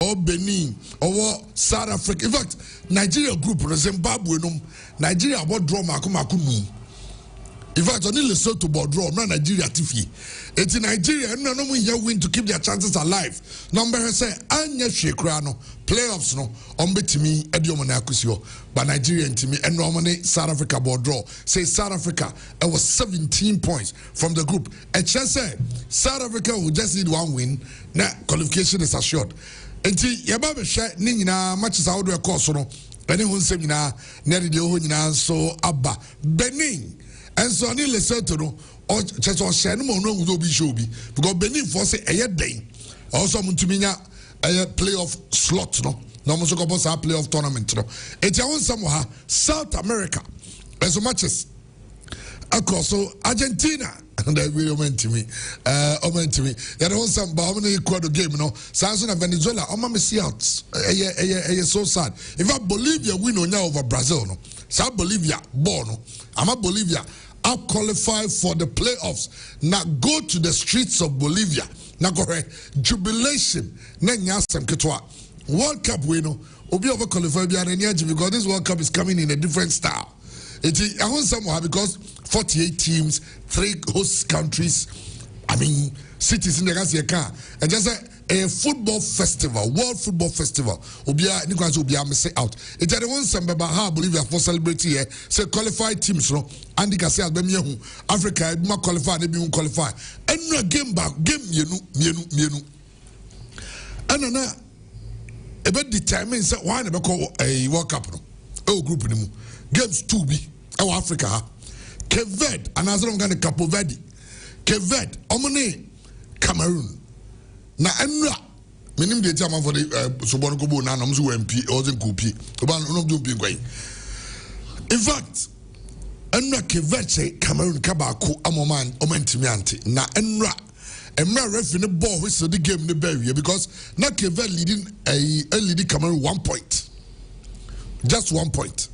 or Benin, or South Africa. In fact, Nigeria group, Zimbabwe, Nigeria about draw Makumakunu. In fact, only Lesotho board draw, not Nigeria TV. It's in Nigeria, no win to keep their chances alive. Number say, Anya Shekrano, playoffs no, Ombetimi, Ediomonakusio, but Nigerian team, and normally South Africa board draw. Say South Africa, it was 17 points from the group. And just say, South Africa will just need one win, now qualification is assured. And Yababe Shay, Nina, matches out of course, no, anyone seminar, Neri so Abba, Benin. And so, any Lesotho no, or just on Shannon, no, will be showy because Benin for say a day. Also, Muntumina a playoff slot, no, no, Mosocopos a playoff tournament. No, it's our somewhere South America as much as across so Argentina. And they really went to me. You know, some Bahama equal the game, no. Samson and Venezuela, I'm a see out. So sad. If I Bolivia win on over Brazil, no. South Bolivia, Bono. I'm a Bolivia. I qualify for the playoffs. Now go to the streets of Bolivia. Now go ahead. Jubilation. World Cup, we know. Obi over qualify because this World Cup is coming in a different style. I want somewhere because 48 teams, 3 host countries, I mean, cities in the gas car. And just a football festival, World Football Festival. Ubia, Nicholas Ubia, me say out. It's the one some about how Bolivia for celebrity here. Say qualified teams, no. Andy Cassia, Bemiahu, Africa, ma qualify, they be qualify. And no game back, game, mienu. And now, about determine why never call a World Cup, no. Oh, group in them. Games 2B, our Africa, Kevet, and as long as Capo Verde, Kevet, Omane, Cameroon. Na Enra, meaning the time for the Subonogo Nanams MP, or the Kupi, in fact, Enra Kevet, Cameroon, Kabako, Amoman, Omentimianti, Na Enra, and my ref in the ball whistle the game in the barrier because not Kevet leading a leading Cameroon 1 point. Just 1 point.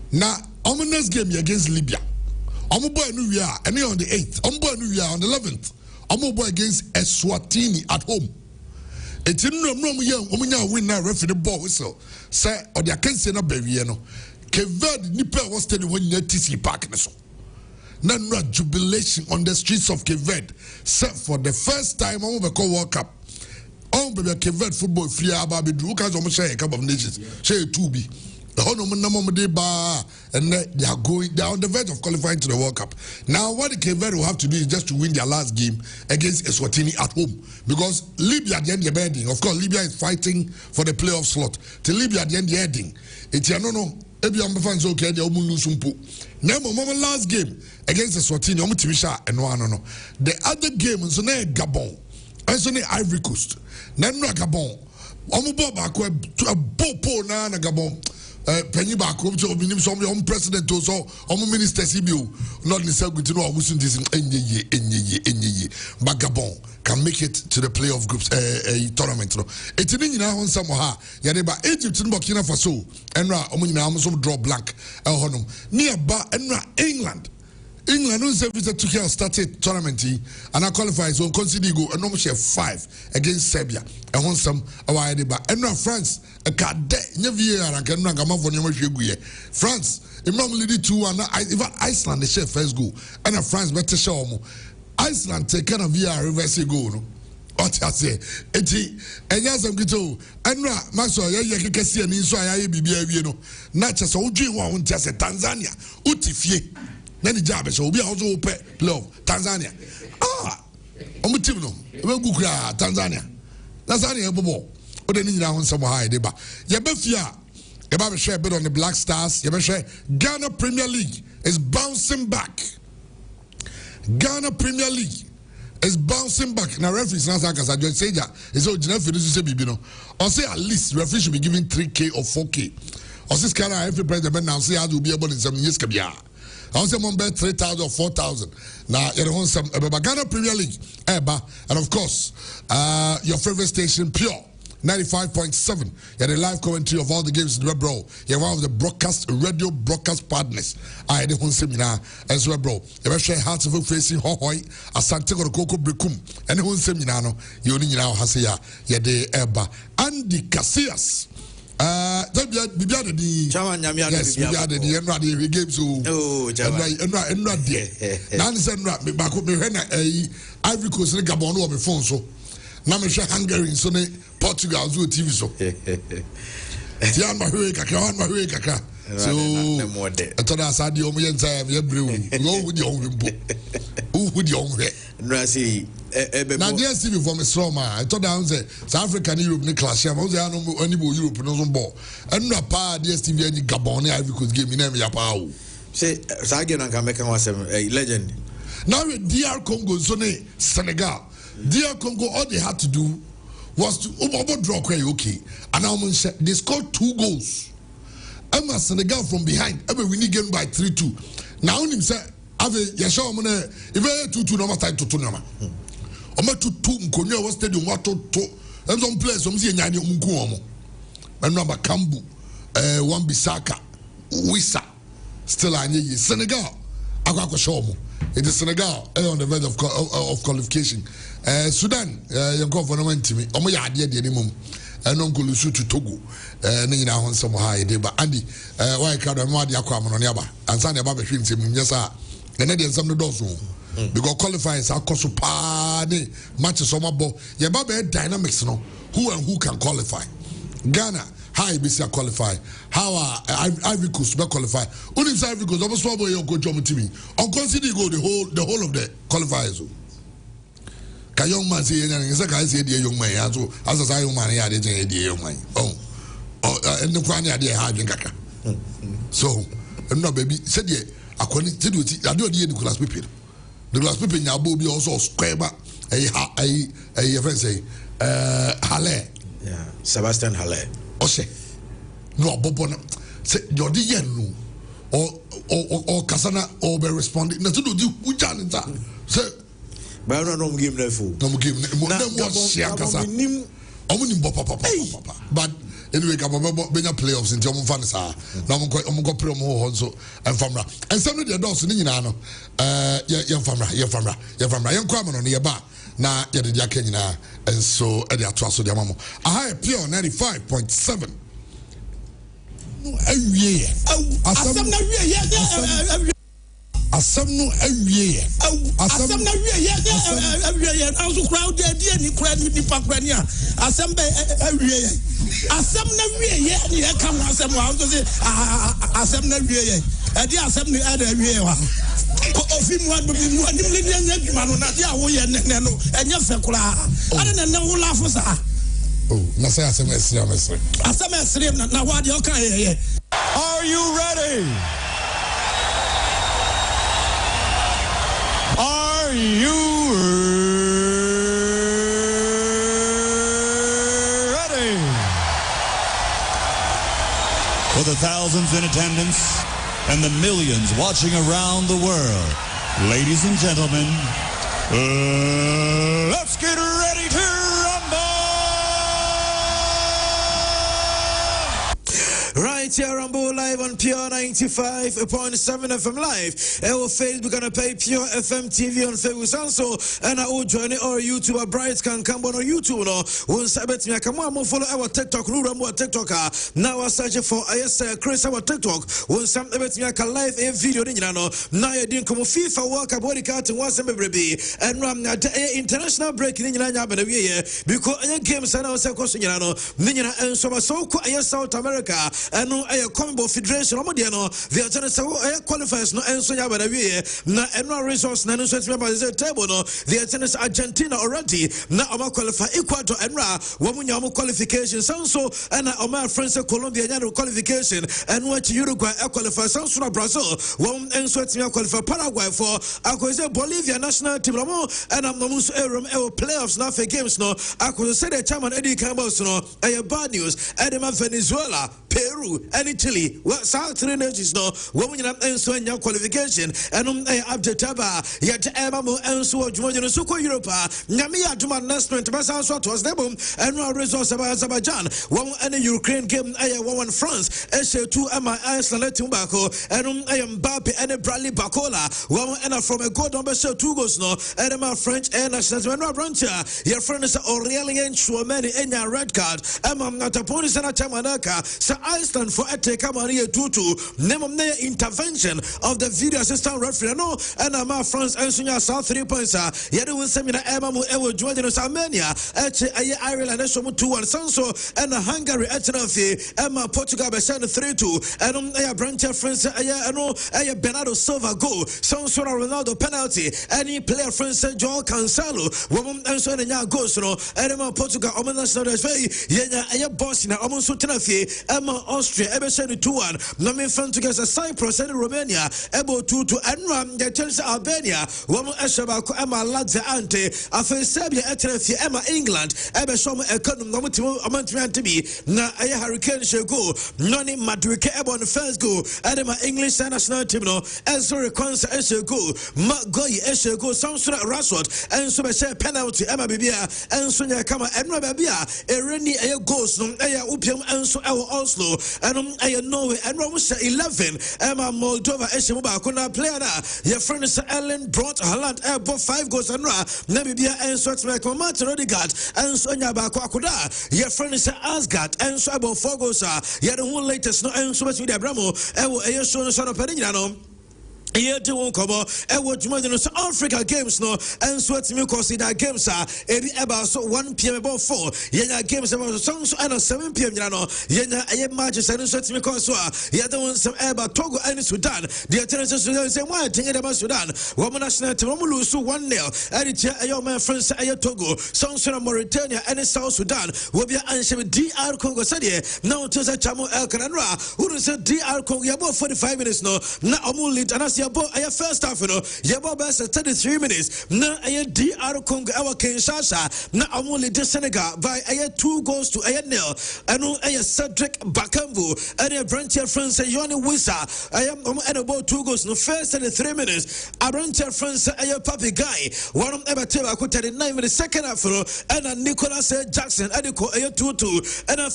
Now, on the next game against Libya, I'm a boy New Year, and on the 8th, I'm boy New Year on the 11th, I'm a boy against Eswatini at home. It's in no win now, ref in the ball whistle. Say, or the Akensi na Beviano. Kevad Nipper was telling when you TC Park. Now, jubilation on the streets of Kevad. Set for the first time, I'm over call World Cup. Oh, baby, Kevad football free about the Drew Cans almost share a couple of nations. Share 2B. The whole and they are on the verge of qualifying to the World Cup. Now, what the Cape Verde will have to do is just to win their last game against Eswatini at home. Because Libya at the end of the heading, of course, Libya is fighting for the playoff slot. To Libya at the end of the heading, it's no. Every fans okay, they will lose some. Now, last game against Eswatini, and no. The other game is Gabon, and Ivory Coast. Now, Gabon. A bopo na Gabon. Penny back home to some president also, minister CBO, not necessarily to know who's in this but Gabon can make it to the playoff groups tournament. It's in on somehow, Yaneba, Egypt and Burkina Faso, and Omina draw blank, nearby England. England who took care of started tournament and I qualify so consider go and almost have 5 against Serbia and want some away but and now France a card never and can rank among France normally 2-1 even Iceland the share first goal and France better show Iceland take kind of VR reverse goal no what I say and yes I'm going and now Maxwell you can see an inside BBA no not just one just Tanzania utifie Nani job so we also play Tanzania. Omutino. We go Tanzania. Tanzania bobo. O de ni on some high deba. Ya befia. Ya ba share bit on the Black Stars. Ya be share Ghana Premier League is bouncing back. Ghana Premier League is bouncing back. Now referees now say Joy Seja is o jina finish say bibi no. Or say at least referees should be giving 3K or 4K. Or say Ghana every president now say how to be able in some years kabia. I was among bet 3,000 or 4,000. Now you know some Ghana Premier League, and of course, your favorite station, Pure 95.7. Yeah, the live commentary of all the games in the web, bro. You're one of the radio broadcast partners. I had a seminar as well, bro. You share hearts of facing Hohoi, Asante Koko Brekum, and who seminar, you only now has ya, de Eba. Andy Casillas. Yes, we had the end games. Oh, and not there. Nancy and Rat, me back with me, Ivory Coast, and Gabon, or my phone. So now I'm sure Hungary, so Portugal, do TV. So, Tian Mahueka, Kaka. So, I told us I do me and say, go with your own book. Who would your own head? Now, yes, TV from a strong man. I told them, South African Europe, Nicholas, I was only Europe, no ball. And no part, yes, TV, any Gabon, I could give me name Yapao. Say, Sagan can make a legend. Now, DR Congo, Senegal. DR Congo, all they had to do was to overdraw okay. And now they scored 2 goals. Emma Senegal from behind. Every winning game by 3-2. Now him say, "Ave yasha omone ibe 2-2 no matter to tournament. Omo 2-2 nkonyo was stadium wato to. Em some players some see nyane omunku omo. Enu Abakambu, Wan-Bissaka, Wissa. Still anye Senegal. Akwa show omo. It is Senegal on the verge of qualification. Sudan, you go for no one to me. Omo ya ade de mum. And Uncle Lusu to Togo, Nina on some high day, but Andy, why can't I mod Yaquam on Yaba and Sunday Baba Shrimps him? Yes, sir. And then some of those because qualifiers are cost party matches on my ball. Yababa dynamics, no, who and who can qualify. Ghana, how IBC qualify, how Ivory Coast qualify. Only Ivory Coast, almost one boy, go to me. On consider go the whole of the qualifiers. A young man say, I say, dear young man, as a young man, I did a dear young man. Oh, and the Kwani idea having Gaka. So, no, baby, said, yeah, according to it, I do the class people. The class people now will be also square back a friend say, Halle. Yeah, Sebastian Halle. Ose, no, Bobona, say, your dear no, or Casana, or be responding. Not to do which answer. Say, but I don't give them fool. No give them. But anyway, Gabon playoffs in German fans are now. I'm going play more also and famra. And some of the adults in Inano, young famra, young Quaman on the bar. Now, yet the Yakena, and so at the Atlas of the Mamo. I have pure 95.7. Asam no awie asam na wie awie anso crowd dey ni crowd ni pakrania asam be awie asam na wie ni e ka asam wa so say asam na wie e di asam ni ada wie wa ofi mu adim le ni adwuma no na dia wo ye ne no enye fe kura ada na wo lafo sa oh na say asam esre na wa de o kan ye. Are you ready? Are you ready? For the thousands in attendance and the millions watching around the world, ladies and gentlemen, let's get ready to rumble! Right here, Rumble live on Pure 95.7 FM live. Our Facebook and pay Pure FM TV on Facebook also. And I will join our YouTuber Bright can come on YouTube. No, once I bet me I come on follow our TikTok. Rumble TikToker. Now I search for Chris our TikTok. Once I bet me I can live a video. Now I didn't come FIFA World Cup body card and once baby. And international break in because I games and I was a question. Nina and so South America. And no Combo Federation Omodiano, the alternative qualifiers no and so na no resource na no so the table no the alternative Argentina already na oma qualify Ecuador and womunya qualification so and oma France Colombia nya qualification and what Uruguay qualify so Brazil wom and so qualify Paraguay for akoze Bolivia national team and am no playoffs na for games no akoze say the chairman Eddie Campbell no bad news Edema Venezuela Peru Peru, and Chile. Well, South Three Nations no woman and so in your qualification and Abjetaba, yet Emamo and so Georgian Suko Europa, Namia to my announcement, Massaso was Nebum, and no resource of Azerbaijan, one and the Ukraine game, one France, SO2 Emma Iceland Tobacco, and I am Bapi and Bradley Bacola, one and from a good number so 2 goes no, and my French and National Brancher, your friend is Aurelien Chouameni in your red card, Emma Nataponi Sanata Manaka, Sir Iceland for a take Maria Tutu, name intervention of the video assistant referee, no, and my France and Sunya South 3 points, yet will seminar Emma Ewo joining us Armenia, Ireland, and 2-1 Sanso, and Hungary at Emma Portugal by 3-2, and Brancher France, Bernardo Silva goal, Sanso Ronaldo penalty, any player France João Cancelo, woman and so and goes, no, Emma Portugal, Omanas, Yena, Bosnia, Omonsu Tenafi, Emma Austria, Ebersen 2-1, Nami fan together Cyprus and Romania, Ebo 2-2, and the Chelsea Albania, woman Eshabako, Emma Lazza Ante, Afe Serbia, Etenafi, Emma England, Ebersom, Econom, Nomotiman to be, Na a Hurricane Shago, Noni Madrid, Ebo on the first goal, Emma English national team, no, and so requires Eshago, Magoy Eshago, Samsung Rashford, and so a penalty, Emma Bibia, and Sonia Kama, and Rabia, Ereni a ghost, no, a Upium, and so our Oslo, and I know and Romusha 11, Emma Moldova, Eshamuba, Kuna player, your friend is Ellen brought Holland, above 5 goals and Ra, Namibia, and so it's like Martin Odegaard, and Sonia Bakwakuda, your friend is Asgard, and so about 4 goals, you had the one latest, no, and so much with Abramo, and a show son of Pedinano. Here to one cover, and what you might know, Africa games no, and sweat me consider games are about so 1 p.m. about 4. Yena games about songs and 7 p.m. Yena a matches and sweat me consoa. Yet one some about Togo and Sudan. The attendance Sudan say why think about Sudan. Woman national team lose 1-0. And it's your man friends Togo, songs from Mauritania and South Sudan will be answered with DR Congo Sadie. Now to the Chamo El Canara, who said DR Congo about 45 minutes no, now Amulit and I first half, you know, Yabo best 33 minutes. Now I DR Congo, our Kinshasa. Now I'm only the Senegal by 2 goals to 0. I know I Cedric Bakambu and a brancher France Yoni Wissa. I am at about 2 goals no first 3 minutes. A brancher France a Papi Guy. One of Ebateva could 39 minutes second half, and a Nicholas Jackson and a 2-2 and a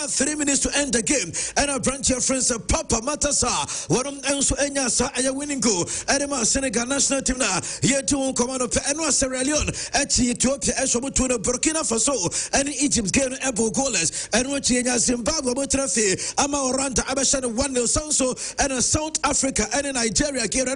3 minutes to end the game. And a brancher France Papa Matasa. One of Enso Enyasa a winning goal. Edema Senegal national team now. Here to command of Enwa Sierra Leone at Ethiopia, Eshomutu, Burkina Faso, and Egypt game Ebo goalless. And what Zimbabwe, Botrafi, Amaoranta, Abashan, 1-0 Sanso, and South Africa and Nigeria game.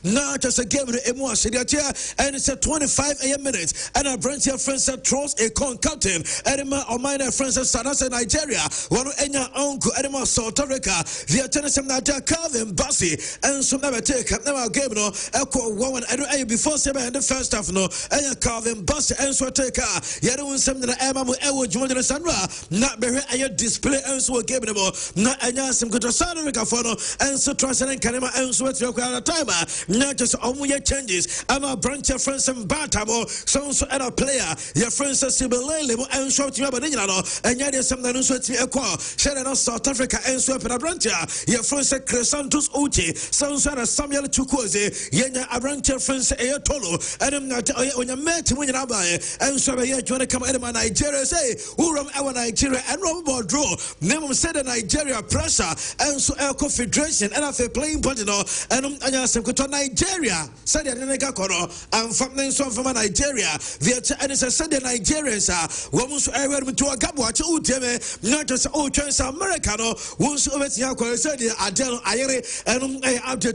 Now just a game with Emwa Shediatia, and it's a 25 AM minutes. And a branch of France throws a con captain. Edema or minor France Sanas Nigeria. One Enya Uncle Edema South Africa. The attendance of Nadia Calvin Bassi and some never take never game no echo 1 and before 7 in the first half no and Calvin Bassi and so take ya don't something that Emma Ewo Jumon Sandra not be a display and so game no not anya some good South Africa for no and so transcendent Kanema and so at your time not just omuye changes I'm a branch of friends and Batamo so and a player your friends are Sibilele and short you about no and ya there's something so to echo share no South Africa and so at a branch your friends are Crescentus Uchi so Samuel Chukwueze yenya abranche friends tolo and not when you met when you and so you want to come in Nigeria say who from our Nigeria and Robert draw name said Nigeria pressure and so confederation and after playing partner and some to Nigeria said and from Nigeria the and it's said the Nigerians women so ever to a gap watch not just chance Americano once over to said Adele Ayere and after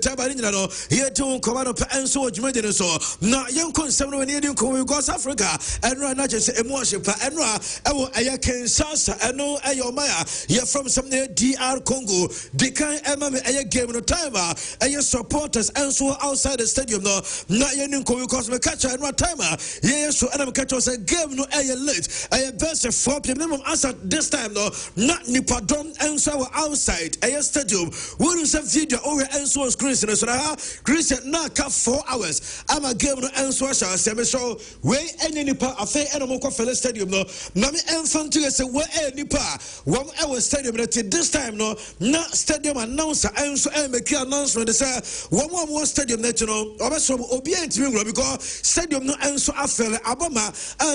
here to come out and so much so now young concern when you come across Africa and not just a worship and I can Sasa and no Ayomaya you're from some DR Congo the kind of game no time and your supporters and so outside the stadium no not you come across me catch and what time yes so and catch us a game no late I best 4 p.m. minimum answer this time no not Nipadon and so outside a stadium wouldn't have video over and so screens and so ha Christian na ka 4 hours ama game no enso asha seme so we enye nipa afa eno ko fele stadium no na me enfanto ye se we nipa wom e stadium no till this time no na stadium announcer enso e make announcement de say wom stadium no no obeso obi antimi ngro because stadium no enso afele abama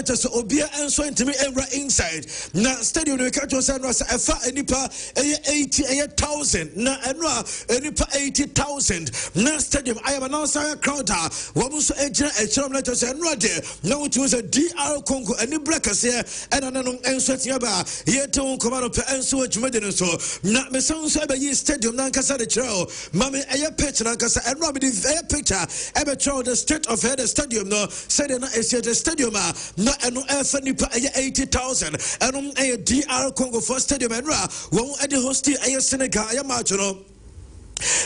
just obi enso antimi enra inside na stadium no catch us no say efa nipa 80,000 na enra nipa 80,000 na stadium I am announcing crowd wom so ejira echiro no just enra de na we choose a DR Congo any breakers here and anon enso tiaba yeton komano pe enso adwumade no so na me sanso ebe yi stadium na nkasa de chiro mame eye pitch na nkasa enra be the picture ebe chiro the state of the stadium no said na esi the stadium na eno efa nipa 80,000 eno DR Congo for stadium enra won e de host eye Senegal eye match no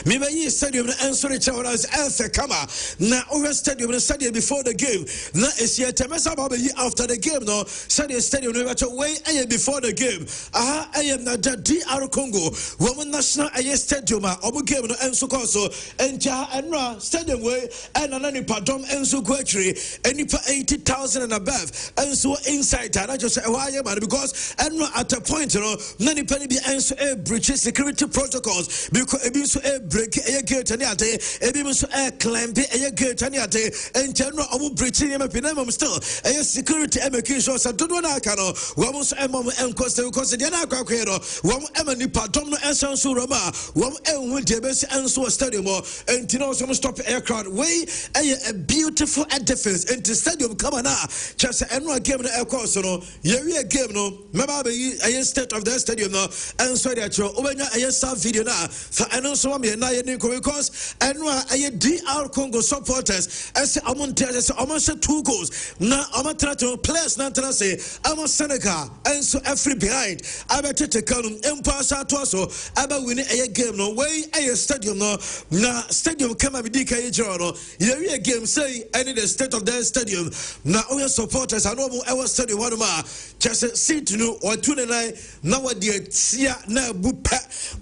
me be yi stadium na enso de chiro na efe kama na over stadium before the game na esi temesa ba be yi after the game no stadium no be way eye before the game I am na DR Congo woman national eye stadium obo game no enso ko so enja enra stadium way and anani padom enso go actually enipa 80,000 and above enso inside and I just say why man because enra at a point you know nani penny be enso breach security protocols because e be so break a gate and ate e be so climb a gate and ate and general obo breach e me still a security e make sure say dodo na aka no wo so emom encost because dey na akwa no wo emani padom no enso roma wo enhu dey be enso stadium and you know some stop aircraft way a beautiful defense into stadium come on now just enro game no course no ye game no remember be a state of the stadium no and so dey actually obenya a sub video na for eno so me na ye because enro a DR Congo supporters as amonte as almost 2 goals na amatrato players na tra say am Senegal and so every behind abetete kanum empasa to so aba win a game no way a stadium no na stadium kama bidika ye no ye game say any the state of the stadium na all supporters I know our stadium one ma just sit no or 29 na what the tia na bupe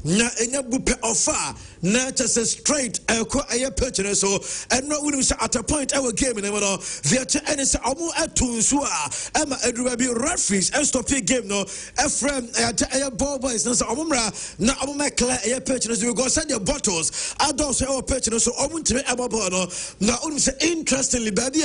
na enya bupe ofa na just straight ko aye picture so and no we say at a point our game no the any say omo atunsu ama eduba bi referees and stop game no efrem aye ball boys no say omra na omo make aye picture so because send your bottles adults our picture so omo ntime ababo no na omo say interestingly baby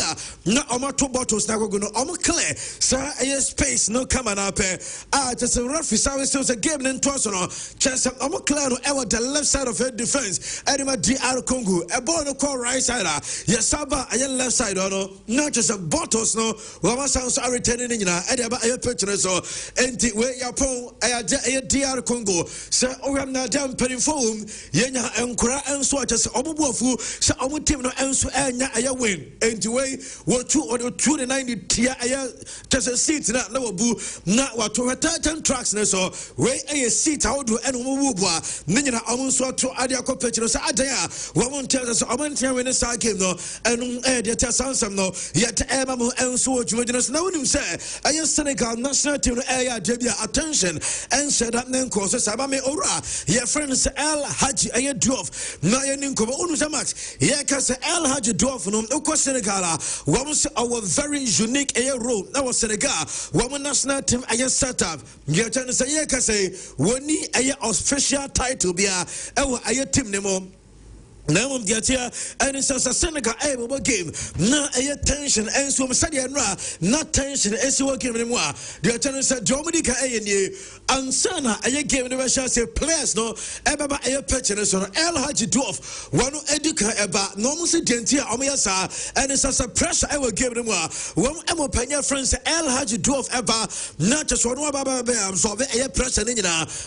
na omo 2 bottles na go no omo clear say aye space no come on up just a referees so say game no to so no just omo clear no ever the left side of her defense anima DR Congo a ball no call right side yes saba aye left side no not just a bottles no we must also returning in na e ba aye picture so enti we yapon aye DR Congo say o am na dem perform yenya enkura enso just obubuafu say omo team no enso enya aye win enti we wo 290 tia aye just a seat na wabu na wato 10 tracks na so we aye seat how do eno mo bu a nyina omo so to ade akopechiro say adaya wo won tell us omo ntia we ne sa game no eno de tell sansam no yet ema mo enso odwumagina na wonim say aye Senegal national team no aye adebia attention and said that nen ko so saba me ora your friends El Haji aye Diouf na ye ninko bo unu samat ye ka say El Haji Diouf no ko Senegal wo say our very unique aye role na was Senegal wo national team aye setup ye tell say ye ka say woni aye official title bia e wo aye team ne mo na mum diatia and it's a Senegal able game na a tension and so said not tension as you work in moi the attorney said Germany ka any ansana a game the Russia say players no eba a picture so El Haji Diouf one educa eba normal gentia omiasa and it's a pressure I will give them one emo panya friends El Haji Diouf eba not just one baba so a pressure in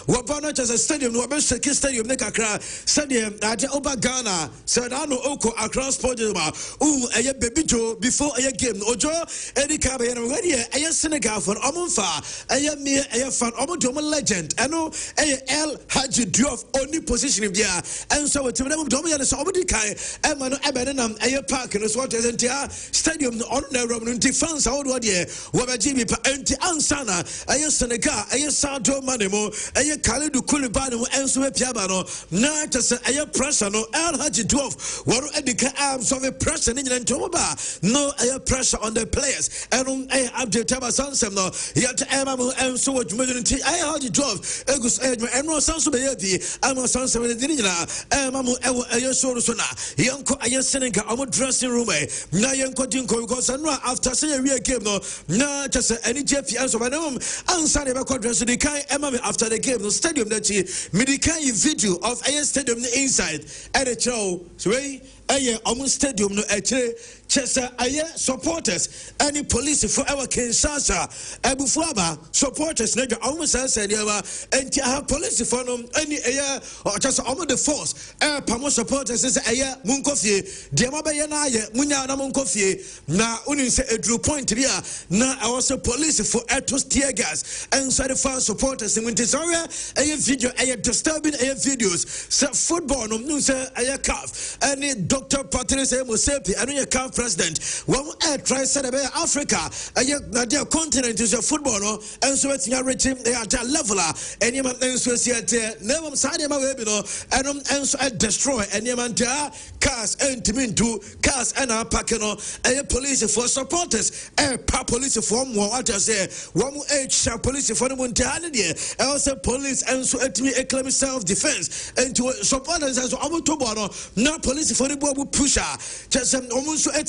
what not just a stadium no be stadium ne kakra stadium at over Ghana said I know Oko across Pojama a baby Joe before a game Ojo Eddie Cabe and ready a Senegal for Omonfa a mere a fan Omodoma legend I know a El Haji Diouf only position him there and so to them Dominion is already Kai and Mano Abenam a park and what is entire stadium on the Roman defense out what year Waba Jimmy anti Ansana a Senegal a Sado Manemo a Kalidu Kulibano and so Piabano not as a pressure no El Haji 12 waru edika arms of a pressure in Toba no air pressure on the players and update taba sansem no yet emamu and so what majority I Haji 12 Agus and no sansu baby I'm a sansem in the emamu sona yanko ayasenka our dressing room na yanko dinko because after saying we game no na just any JP answer by them answer the dressing the kind after the game no stadium that medical video of a stadium inside at the show so almost stadium no Chesa aye supporters any police for our Kinshasa Ebufuaba supporters never almost said and have police for them any air or just almost the force pamo supporters is aye Munkofie Diamabaya Munya Munkofie na unin say a drew point here na also police for atos tear gas and so the fan supporters in Wintesaria a video a disturbing a videos say football no say aye calf any Dr. Patrice Mosepi and your calf president one try said about Africa a continent is a football no and so it's reaching at a level and you man so see never side my webino and so destroy and you man cars and to cars and a packino a police for supporters a police for what I say one police for the Montana also police and so at me a claim self-defense and to supporters as no police for the pusher just almost at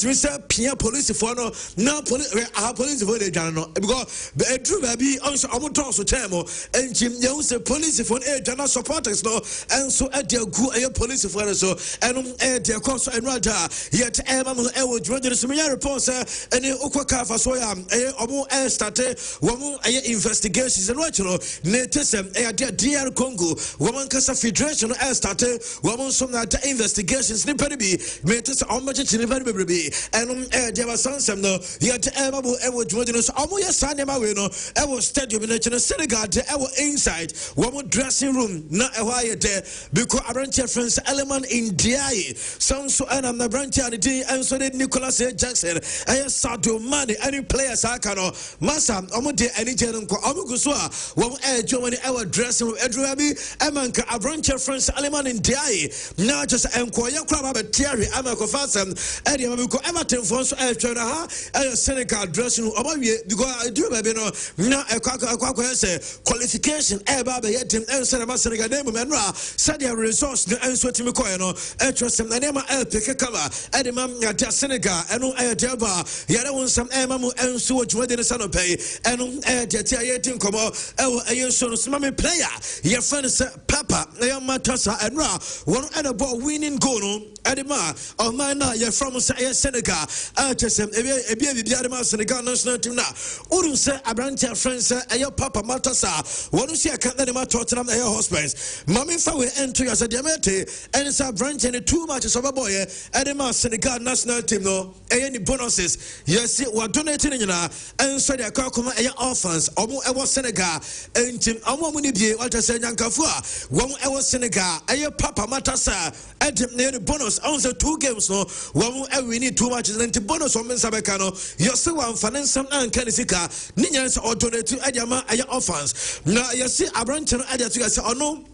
Pia police for no police for the general because the true baby also so temo and Jim Jones police for a general supporters no and so at their good police for so and their course and rather yet Emma Jordan reports and Okwaka Fasoya started one investigations and what you know Netism DR Congo woman Casa Federation started woman some investigations be metis on much be and there was some no yet Emma Jordan almost Sanema no our stadium in Senegal our inside one dressing room not a while there because I branch friends element in DI some so and I'm the branch and so did Nicholas Jackson I saw do money any players I can massa omude any general omuguswa one Germany our dressing room Edruabi Emanka a branch friends element in DI now just enquire crab Thierry Amako Fasam Eddie Mabuko Everton for Senegal dressing room because I do baby no now a say qualification baba yet and Senegal name and said their resource the answer to me no trust them the name pick cover Eddie Mam Senegal and no Jaba yada won some Emamu and so what the son of pay and Tiatin come out so smammy player your friend Papa Matasa and Ra one and about winning goal Edema of mine you're from Senegal just a Senegal national team now Urun say a branch of friends your Papa Matasa one see a cat that Tottenham air hospitals Mammy Fawe enter as a diamante and it's a branch and 2 matches of a boy Edema Senegal national team no any bonuses yes what donating and so they call come air orphans almost Senegal and team Amoni be what I say Yankafua one Senegal air Papa Matasa and the bonus also 2 games no one we need 2 matches and the bonus on Mensabekano you see one finance and Kanisika Ninyans or donate to Adama air orphans now you see a branch and Adia to say oh no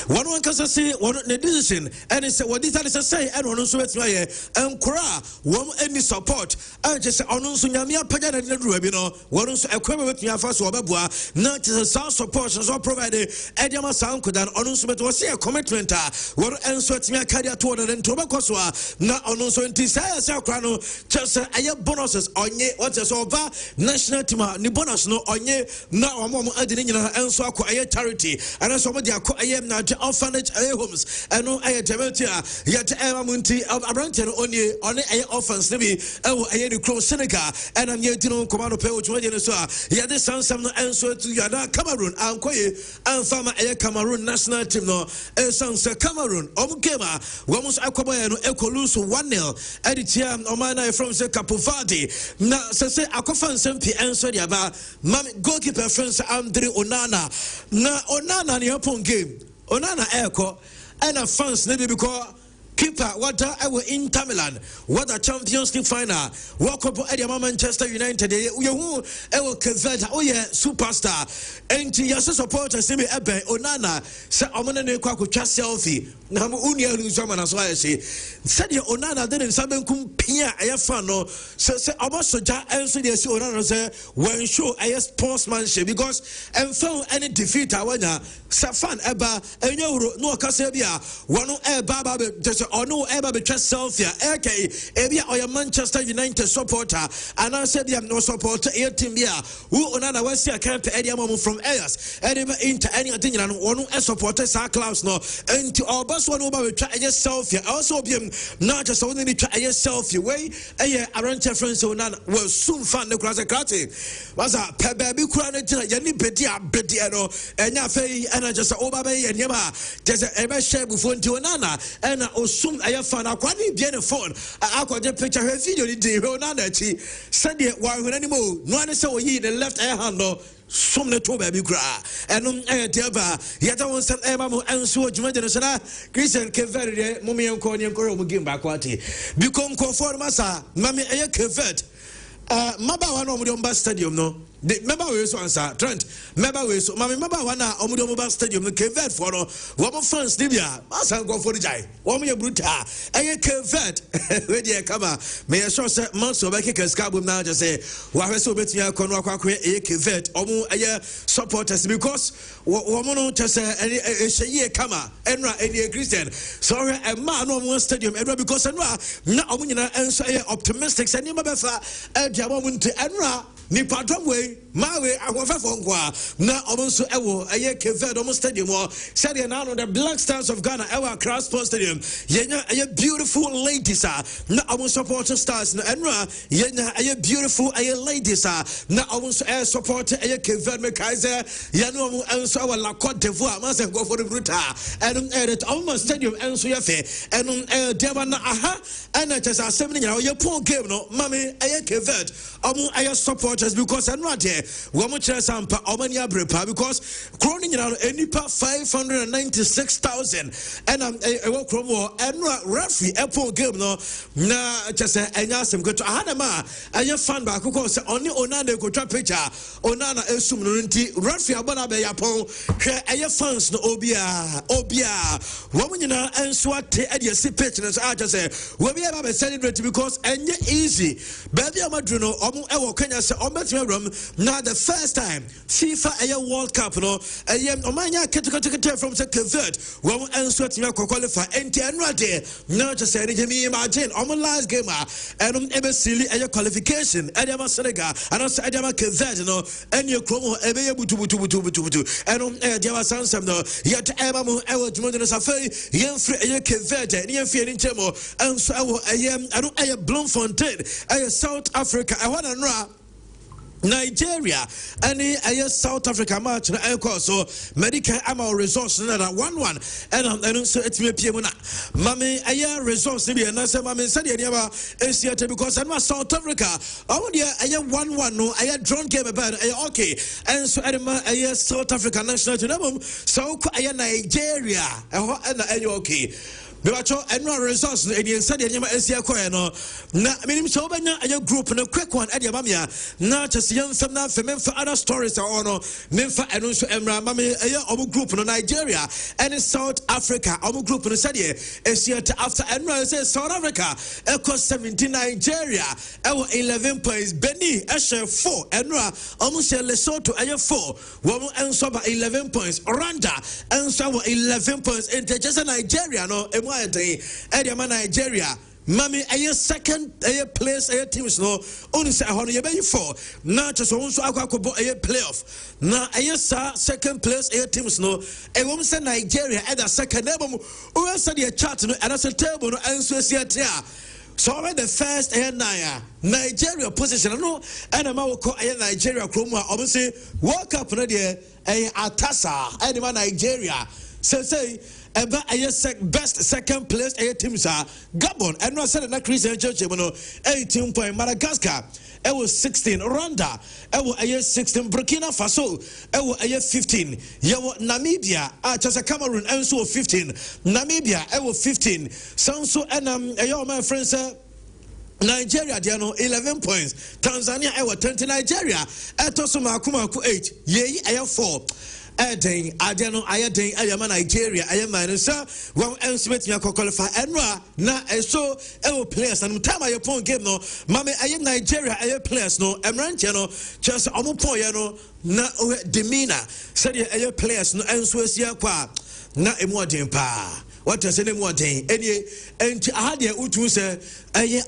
one can say one decision and it's what this is say and one so it's my and cry one any support and just on so nyamia paja na you know one so equipment with me first obabua not sound support so provided Ediama sound could on so it was a commitment one and so it's me carry to order and tobacco so na on so entire say crano just a bonuses onye what is over national team ni bonus no onye na omo adini nyina and so akwa charity and so mo dia na orphanage homes and no Demetia yet Munti of Abranton only on a orphans be a cross Senegal and I'm yet to command of Peo so yet the son some answer to Yada Cameroon and Koye and Farmer a Cameroon national team no sons Cameroon Omkema Wamos Aquaboyano Ecolus 1-0 Editia Omana from the Capuvati now say Aquafan Sempi answer Yaba Mammy goalkeeper friends Andre Onana na Onana the open game Onana Echo and a fans maybe because keeper what Inter Milan what a Champions League final walk up at Manchester United you ewo Keved superstar and yes supporters see me ebe Onana say omene ne kwa kutwa selfie na mo unia nso ma na so ayese said Onana den nsaben kumpia eye fan no say obosoja enso dey see Onana say when show eye sportsmanship because and found any defeat awanya say fan eba enye huro no okasa bia wono eba ba just ono eba be twa selfie okay ebia oya Manchester United supporter and I said them no support a team bia who Onana was see account area mom from Ayers and into any thing and one supporters our clubs no and to our bus one over try a selfie also be not just only try a selfie way a around friends Onana will soon find the class crate was a baby crown yani bedia no and ya fei and just over by and yama just a share before to Onana and osum a fan akwani bien phone I got the picture her video di Onana chi said it while anymore no one say we the left hand no some little baby cry and Deba yet I want some Emma and so Jumadana Christian Kever Mummy and Corny and Coro Mugim Bakwati become conform massa Mammy a Kevet Maba one Omudumba Stadium no. The member we so answer Trent member we so mama member wana Omudumba Stadium the Kevet for no one fans Libya masa go for the jai one me bruta aye Kevet where dey come me sure say man so be keke skabum now just say wa hwe so betia kono akwa aye Kevet omu aye supporters because womo no just say sheye kama enra any Christian sorry a man no stadium enra because enra na omu nyina enso aye optimistic say ni mabefa e dia mo nti enra ni patron way my way I want for na omonso ewo aye Kevet omo stadium said now the Black Stars of Ghana ewa Cross Sports Stadium yenya aye beautiful ladies na omo supporter stars na enra yenya aye beautiful aye ladies na omonso air support aye Kevet me kaiser yanu omo enso awa la Côte d'Ivoire man say go for the bruta and that omo stadium enso ye fe and deba na aha and just assembly na ye pon game no mami aye Kevet omo aye support because I'm not there. One much sampa omania brepa because crowning around any pa 596,000 and I'm a walk from war and referee Apple game no na just and some go to Hanama and your fan back because only Onana go to picture Onana esumnunti referee abana be yapon your fans no obia woman na and swat at your see picture as I just say we be able to celebrate because and easy baby amadruno omo ewo Kenya say now the first time FIFA World Cup no omanya ketekete from Kevet one and sweat me qualify and ready now just say me imagine on last game and silly qualification Adama Senegal and also Adama Kevet no and your chromo ebe butu and there was some no yet Emamu ewo Jumadana Safari yen free Kevet and yen fear in Chemo and so I don't Bloemfontein South Africa I want to know Nigeria and South Africa match na so medical amount resource na 1-1 and so it me pie na mame resource be na say mame said e never Asia because and South Africa on there 1-1 no drawn game about okay and so South Africa national team so Nigeria and okay Bebacho and no resource and the inside Yama Asia Coino. Na minim so banya a group and a quick one at Yamamia. Not just young femna for other stories are on Memphis and also Emra Mami a group in Nigeria and in South Africa. Our group in the Sadia Asia after Emra says South Africa Echo 17 Nigeria our 11 points Benny Asher 4 Emra almost Lesotho 4 woman and so 11 points Rwanda and so 11 points into just Nigeria no Nigeria Mami second place teams no only say hono ye be for na just won so akwakobo playoff na second place teams no e won say Nigeria at second name o say the chart no and say table no enso sia so the first Nigeria position no and ma wo ko Nigeria kromu a obviously World Cup no there atasa and Nigeria say eba best second place teams are Gabon and no said na Christian Church 18 point. Madagascar was 16, Rwanda was 16, Burkina Faso was 15, Namibia just Cameroon also 15, Namibia was 15, Sanso and my friends Nigeria, they are 11 points. Tanzania, I was 20. Nigeria, Etosuma Kumaku 8. Yea, I have 4. Adding, I don't know, I am Nigeria, I am Manasa. One Smith, you qualify, and now I saw our players, and time I upon game no, Mammy, I am Nigeria, I am players no, I'm Ranchano, just Omopoyano, na demeanor, said you players no, and Swiss Yakwa, na Emwadin pa. What is the name one thing? And I had your Utu say,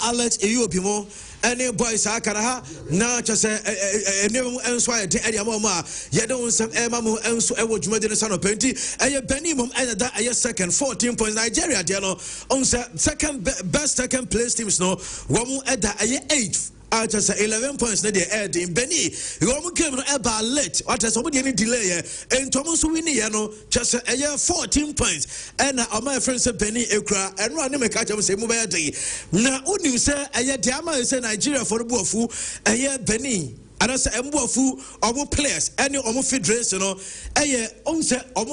Alex, Eupimo, any boys I can have now just a new answer to Eddie Mama. You don't some Emma and so I would murder the son of Penty, and your Benimum and that a second 14 points Nigeria, Diano, on second best second place teams no, one more at that 8th. I just 11 points. They add in Benny. You almost came about late. What has somebody any delay? And Thomas Winnie, just a year 14 points. And my friend said Benny Ekra and run him a catch of say mobile day. Now, when you say a year Diama is Nigeria for the Bofu, a year Benny. And I say, Mbofu, our players, any almost federation, a year on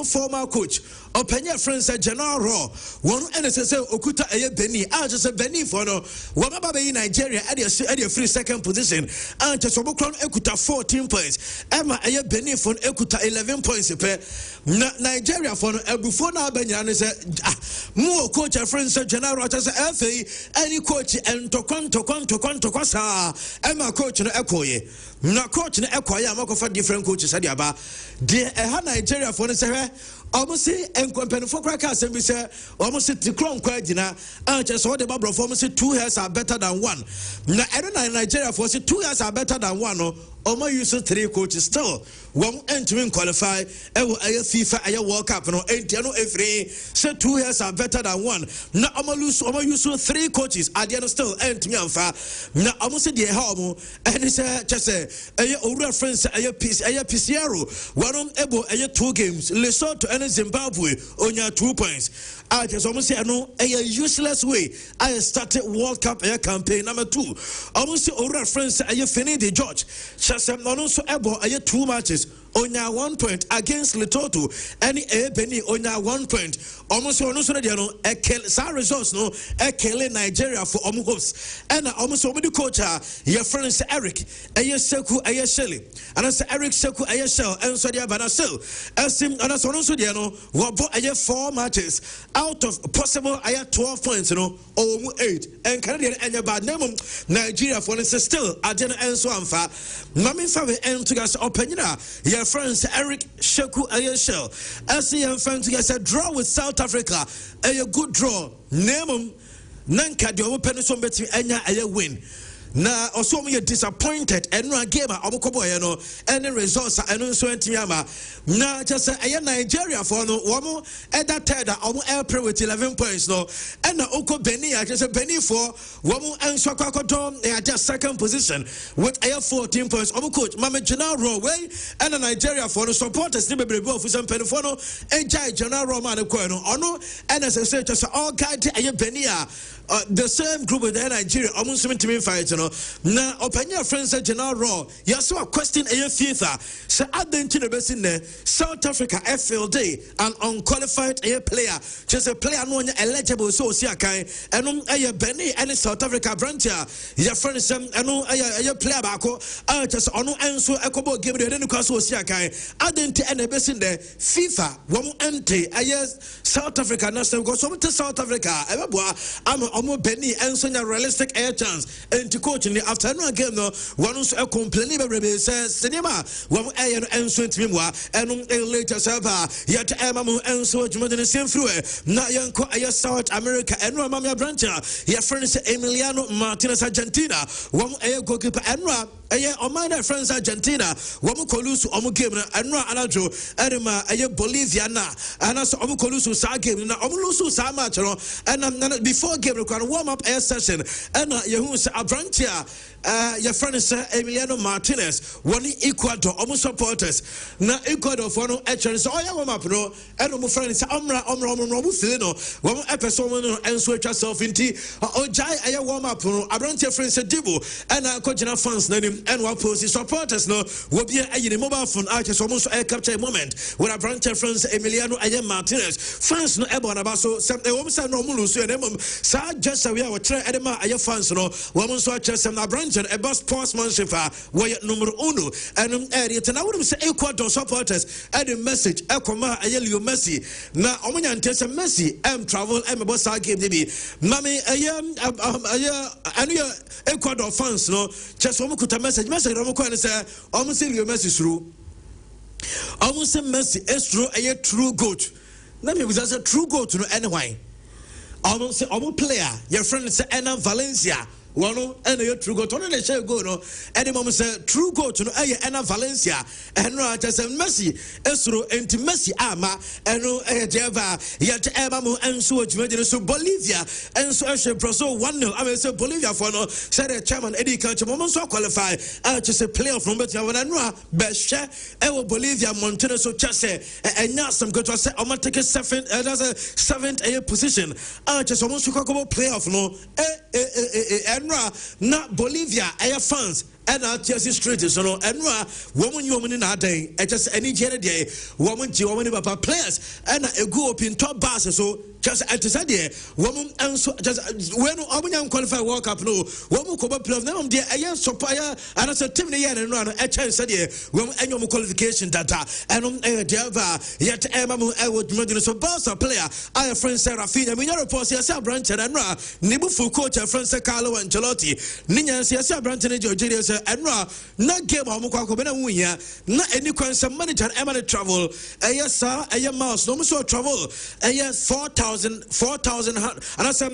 former coach. Openya friends said General Raw. One NSS Okuta a Benny. I just a Benny for no. Wamaba in Nigeria at your free second position. And just Obokron Ekuta 14 points. Emma a Benny for Ekuta 11 points. Nigeria for before now Benyan said more coach a friend said General just FA any coach and Tokwasa Emma coach no Ekoye. Na coach no Ekoye Amako for different coaches at Yaba. Dear Nigeria for the almost say and company for crackers and we say almost sit the crown quadina and just all the bubble for say 2 years are better than 1. Now I don't know in Nigeria for say 2 years are better than 1 or more use 3 coaches still one entering qualify a FIFA a World Cup no every say 2 years are better than 1. Now almost use 3 coaches at the end still entering now almost say the home and it's just a reference a PCRO one able 2 games Lesotho and Zimbabwe on your 2 points. I just almost say no a useless way. I started World Cup air campaign number 2. Almost say reference a Finidi George. Just also able 2 matches on your 1 point against Lesotho. Any Benny on your 1 point. Almost also a results no a Kele Nigeria for almost and almost over the coach your friends Eric a Seku a Shelly and I say Eric Seku a Shell and so they are Banasel as him and also the 4 matches out of possible 12 points, or 8 and Canadian and your bad name Nigeria for instance still I didn't answer far. Mammy Fabi and to us opinion your friends Eric Sheku Ayeshell as he and friends together draw with South Africa a good draw name Nanka the open so betting a win. Now, also me disappointed and no game any results and so Yama. Now just a Nigeria for no one at that time April with 11 points no and Oko Benny I just a Benny for one and Swakakodom they are just second position with a 14 points. Coach Mama General Way and a Nigeria for the supporters never be both with some Penifono and Jai General Roman Ono and as I said just all guide a Benny the same group with Nigeria almost 70 fights. Now, open your friends at General Raw. You saw a question a FIFA. So, I didn't know the South Africa FLD, an unqualified player. Just a player no eligible so Siakai, and a Benny and South Africa branch. Your friends, and a player back. Just on answer a couple give it any cause Siakai. I didn't end the best in the FIFA. One entry. South Africa national go so to South Africa. I'm Benny and Sonia realistic air chance and to coach in the afternoon game no one also a complaining says cinema one and so to and later server yet Emma and so much the same through now young South America and Mamma branch your friends Emiliano Martinez Argentina one goalkeeper and Omanda friends Argentina, Wamukolusu, Omugame, and Anajo, Edema, Bolivia, and as Omukolusu Sa game, Omulusu Sa match, and before game, we can warm up air session, and Yahus Abrantia, your friend is Emiliano Martinez, one Ecuador, almost supporters, na Ecuador for no action, so I am up, no, and my friend is Omra, Filino, one episode, and switch yourself into Ojai, I warm up, Abrantia friends a Dibu, and Coaching fans, and one post supporters no will be a mobile phone artist almost a capture moment when a branch of friends Emiliano Ayem Martinez fans no ebon about so some almost no mulus and sa just we are try edema aye fans no woman so just some branch and a bus sportsmanship where number 1 and area na would say Ecuador supporters and the message ekoma ayelio Messi na omunya ntese Messi travel boss game debi mami aye Ecuador fans no just womukuta message I'm going to say almost say your message through almost say Messi is true a true goat. Let me was a true goat to anyway. Almost say almost player your friend is Anna Valencia. One and a true goat on the show go no any moment say true goat to Anna Valencia and just a Messi is through into Messi ama and no Java yet Ebamu and so Bolivia and so Proso 1-0. I mean say Bolivia for no said the chairman Eddie Country moment so qualify just a playoff from Betia best ever Bolivia Montana so just say and now some good to say I'm take a 7th position just almost to go playoff no not Bolivia, air fans. And our Chelsea Street is no and woman in our day, just any day, woman about players and a go up in top bars so just at this idea, woman and so just when woman qualify World Cup no woman come up play them dear a supplier and as a team and run a chance idea woman annual qualification data and Java yet Emma would so boss a player I have friends Serafina we know post yourself branch and Nibu full coach and friends Carlo Ancelotti Nina Sia branch and Georgia and not game on Mukakobena Winya, not any question manager Emily travel, a yes, sir, a year mouse, no more travel, a year 4,000, and I said,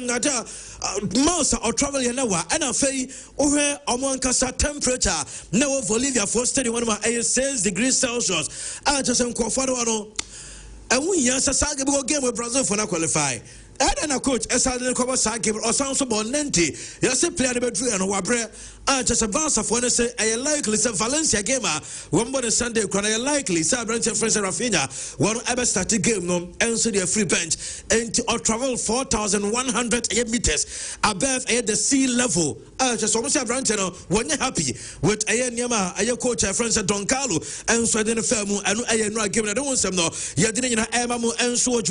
mouse or travel in Nawa, and I say, over among Casa temperature, now Bolivia for study 6 degrees Celsius. I just am Kofano, and we yes, a Saga game with Brazil for not qualify. And a coach, as I didn't cover side game or sounds of Bonenti, yes, a player bedroom and Wabre. Just a bounce of one say, I likely say Valencia gamer, one more Sunday, can I likely say Branch of Friends Rafinha, one ever started game, no, answer their free bench, and or travel 4,100 meters above the sea level. Just almost a branch, when you're happy with a Yama, a coach, a friend Don Carlo, and so I didn't famu, and I know I give it, I don't want some no, you didn't know, and so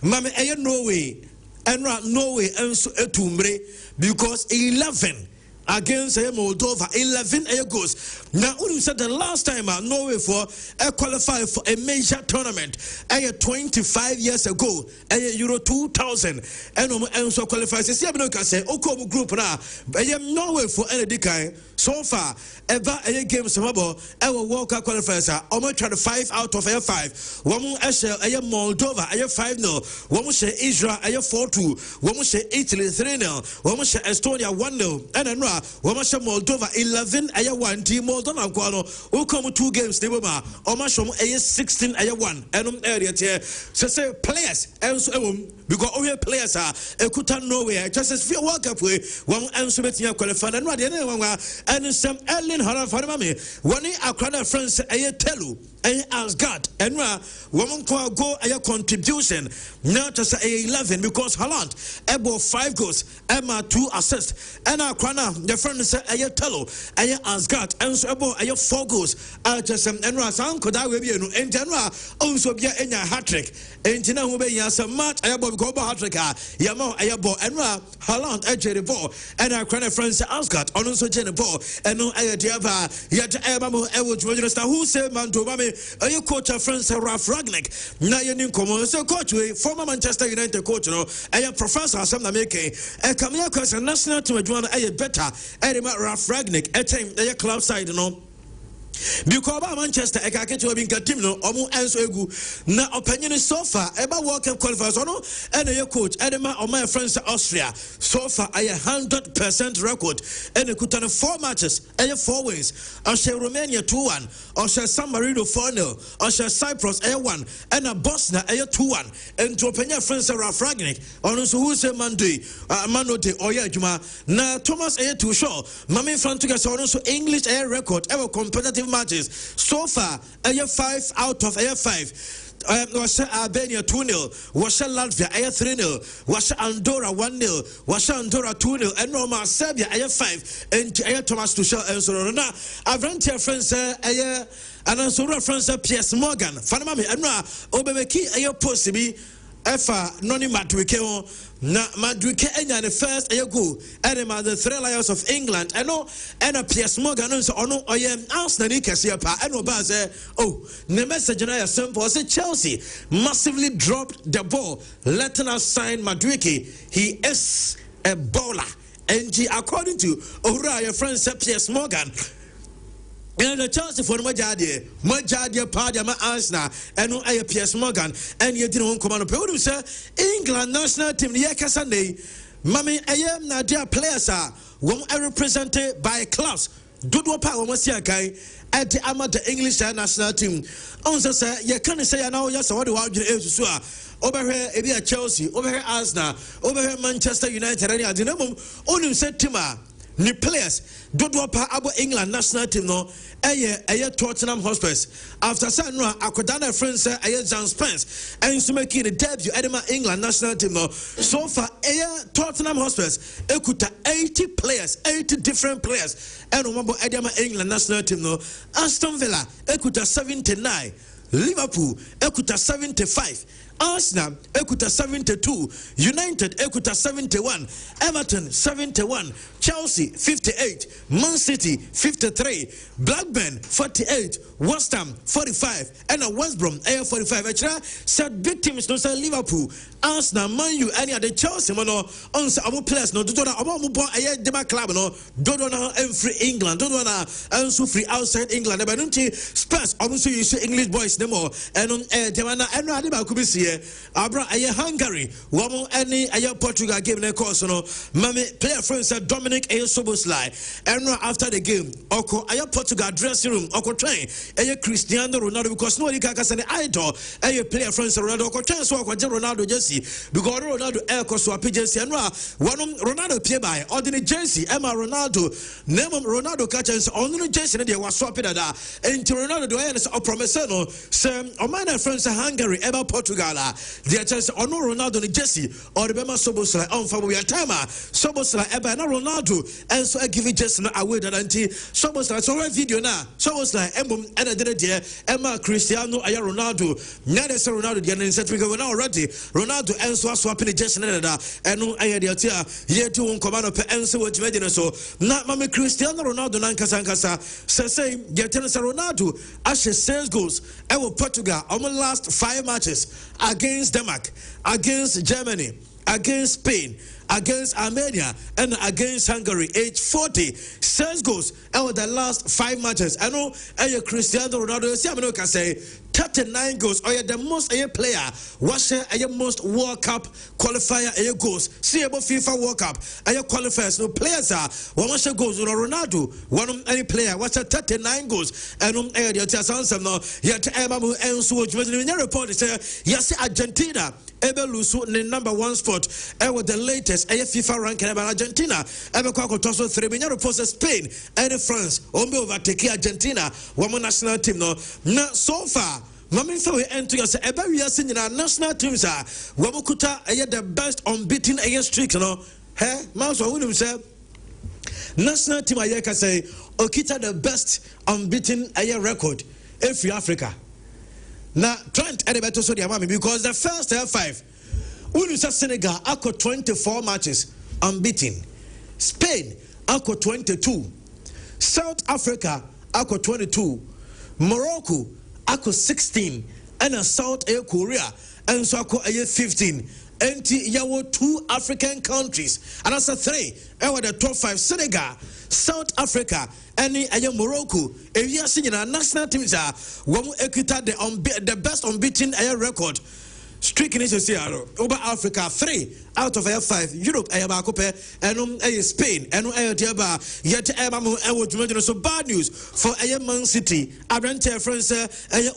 Mamma, I Norway, and Norway, and so a tumbre, because 11. Against Moldova, 11 goals. Now, when you said the last time Norway for qualified for a major tournament, 25 years ago, Euro 2000, and so qualifies. See, I can say, Oko group now, Norway for any kind. So far, ever a game, some ever World Cup qualifiers are almost 5 out of 5. One more Moldova, 5-0. One more Israel, 4-2. One more Italy, 3-0. One more Estonia, 1-0. And Wamasha Moldova 11 1 team Moldova Guano who come 2 games they were Omashom 16 1 and area here so say players and so because all your players are Ekuta Norway just as few World Cup way one answer betia qualified and and some Ellen Hara Farmami one Akwana France Telu and Asgard and woman go a contribution not to say 11 because Holland Ebo 5 goals Emma 2 assists and Akwana the friend said a tello a Asgard and so Ebo 4 goals just and Rasan could I will be in general also be a hat trick and Tina will be some match I have go hat trick Yamo Ayabo and Holland a Jerry ball and Akwana friends Asgard on also Jenny ball and no Ayaba yet Ebamo Ewo who said man to Mami a coach of friends Ralph Ragnick. Now you need come so coach former Manchester United coach no a professor some that make a come here question national team join a better Ralph Ragnick a team a club side no because Manchester ekake to be team no omu enso egu na opinion so far eba World Cup qualifiers ono and your coach edema or my friends Austria so far a 100% record and kuta 4 matches and 4 wins Oshe Romania 2-1 Oshe San Marino 4-0 Oshe Cyprus 1 and a Bosnia 2-1 and to opinion friends Rafragnik ono so who say Monday Manote oya juma na Thomas too sure mami frantuga so ono so English record ever competitive matches so far 5 out of 5 was Albania 2-0 was Latvia 3-0 was Andorra 1-0 was Andorra 2-0 and Roma Serbia 5 and Thomas Tuchel and so on now Avrantia friends and also reference Piers Morgan Fanamami and Obemeki possibly Efa noni Maduike na Maduike enya the first go and the 3 Lions of England and no and a Piers Morgan so ono oyem Arsenal kese pa and oba say oh the message na simple say Chelsea massively dropped the ball letting us sign Maduike. He is a baller and according to Ora your friend Piers Morgan. And the Chelsea for Majadia Padia Arsenal and no Piers Morgan and you didn't come on a say England national team Yaka Sunday. Mammy I am not dear players are one represented by clubs. Dodo Power Masiakai at the amateur English national team. Also say you can't say now yes what do you over here Ebia Chelsea, over here Arsenal, over here Manchester United and the number only said Tima. Ni players dodo pa abo England national team no eye Tottenham Hotspurs after sanwa akodana friends eye John Spence and so making the debut edema England national team no so far Tottenham Hotspurs ekuta 80 players 80 different players and umabo edema England national team no Aston Villa ekuta 79 Liverpool ekuta 75 Arsenal ekuta 72 United ekuta 71 Everton 71 Chelsea 58 Man City 53 Blackburn 48 West Ham 45 and West Brom 45 actually said big teams no say Liverpool Arsenal Man U any other Chelsea no on say abo players no do na abo mo bon dema club no do na free England do na so free outside England but don't Spurs abo so you say English boys no more and on dema na eno ade ba ku bi see abra Hungary womo any Portugal game na course no mame player friends said Dominic Soboslai and after the game oko Portugal dressing room oko train Cristiano Ronaldo because no can say idol player friends Ronaldo oko train so oko Ronaldo jersey because Ronaldo eko so jersey and one Ronaldo pay by ordinary jersey Emma Ronaldo name Ronaldo catches on the jersey they was swapping that and Ronaldo do I promise no say o my friends Hungary eba Portugal they just on Ronaldo the jersey or remember Soboslai on for we are timer Soboslai eba na Ronaldo and so I give it just away that anti Soboslai so video now Soboslai embom and I did there Emma Cristiano Ronaldo nyade say Ronaldo the and set we go now already Ronaldo and so swapping the jersey and no I the tia here to command up and so what you so na mama Cristiano Ronaldo nan kasa say getting Ronaldo as 6 goals I will Portugal on the last 5 matches against Denmark, against Germany, against Spain, against Armenia, and against Hungary. Age 40, 6 goals over the last 5 matches. I know Cristiano Ronaldo, I can say 39 goals. Or the most player, was most World Cup qualifier goals. See about FIFA World Cup, qualifiers. No players are one goals. Ronaldo, one any player, was 39 goals. And the answer no, yet Emma and so report say yes, Argentina. Ebe lusu the #1 spot with the latest FIFA ranking about Argentina. Ebe kwa kotoso 3 million reports Spain and France. Ombe overtake Argentina. Women national team no. Now so far. Mami for we enter us ebe we are seeing our national teams are wamukuta the best unbeaten streak no. Hey, man so who say national team ayeka say okita the best unbeaten record in Africa. Now, Trent Edebeto so the because the first 5, Unisa Senegal ako 24 matches unbeaten, Spain ako 22, South Africa ako 22, Morocco ako 16, and South Korea and so ako 15. enti yawo 2 African countries and as a 3 ewa the top 5 Senegal, South Africa, any Morocco. If you are seeing our national teams are one equita the best unbeaten record. Streaking is over Africa 3 out of 5. Europe Ayabakope and Spain and Ayaba yet so bad news for Man City. Abrante France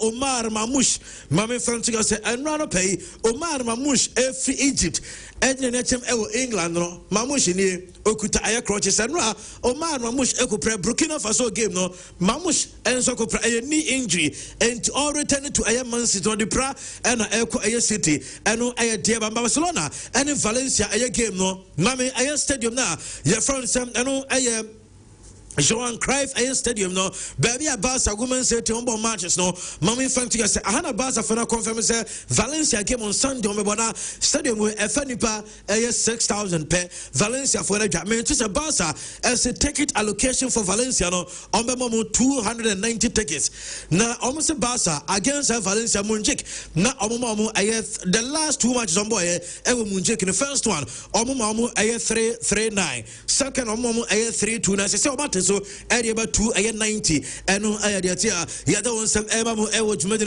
Omar Mamouche Mame Francis say and run pay Omar Mamouche free Egypt and England no Mamouche ni okuta aya crutches and Omar Mamouche ekopre Burkina Faso game no Mamouche and so kopre knee injury and all return to Man City on the pra and City and no Barcelona and in Valencia game no Mame stadium na your friends and no Johan Cruyff stadium no baby a Barca women say to matches no Mami Frantica say Hana Barca for na confirm say Valencia game on Sunday on Mebona stadium with Fenipa 6,000 per Valencia for the mean to say Barca as a ticket allocation for Valencia no on Memo 290 tickets na almost Barca against Valencia Munjik na omo the last 2 matches on boy Munjik in the first one omo 339 second omo 329 say so area about 290 and the other one some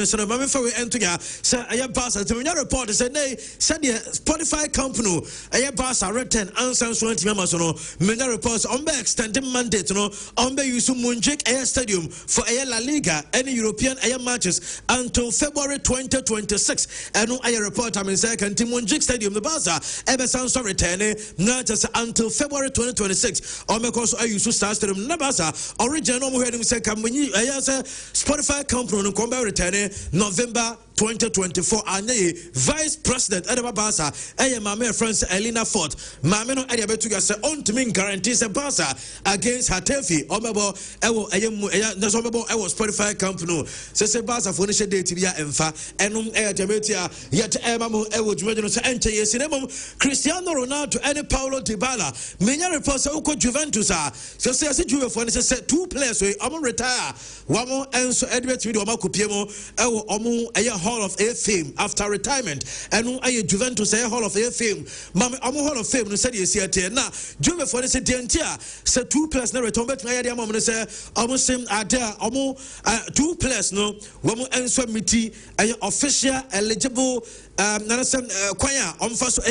so mama for we enter ya say I pass to me report say nay said the Spotify company I pass return answer 20 members no me reports on be extended mandate no on be use Munjik stadium for La Liga any European matches until February 2026 and I report I mean second team Munjik stadium the Barca ever sounds return not just until February 2026 on because I use to start stadium Nabasa original mo heading say come Spotify company no come return November 2024 and vice president Edaba Barca my friends Elena Ford mame no ade betu ga say on to mean guarantees a Barca against Hatefi omebo na so omebo Spotify company say Barca for the date bia emfa enum demetia yet mo dwumadwe no say enche yesinemo Cristiano Ronaldo and Paulo Dybala menya report say uko Juventus say Juve for say 2 players we retire wamo enso edwet video makopie mo omo Hall of Fame after retirement and Juventus Hall of Fame mama Hall of Fame no said yes here na Juve for say dentia say 2 players na return bet na ya mama no say almost same ada 2 players no wamo enso miti official eligible kwanya so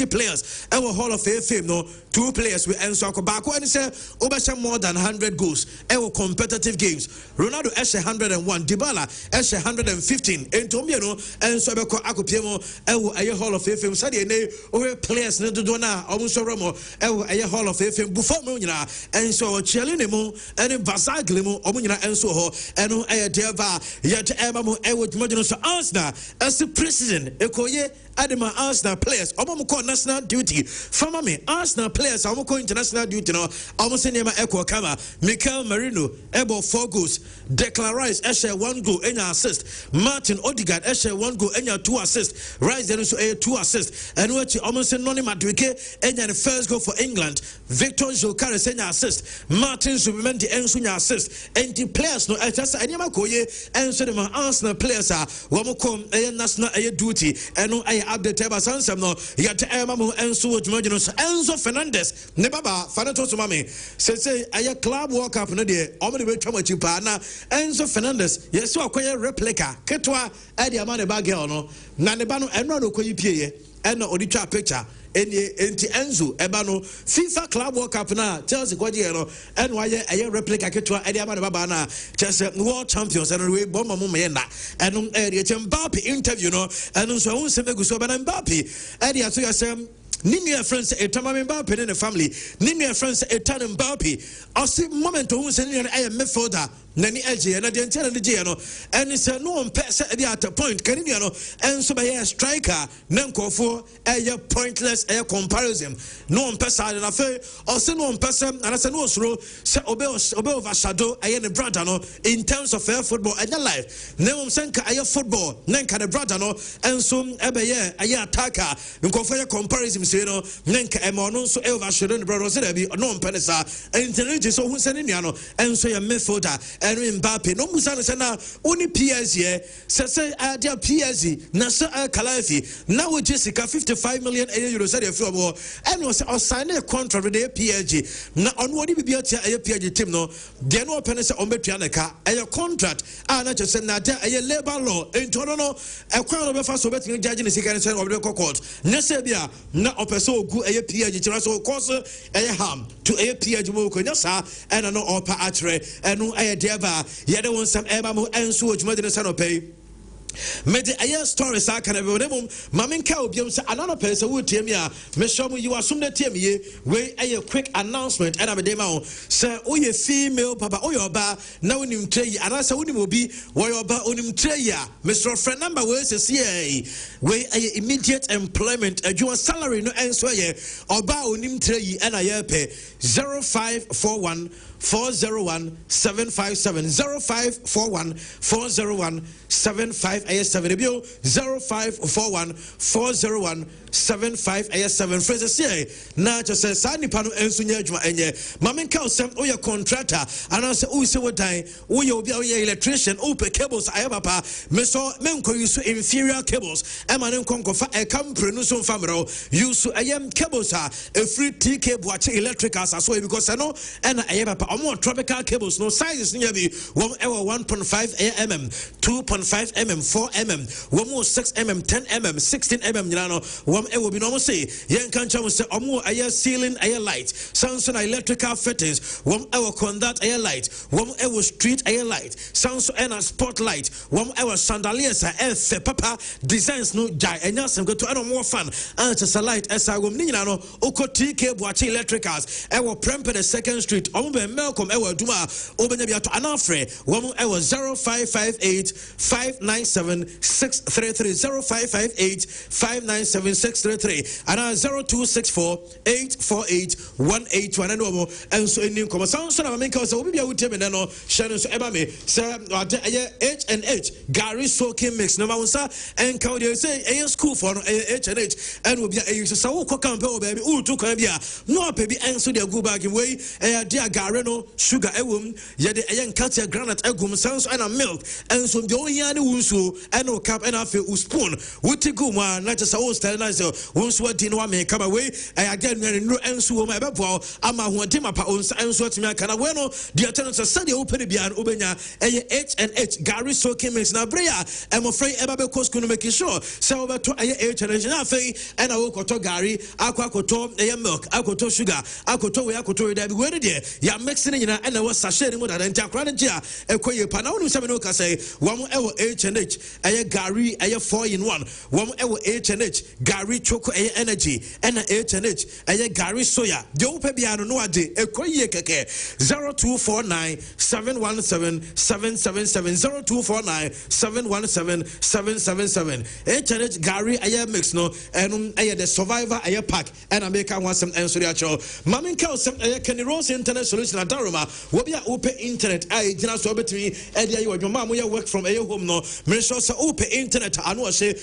players our Hall of Fame no 2 players we enso back when say over more than 100 goals our competitive games Ronaldo 101 Dybala 115 entomie no enso be ko akopiemo our Hall of Fame said ne over players ne do na so romo our Hall of Fame before mo nyina enso chiale ne mo ene basagle mo nyina enso ho eno deva yet mo dwumadwe so Arsenal as the president ekoye Adema Arsenal players omo national duty from me Arsenal players omo international duty no omo se nema kama Mikel Merino 4 goals Declan Rice 1 goal enya assist Martin Odegaard 1 goal enya 2 assists Rice then so 2 assists and what omo se Noni Madueke enya the first goal for England Victor Jokares enya assist Martin Zubimendi enso nya assist and the players no just enema koye enso the Arsenal players omo national duty and no update eba sansem no yet mo enso dwumadwe no Enzo Fernandez ne baba fanato so mame say club World Cup no de omo de betwa machi pa na Enzo Fernandez yes akoye replica ketwa e de ama ne ba girl no na ne ba no eno no koyi pieye eno odi twa picture enti Enzo eba no FIFA Club World Cup na Chelsea kwaje no eno aye replica ketwa e de ama ne baba na Chelsea world champions eno we bomb mo me na eno e de Mbappe interview no eno so won se meguso ba na Mbappe e de aso yasem Nini friends etama Mbappe in the family Nini friends etan Mbappe ose moment who say nini I am midfielder nani LG na de ntena de no and say no person at a point kanini no enso be striker na nkofo pointless comparison no person na fe ose no person and say no osro say obe overshadow ne brother no in terms of football and life na mo senka football na nka the brother no enso ebe attacker nkofo comparison say no nka no so overshadow the brother say be no person sa intelligence so who say nini no enso midfielder ɛno Mbappe no musa no sɛ na oni PSG sɛ adia PSG na sɛ Kalafi na wo Jessica 55 million euro sɛ de fro bo ɛno sɛ ɔsign a contract with the PSG na ɔno ɔde bibia tia PSG team no de no ɔpɛ ne sɛ ɔmbɛtua ne ka contract a na kyerɛ sɛ na da labor law ntɔno no ɛkwan no bɛfa so bɛtumi judge ne sika ne sɛ ɔbɛkɔ court ne sɛ bia na ɔpɛ sɛ ɔgu PSG kyerɛ sɛ ɔkɔ harm to PSG mo ko nya saa ɛna no ɔpa akyerɛ ɛno ɛyɛ deva yɛde wɔn nsɛm ɛba mo ɛnso ɔdwuma de ne sɛ no pɛi mede ɛyɛ story saa kana bɛ wɔn maminka obiam sɛ anana pɛ sɛ wotie mi a mesɔ mo yiwa som na tie mi ye wei ɛyɛ quick announcement ɛna mede ma wo sɛ woyɛ female papa woyɛ ɔba na wonim tre yi anaasɛ wonim obi wɔyɛ ɔba onim tre yi a mesrɛ frɛ number wei sɛsi wei ɛyɛ immediate employment adwuma salary no ɛnso ɛyɛ ɔba onim tre yi ɛna yɛpɛ 0541 401 757 0541 401 7587 bio 0541 401 7587 phrases here na just say sa nipa no enso nya adwuma enye mamenka osem oyɛ contractor anase o se wodan oyɛ obi a oyɛ electrician o pe cables ayabapa me so menko use inferior cables ema ne nkonkofa e company no so mfamro use ayam cables a free TK boache electricals aso because no ena ayabapa omo tropical cables no sizes nya bi wom ewa 1.5 mm 2.5 mm 4 mm wom 6 mm 10 mm 16 mm nyina no ewo bi no mo say yen kan cha mo say omo aye ceiling aye light Samsung electrical fittings ewo conduct aye light ewo street aye light Samsung and spotlight ewo chandeliers efe papa designs no jai enya sem go to eno more fan ancha light esa wom ni nyina no oko TK boache electricals ewo prempe the second street omo be Malcolm ewo aduma obenya bi ato anafre ewo 0558 597 633 0558 597 633 and 0264 848 181 and omo enso enim komo sanso na make us obi bia wutem ne no hye so eba me say H&H Gary soaking mix no ma wonsa enka we say school for H&H and obi a use so wo kampe obi bi utu kan bia no ape bi enso de go back way dia Gary no sugar ewom ye de nkatia granite egum sanso and milk enso de ohia ne wunsu and o cup and afi spoon wuti go ma na just o style na so wonso adi no ame kama we again no enso wo ma bebo ama ho de mapa onsa enso atimi aka na we no de ateno so sade open bia no obenya H&H Gary soaking mix na brea emo free eba be cost no make sure say obeto H&H na afei and wo koto Gary akwakoto milk akoto sugar akoto we akoto da bi we de ya mixing nyina and wo sachet mu da ntia kra ne gia ekoye pa na wonu se me no ka say wom ewo H&H Gary 4-in-1 wom ewo H&H Gary choco energy and H&H Gary soya de opa bia no ade ekoye keke 0249 717 777 0249 717 777 H&H Gary mix no enum the survivor pack and America want some answer acho maminka some Kenny Rose internet solution adaroma wo bia open internet gina so betimi e dia you adwuma mo work from home no me so say open internet anu say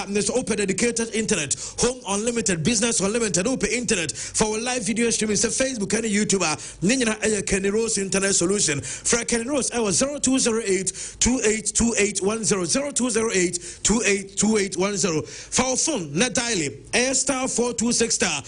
this open dedicated internet home unlimited business unlimited open internet for live video streaming say Facebook and YouTube ninyina Kenny Rose internet solution for Kenny Rose 0208 282810 0208 282810 for phone na dial star 426 star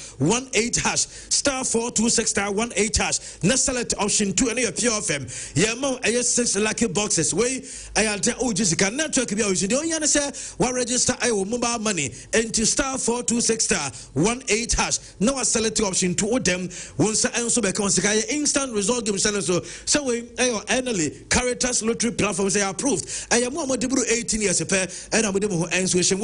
18 hash star 426 star 18 hash na select option 2 and your pure FM yamo 6 lucky boxes way ayalta Jessica network bi o you only say what register mobile money into star 426 star 18 hash now select option 2 of them once enso be kan sika instant result game channel so we annually characters lottery platform say approved I mo deburu 18 years pe and am dem ho enso hye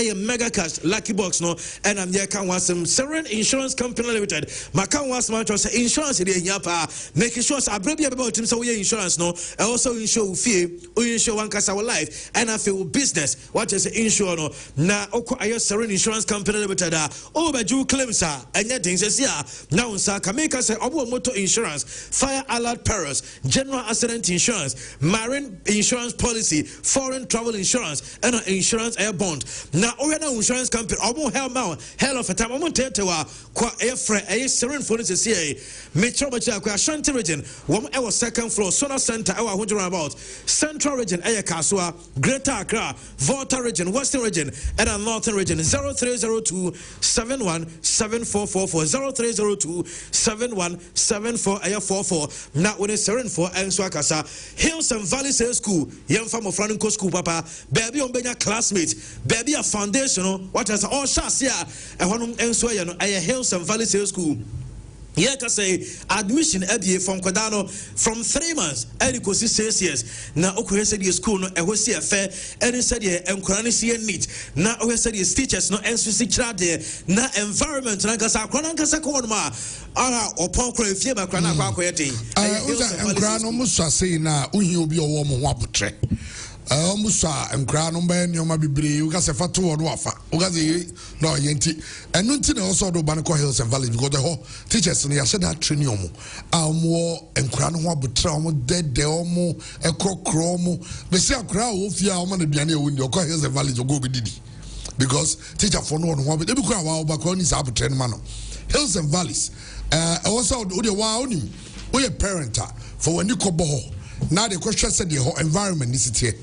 we mega cash lucky box no and am here kan wasem Seren Insurance Company Limited makan wasem say insurance dey hia pa make sure abrabia be about him say we insurance no also insure fee we insure one kasa life and I feel business what is insure no na oko Seren Insurance Company Limited o ba ju claims anya things here now unsa kameka say obo motor insurance fire alert perils general accident insurance marine insurance policy foreign travel insurance and insurance air bond na na insurance company obo hell of a time omo tetewa kwa Seren phone say me trouble cha kwa Ashanti region, one our second floor, Sona Center, our 100 about Central region, Aya Kasua, Greater Accra, Volta region, Western region, and a Northern region. 0302 717444 0302 717444. Now when it's 74 and Swakasa, Hills and Valley Sales School, young from Franco School, Papa, baby on Benya classmates, baby a foundational, what has all shots here, and one and so I Hills and Valley Sales School. Yeah, can say admission ABA from Quadano from 3 months, and it goes 6 years. Now, okay, said your school no, and we see a fair, and he said, and Kurani neat. Now, we said his teachers no, and Swissi Chad there. Now, environment, and Kasa Krananka Sakonma, or Ponko, if you have a Kranaka, and Grano Musa say now, will be a woman waputre. Musa and Crown Ben, you might be brave. You got a fatu or wafa. Ugazi, no, yenti. And nothing also do Banaco Hills and Valleys because the whole teachers and I said that trinium. More and Crown Wabutramo, dead de omo, a croc chromo. They say a crowd of your man be any window, Hills and Valleys or go didi. Because teacher for no one, but every crowd our back on is up to 10 man. Hills and Valleys. Also, the wow, we a parent for when you call boho. Now the question said the whole environment is here.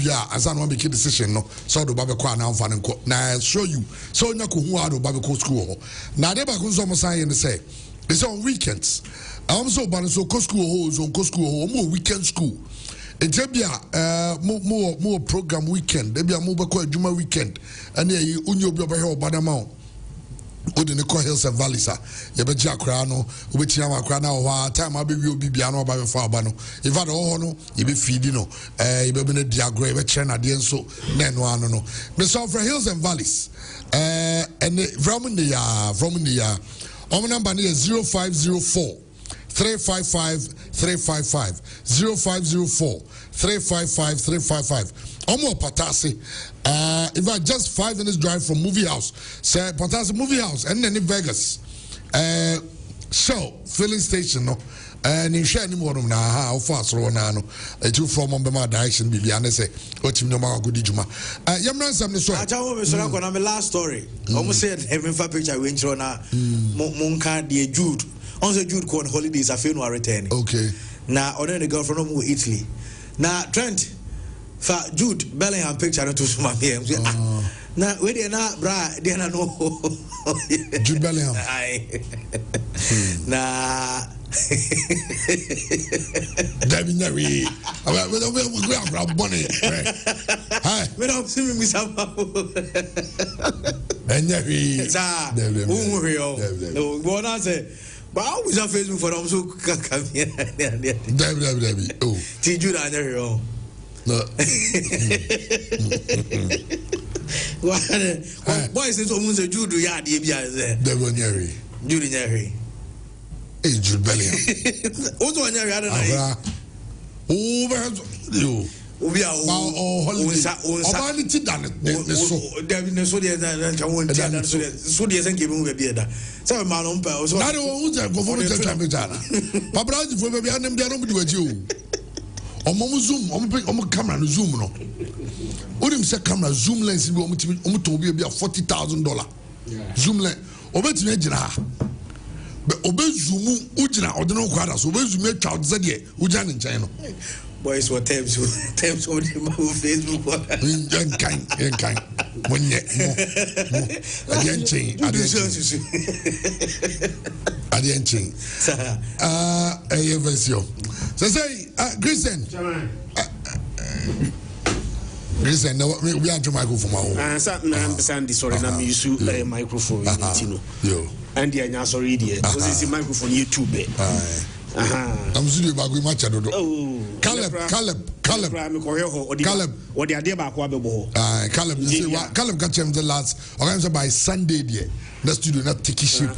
Yeah, as I want to make a decision, no. So the Babako now fan and now I'll show you. So you know who are the Babako school. Now they back on some sign and say it's on weekends. I'm so bad so school halls on school more weekend school. And Jebia more program weekend. There be a more Juma weekend. And there you unyo be over here Badamount. Within the Hills and Valleys, you bet Jacrano, which Yama Crana, time I be will be piano by Fabano. If I don't know, you be feeding, you be a diagram, a chena, the so, then one no. The South Hills and Valleys, and from the number is 0504 355 355 0504 355 355. Omo Patasi. In fact, just 5 minutes drive from movie house. Say Patasi movie house and then in Vegas. So filling station no. And in share any more na how fast ro na no. Two from Ombema direction bibi ane say otim no ma gudi juma. Yamran sam ne so. Ajawo me so na my last story. Almost said heaven for picture we intro na monka de Jude. On the Jude on holidays I feel no return. Okay. Now on the girlfriend from Italy. Now Trent for Jude Bellingham picture to my here. Now we dey na bra dey na no. Jude Bellingham. Nah. Definitely. We don't grab money. Hi. We don't see me somehow. And Nevi. No, what I say. But I was on Facebook for them, so come here. Debbie. Oh. See, Jude, I never know. No. Why is it almost a Jude? Yeah, the Debbie. Jude Nyeri. Hey, Jude Bellingham. Also, I never had an idea. Oh, you. We are all holiday. Abanity done it. So there is no so there and so there's a given baby. So man on pay. So I don't go for the time. Papa for baby and them they don't do you. On zoom, on camera no zoom no. Odim say camera zoom lens bi omo to be $40,000. Zoom lens. Obetime gina. But obe zoom ujina odeno kwada so obe zoom e twa ze de ujina nchen no. Boys were temps on Facebook. Kind. When you I didn't change. So say, Christian. Christian, we are to microphone. Sandy, sorry, I'm used to a microphone. And the answer already. This is microphone YouTube. I'm sorry about we match. Caleb. What the idea about Caleb, you say what? Caleb got him the last. Or by Sunday, dear. The studio not taking shape.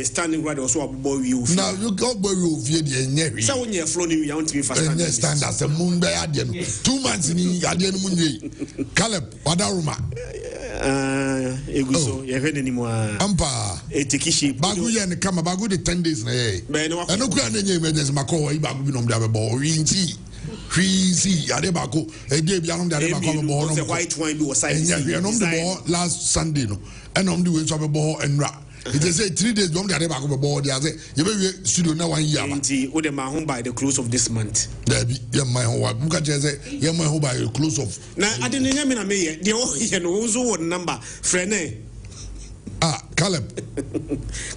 Standing right also a boy you. Now you got boy you via the Neri. So when you're flown in, you want to be fast. Stand as a moon by 2 months in the moon. Caleb, Wadaruma. Eguso, you heard anymore. Ampa, a tikishi, Bagu and the camera, Bagu the 10 days. I know grand name is Mako, Bagu on the ball, Rinzi. Freezy, Adebako, a day beyond the Adebako, the white wine was signed the ball last Sunday, and on the way of a ball and rat. It is say 3 days. Don't get back on board. They say you be studio now 1 year. With the home by the close of this month. There be my home. Buka say my home by the close of. Now I didn't hear me na me. The who number friend. Caleb.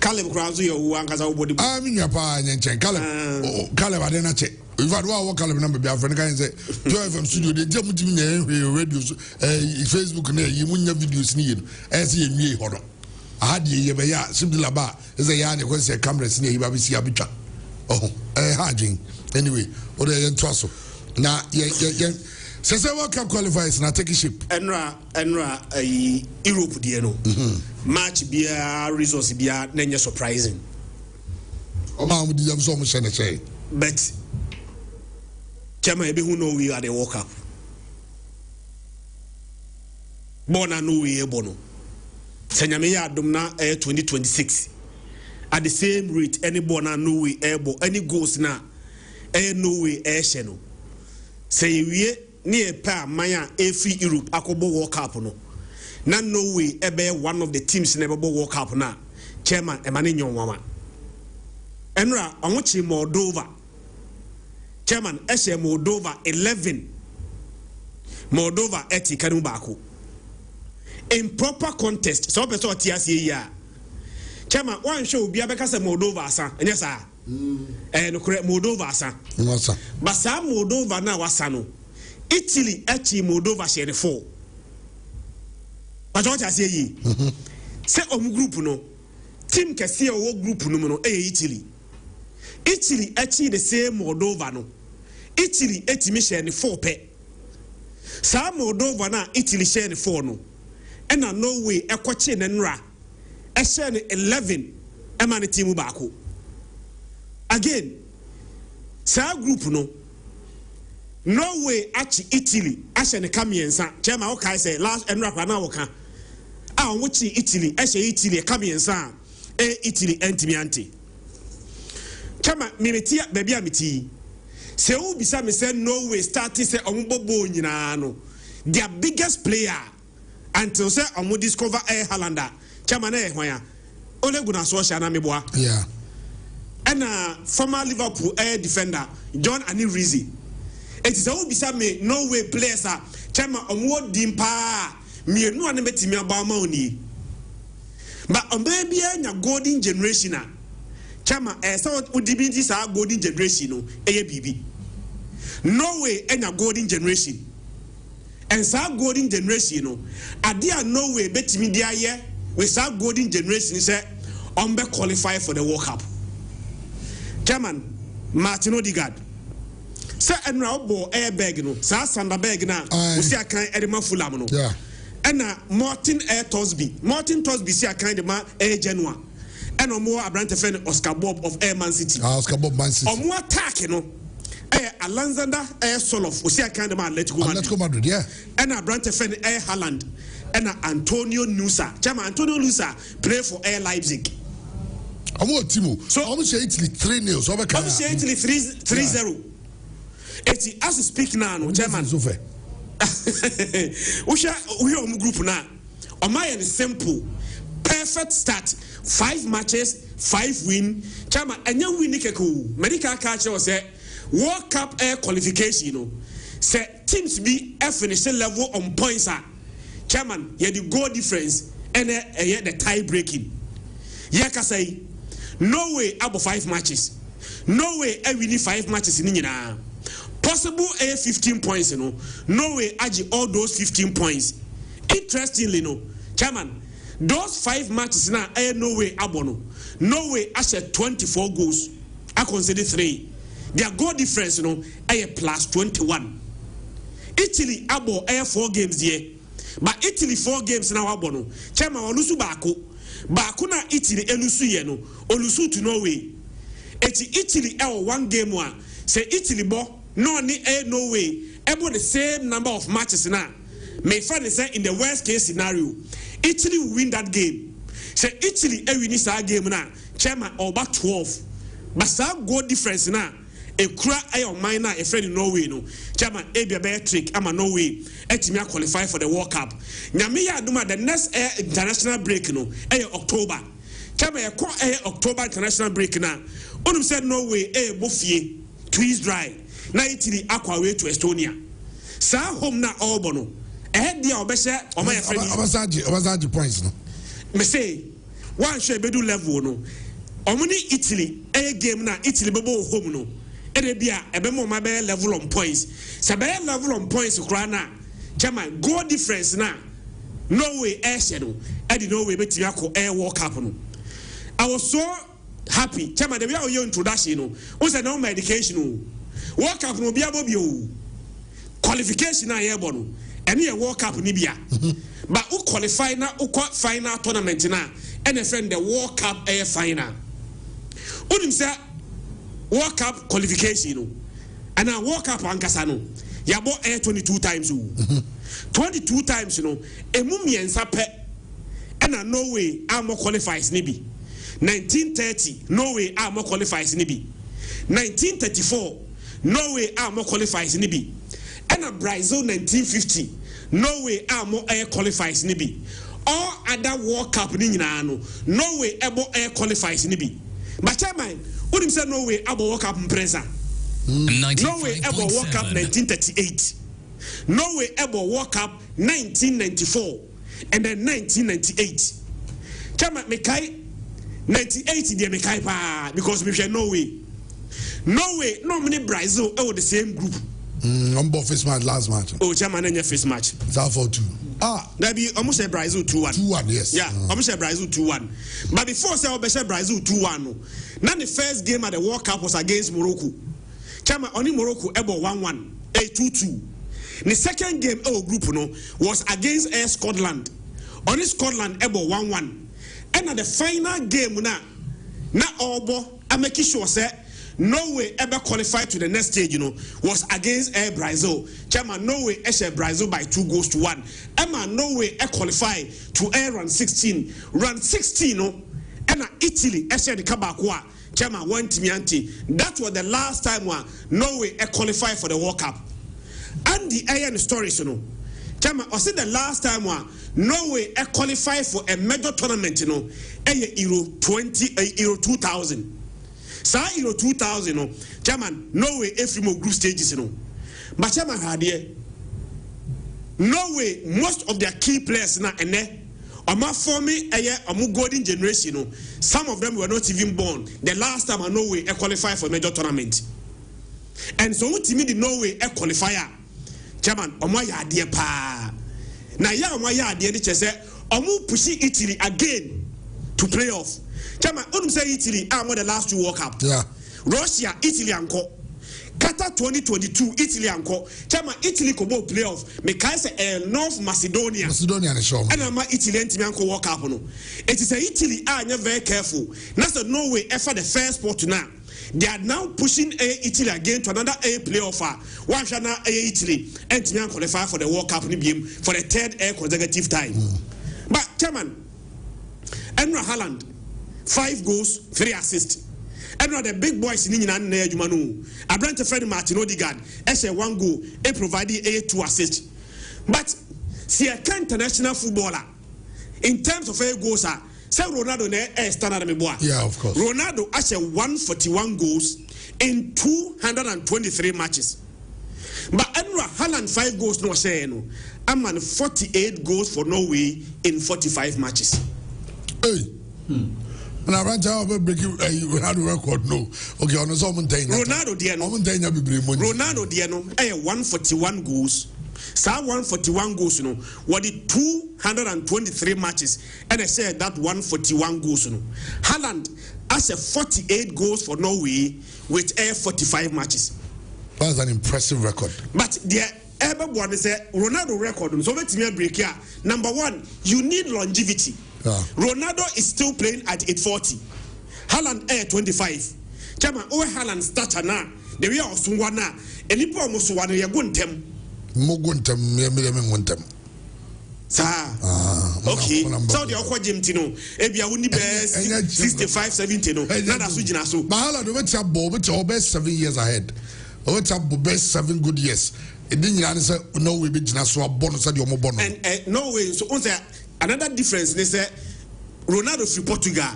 Caleb Krausu your who ankaza body. Me nyapa nyenchen Caleb adena che. If I do our Caleb number be friend can say 12 studio dey jam timi na radio Facebook na yi munya videos ni yin. Ese ye nwie hodo. Ahadi ye be ya simple ba is a ya ne ko say cameras ni yi ba bi si abitwa. Harding. Anyway, what are you so? Now, since I World Cup qualifiers, now take a ship. Enra, Europe, dear no. Match be a resource be a name surprising. Oh, man, we have so much to say. But, Chama, who know we are the World Cup. Bona no we bono. Senyameya Domna 2026. At the same rate, any bona no we able, any goals na no way channel. Say we near pa maya free Europe akobo World Cup no. Na no way ebe one of the teams never World Cup na. Chairman Emani Nyonwama. Enra onwochi Moldova. Chairman Eshe Moldova 11. Moldova eti kanu bako. In proper contest, so person tiasi ya. Chairman one show bi abeka se Moldova asa. Enya sa. No correct Moldova asa. But some Moldova na wasano. Italy echi Moldova share 4. But what I say ye? Say group no. Team kesi o group no Italy. Italy echi the same Moldova no. Italy eti share 4 pe. Some Moldova na Italy share 4 no. And no way ekwache nenra. E share 11 emane team bako. Again, sa group no way achi Italy ashe ne kamiensa chema o kai say last enra kwa na woka a onwuchi Italy ashe Italy kamiensa Italy entimiante chema mimetia baby amiti se u bisa me say Norway starting say ombobo nyina no their biggest player until say omo discover Haaland chema na ehwan Oleguna so sha na meboa yeah. And former Liverpool air defender John Anirizi. It is all beside me. No way players are. Chama onwo dimpa. Me no ane beti me abama oni. But maybe a golden generation. Chama so udibiti sa golden generation no. Bibi. No way any golden generation. And sa golden generation no. Adia no way beti me dia ye. We sa golden generation say be qualify for the World Cup. Chairman Martin Odegaard. Say enra obo airbag no. Sa Sanderberg na usi akan edema Fulham no. Yeah. Ena Martin Torsby. Martin Torsby si akan edema Genoa. Ena omo abrante friend Oscar Bob of Man City. Oscar Bob Man City. Omo attack no. Alexander Soloff usi akan edema Atletico Madrid, yeah. Ena abrante friend Haaland. Ena Antonio Nusa. Chairman Antonio Nusa play for Leipzig. Timo. So almost Italy 3-0. So almost Italy 3-0. Eti as we speak now, no Chairman. We are group now. Omaya is simple, perfect start. 5 matches, 5 win. Chairman, and you win Nikeko. Medical culture say World Cup qualification. You know, say teams be finish level on points. Chairman, you the goal difference and the tie breaking. Yaka say. No way about 5 matches. No way we need 5 matches in Nina. Possible 15 points, you know. No way add all those 15 points. Interestingly, no, Chairman, those 5 matches now no way abono. No way I said 24 goals. I consider 3. Their goal difference, you know, plus 21. Italy abo 4 games here. But Italy 4 games now abono. Chairman Olusu Bako. Bakuna Italy elusu ye no olusu to Norway. Italy 1 game one. Say Italy bo no ni Norway about the same number of matches now. May find say in the worst case scenario, Italy will win that game. Say Italy win this game now. Chairman about 12. But some goal difference now. A cry on minor a friend in Norway no. Chairman a trick ama Norway etimia qualify for the World Cup. Nyamiya duma the next international break no October. Chama yɛkɔ October international break na onum said Norway bofie to Israel na Italy akwa away to Estonia sa home na ɔbɔ no dia obɛhyɛ ɔma yɛ friend obasaji points no me say one share bedu level no ɔmo ni Italy game na Italy bɛbɔ home no bia ɛbɛma ɔma bɛyɛ level on points sa bɛyɛ level on points kora na chama goal difference na Norway ɛhyɛ no ɛdi Norway bɛtumi akɔ World Cup no I was so happy chama the way I your introduction no o say no medication no World Cup no bia bobio qualification na yɛbɔ no ɛne yɛ World Cup ni bia but who qualify na who final tournament na and friend the World Cup final unim say World Cup qualification no and a World Cup ankasa no yɛbɔ 22 times 22 times no emu miɛnsa pɛ ɛna Norway more qualifies ni bi 1930 Norway more qualifies ni bi 1934 Norway more qualifies ni bi ɛna Brazil 1950 Norway more qualifies ni bi all other World Cup ni nyinaa no Norway more qualifies ni bi but chairman unim say Norway World Cup mpresa Norway World Cup 1938 Norway World Cup 1994 and then 1998 chairman mekai 98 dia mekai pa because me Norway no many Brazil the same group number first match last match chairman in your first match that for 2 that be almost a Brazil 2-1 yes yeah almost a Brazil 2-1 but before say obese Brazil 2-1 no now the first game at the World Cup was against Morocco chairman only Morocco 1-1 2-2 the second game group no was against Scotland only Scotland 1-1 and at the final game na obo I make sure say Norway ever qualified to the next stage was against Brazil chairman Norway Brazil by 2-1 Emma Norway qualified to round 16 no and Italy the kabakwa chairman one timianti that was the last time Norway qualified for the World Cup and the iron stories chairman I said the last time Norway qualified for a major tournament Euro 2000 Sa Euro 2000 chairman Norway every more group stages but chairman had Norway most of their key players na forming a golden generation some of them were not even born the last time Norway qualified for a major tournament and so to me the Norway qualifier chairman ya de pa na ya ya de say pushing Italy again to playoff chairman say Italy more the last 2 World Cup yeah Russia Italy anko Qatar 2022 Italy anko chairman Italy ko bo playoff me kai say North Macedonia ne show and ama Italy ntimi anko World Cup no it is Italy anya very careful na so Norway for the first spot now they are now pushing Italy again to another playoff one shall now Italy ntimi qualify for the World Cup ni biem for the 3rd consecutive time but chairman Enra Haaland 5 goals 3 assists and the big boys in England na adwuma no Abrante Fred Martin Odegaard 1 goal provided 2 assists but see a international footballer in terms of goals say Ronaldo na standard me boy yeah of course Ronaldo has 141 goals in 223 matches but Enra Haaland 5 goals no say no I'm on 48 goals for Norway in 45 matches and I ran down breaking Ronaldo record no okay on so Ronaldo Ronaldo Diano 141 goals Sa 141 goals what the 223 matches and I said that 141 goals Haaland has 48 goals for Norway with 45 matches. That's an impressive record. But the everyone say Ronaldo record so let me break here. Number 1, you need longevity. Ronaldo is still playing at 840. Haaland 25. Chama Haaland starter na the way of Sungwana enipo omuswana ya guntem. Moguntem me okay. So the okwa jemtino ebia woni be 65 70 no. Na da so gina so. Haaland we tell ball we tell best 7 years ahead. We tell best 7 good years. It didn't answer no we be gina so bonus at your mobono. And no way so on say another difference they say Ronaldo from Portugal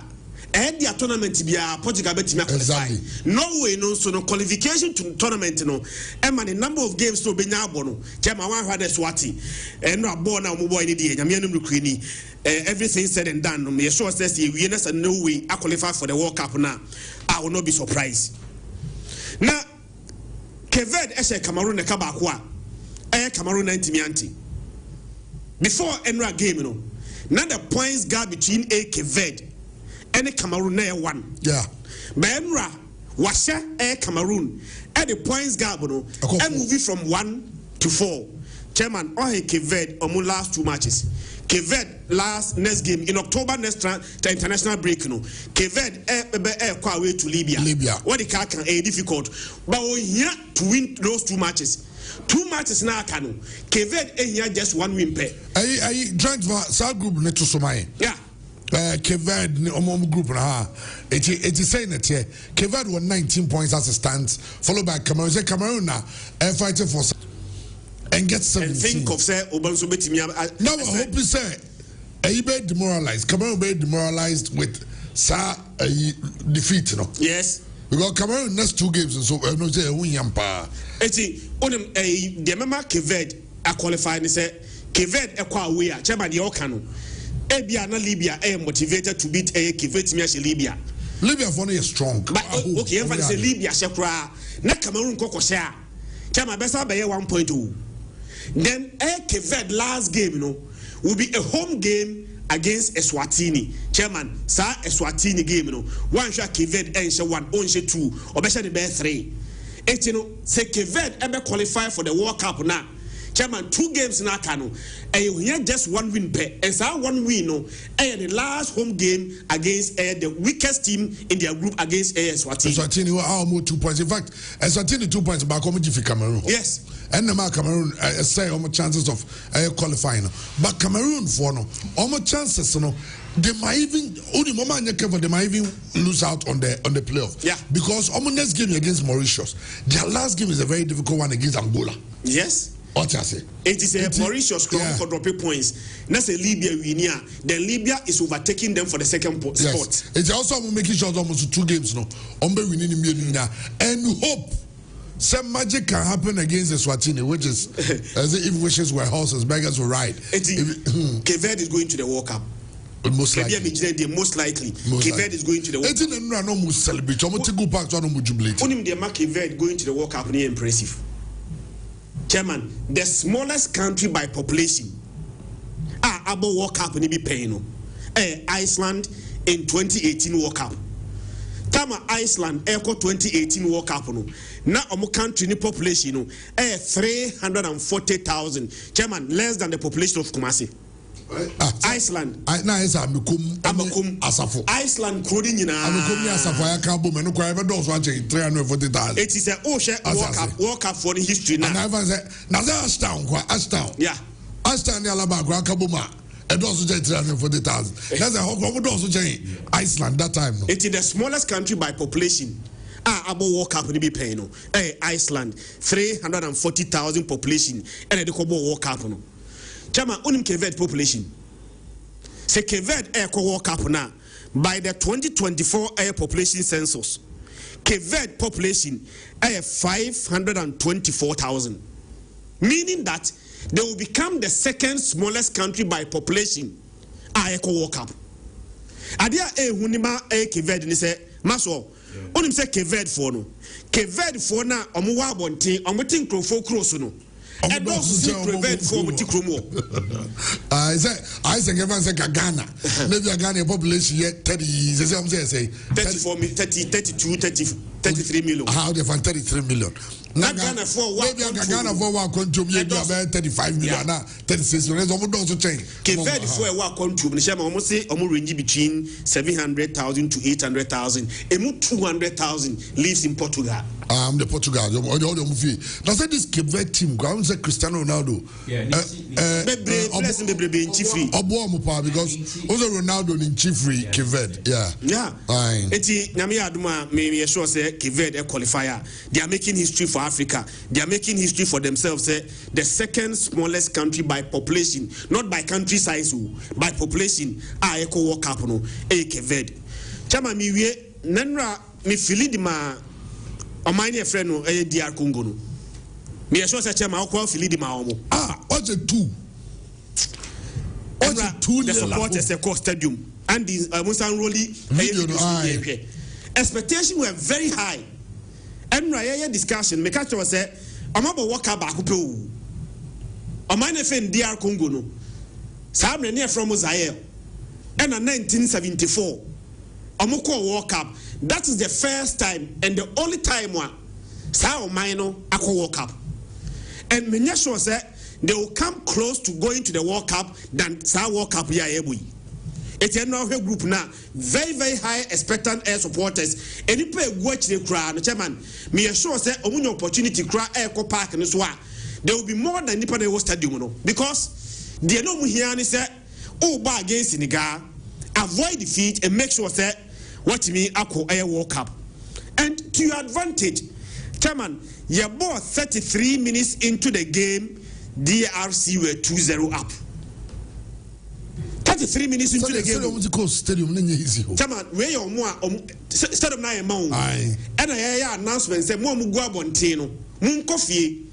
their tournament be a Portugal betting qualify. Norway no so no qualification to tournament no. And the number of games to be nabono. Chema 100 Swati. And no born now boy in the Yamianum Lucrini. Everything said and done. Me sure says the winners and no way I qualify for the World Cup now. I will not be surprised. Now, Keved Eshe Cameroon Kabakwa. Cameroon 90 mianti. Before Enra game, now the points gap between Keved and Cameroon 1. Yeah. But Enra washa Cameroon at the points gap and moving from 1 to 4. Chairman, Keved on last 2 matches. Keved next game in October next the international break Keved away to Libya. What the car can difficult, but we here to win those 2 matches. 2 matches now kanu. Keved here just 1 win per. I joined South group neto Somalia. Yeah. Keved group na. It is saying that here Keved won 19 points as it stands, followed by Cameroon. Say Cameroon now fighting for and get 17. And think of say Obanso betimi. Now I hope you say be demoralized. Cameroon be demoralized with defeat, Yes. Because Cameroon next 2 games and so no say win yampa. Eti onem the member Keved a qualified and say Keved away chairman the okano. Ebia na Libya motivated to beat Keved me Libya. Libya for is strong. But okay, everybody say Libia shekra na Cameroon kokosha. Chairman best be 1.2. Then Keved last game will be a home game against Eswatini. Chairman, sir, Eswatini game one shot Keved and 1, on 2, or better the best 3. Say Keved ever qualify for the World Cup now. Chairman, 2 games now cano. And you just 1 win per. And so 1 win and the last home game against the weakest team in their group against Eswatini. Eswatini were almost 2 points. In fact, Eswatini 2 points back home to Cameroon. Yes. And the Cameroon say almost chances of qualifying. But Cameroon for almost chances, they might even they might even lose out on the playoff. Yeah. Because almost next game against Mauritius, their last game is a very difficult one against Angola. Yes. What I say? It is a Mauritius for dropping points. That's a Libya winner. Then Libya is overtaking them for the second spot. Yes. It's also making sure almost 2 games winning and hope some magic can happen against the Swatini, which is as if wishes were horses, beggars will ride. Keved is going to the World Cup. Most likely. Most likely. Keved is going to the World Cup. Only the Keved going to the World Cup is impressive. Chairman, the smallest country by population about World Cup ni be paying Iceland in 2018 World Cup. Tama Iceland echo 2018 World Cup na omo country ni population 340,000. Chairman, less than the population of Kumasi. Iceland. Iceland coding in it is a World Cup for the history now. Ashtown. Yeah. Ashtown Alabama. And also 340,000. That's a whole Iceland that time. It is the smallest country by population. About World Cup ni be paying Iceland 340,000 population and the World Cup no. Chama unim Keved population. Say Keved World Cup now by the 2024 air population census. Keved population 524,000. Meaning that they will become the second smallest country by population. World Cup. Adia hunima Keved ni say maso. Onim say Keved for no. Keved for na omuwa bonten omotin krofo kroso no. And also prevent from Tikromo. I say Ghana. Maybe a Ghana population yet 30, say 33 million. How they find 33 million? Ghana for maybe Ghana for what contribute about 35 million, 36 million. Also change. Keved for what contribute? Shama almost say range between 700,000 to 800,000. And 200,000 lives in Portugal. The Portugal. Now say this Keved team. I say Cristiano Ronaldo. Because also Ronaldo in Chifri Keved. Yeah. Fine. Eti Nyami Aduma me sure say Keved a qualifier. They are making history for Africa. They are making history for themselves. The second smallest country by population, not by country size, by population. Eco World Cup no. Keved. chama mi wie nanra me fili di ma oman ye friend no e DR Congo no me sure say chama akwa fili di ma omo what's a two the supporters at stadium and the Musan Roli expectations were very high and right discussion me catch was say amabo work back po oman FN DR Congo no sa me near from Zaire and in 1974 amoko World Cup. That is the first time and the only time one sa oman no akọ World Cup and me sure say they will come close to going to the World Cup than sa World Cup ya ebu. It's a now group now very high expectant air supporters. Any play watch the crowd, no chairman. Me sure say omunyo opportunity crowd air co park and so there will be more than Nipa Newo Stadium no because they know here and say oh bar against Senegal avoid defeat and make sure say what me ako air World Cup and to your advantage, chairman. You bought 33 minutes into the game. DRC were 2-0 up. 33 minutes into the game. Stadium, Chairman, where you more stadium na amount. And I announcement say more mu go abontino. Mun coffee.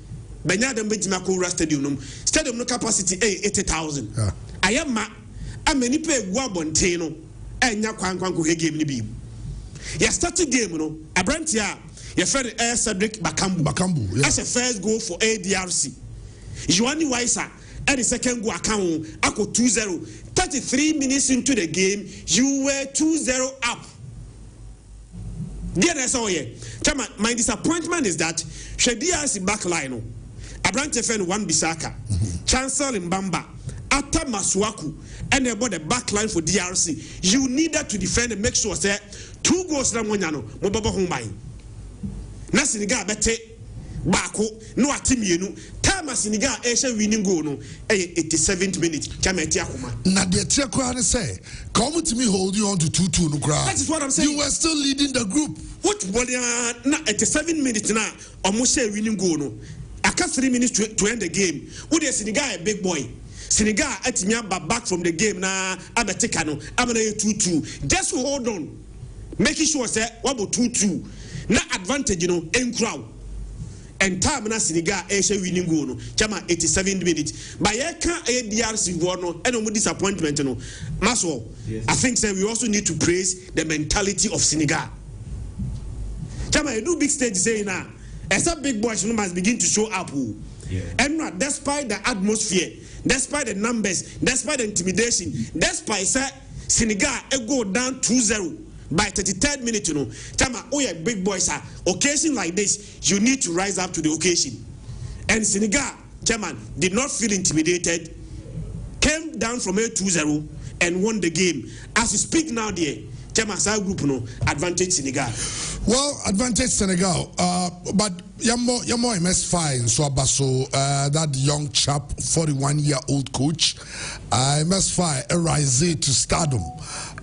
Benya dem betima ko stadium. Stadium no capacity 80,000. Ayama ameni pe go abontino. Enya kwankwan ko game ni bi. Ya start game no. Abrantia your friend Cedric Bakambu. That's the first goal for ADRC. Joanny Weiser and the second goal account ako 2-0. 33 minutes into the game, you were 2-0 up. Dear that's all here. My disappointment is that DRC backline Abrante Fen Wan Bisaka, Chancellor Mbamba, Atta Masuaku, and about the backline for DRC. You needed to defend and make sure say 2 goals na monyano mobaba homai. Na Senegal bete bako no atimienu time Senegal Asia winning goal no 87th minute chameti akoma na de tie kwa say come to me hold you on to 2-2 no cry. That is what I'm saying. You were still leading the group. What na 87 minutes na almost winning goal no aka 3 minutes to end the game. Who the Senegal a big boy. Senegal atimi back from the game na abetika no amana 2-2. Just hold on. Making sure say what about 2-2 na advantage you know in crowd. And time na Senegal Asia winning goal no chama 87 minutes but ye can DRC goal no and no disappointment no maso yes. I think say we also need to praise the mentality of Senegal chama you do big stage say na except big boys no must begin to show up and not despite the atmosphere, despite the numbers, despite the intimidation, despite say Senegal go down 2-0 by 33rd minute, you know, Tama, oh yeah, big boys are occasion like this, you need to rise up to the occasion. And Senegal, Chairman, did not feel intimidated, came down from a 2-0 and won the game. As you speak now, there, Chairman, Sahel Group, no advantage Senegal. Well, advantage Senegal, but Yamo MS5 so Abaso, that young chap, 41-year-old coach, MS5 rise to stardom.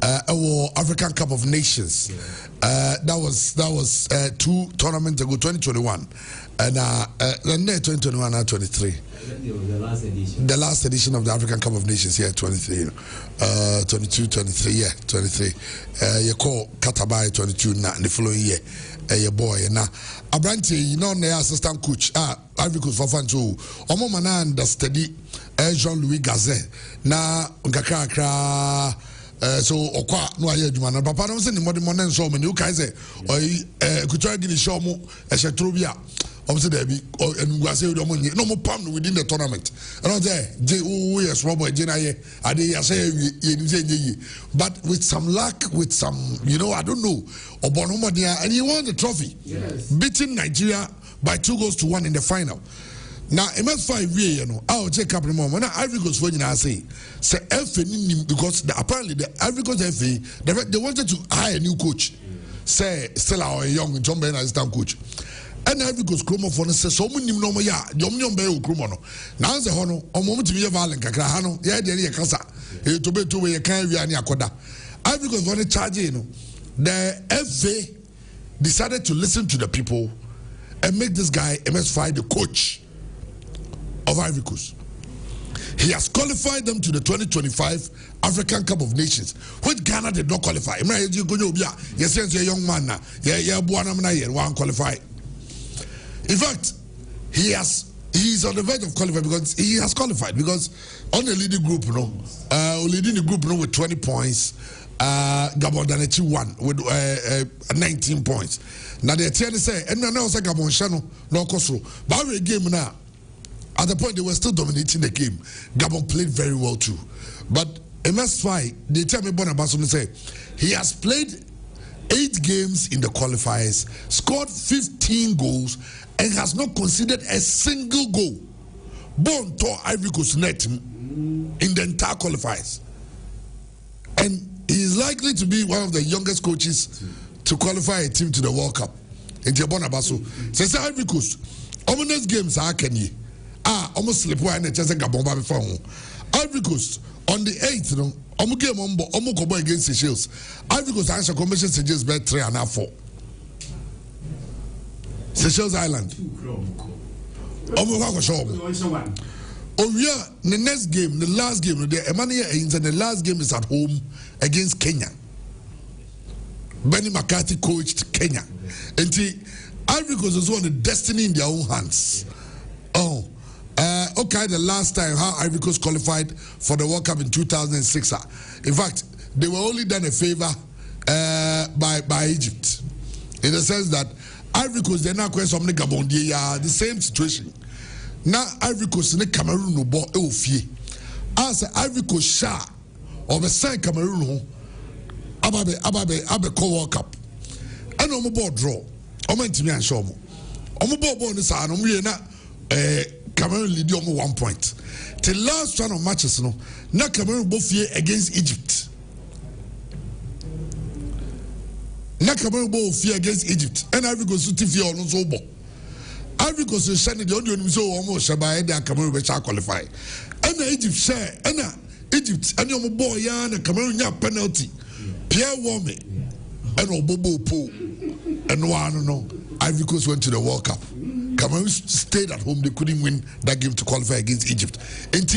Our African Cup of Nations. That was 2 tournaments ago, 2021, and 2021 and 23. The last edition of the African Cup of Nations here, 23, 22, 23, yeah, 23. You call Katabai 22 now, the following year, your boy now. Abranti, you know, the assistant coach, Ivory Coast for fun too. Omo manan the steady Jean-Louis Gazet na Ngakakra. So okwa no aye adwuma na papa no se ni modern so me you kai say kutua gini show mo e hye bia obse da bi enugase do mo no mo pam no within the tournament and on there yes small boy je na ye ade ya say ye ni say ye but with some luck, with some, you know, I don't know, obono modia, and he won the trophy. Yes. Beating Nigeria by 2-1 in the final. Now, MS5, you know, I'll check up the moment. Now, Ivory Coast, when I say FA, because apparently the Ivory Coast FA, they wanted to hire a new coach. Say, still our young John Ben assistant coach. And Ivory Coast Chromo for says, so many no more, yeah, Yom Bay Chromono. Now, the Hono, a moment to be a Valen Kakrahano, yeah, the Casa, to be 2 way, a kind of Yakoda. Ivory Coast wanted to charge, you know, the FA decided to listen to the people and make this guy MS5 the coach of Ivory Coast. He has qualified them to the 2025 African Cup of Nations, which Ghana did not qualify. Yes, a young man now. One qualify. In fact, he's on the verge of qualifying because he has qualified because on the leading group, leading the group with 20 points. Gabon Danechi won with 19 points. Now they tell say, and now say Gabon Shano no Kosovo. But every game now, at the point they were still dominating the game. Gabon played very well too. But MS5, they tell me Bonabasso say he has played 8 games in the qualifiers, scored 15 goals, and has not conceded a single goal. Born to Ivory Coast net in the entire qualifiers. And he is likely to be one of the youngest coaches to qualify a team to the World Cup. In Bonabasso. Says Ivory Coast, ominous games are can ye? Almost slip away and the chance Gabon before. Ivory Coast on the 8th, game on against Seychelles. Ivory Coast answer commission Seychelles bet 3.5-4. Seychelles Island. The next game, the last game, the last game is at home against Kenya. Benny McCarthy coached Kenya. And Ivory Coast is on the destiny in their own hands. Okay, the last time how Ivory Coast qualified for the World Cup in 2006. In fact, they were only done a favor by Egypt. In the sense that Ivory Coast, they're not quite something Gabon, they are the same situation. Now Ivory Coast in Cameroon no ball fie. As Ivory Coast sha or the side Cameroon abe World Cup. And on ball draw. Omo ntimi an show mo. Omo ball no sa no na Cameroon lead 1 point. The last round of matches no na Cameroon bo fie against Egypt. Na Cameroon bo fie against Egypt. And Ivory Coast to fie on so ball. Ivory Coast is sending the only so almost by the Cameroon which are qualify. And Egypt share and Egypt and your boy and Cameroon penalty. Pierre Wome and Obobo Po and no Ivory Coast went to the World Cup. Cameroon stayed at home, they couldn't win that game to qualify against Egypt. And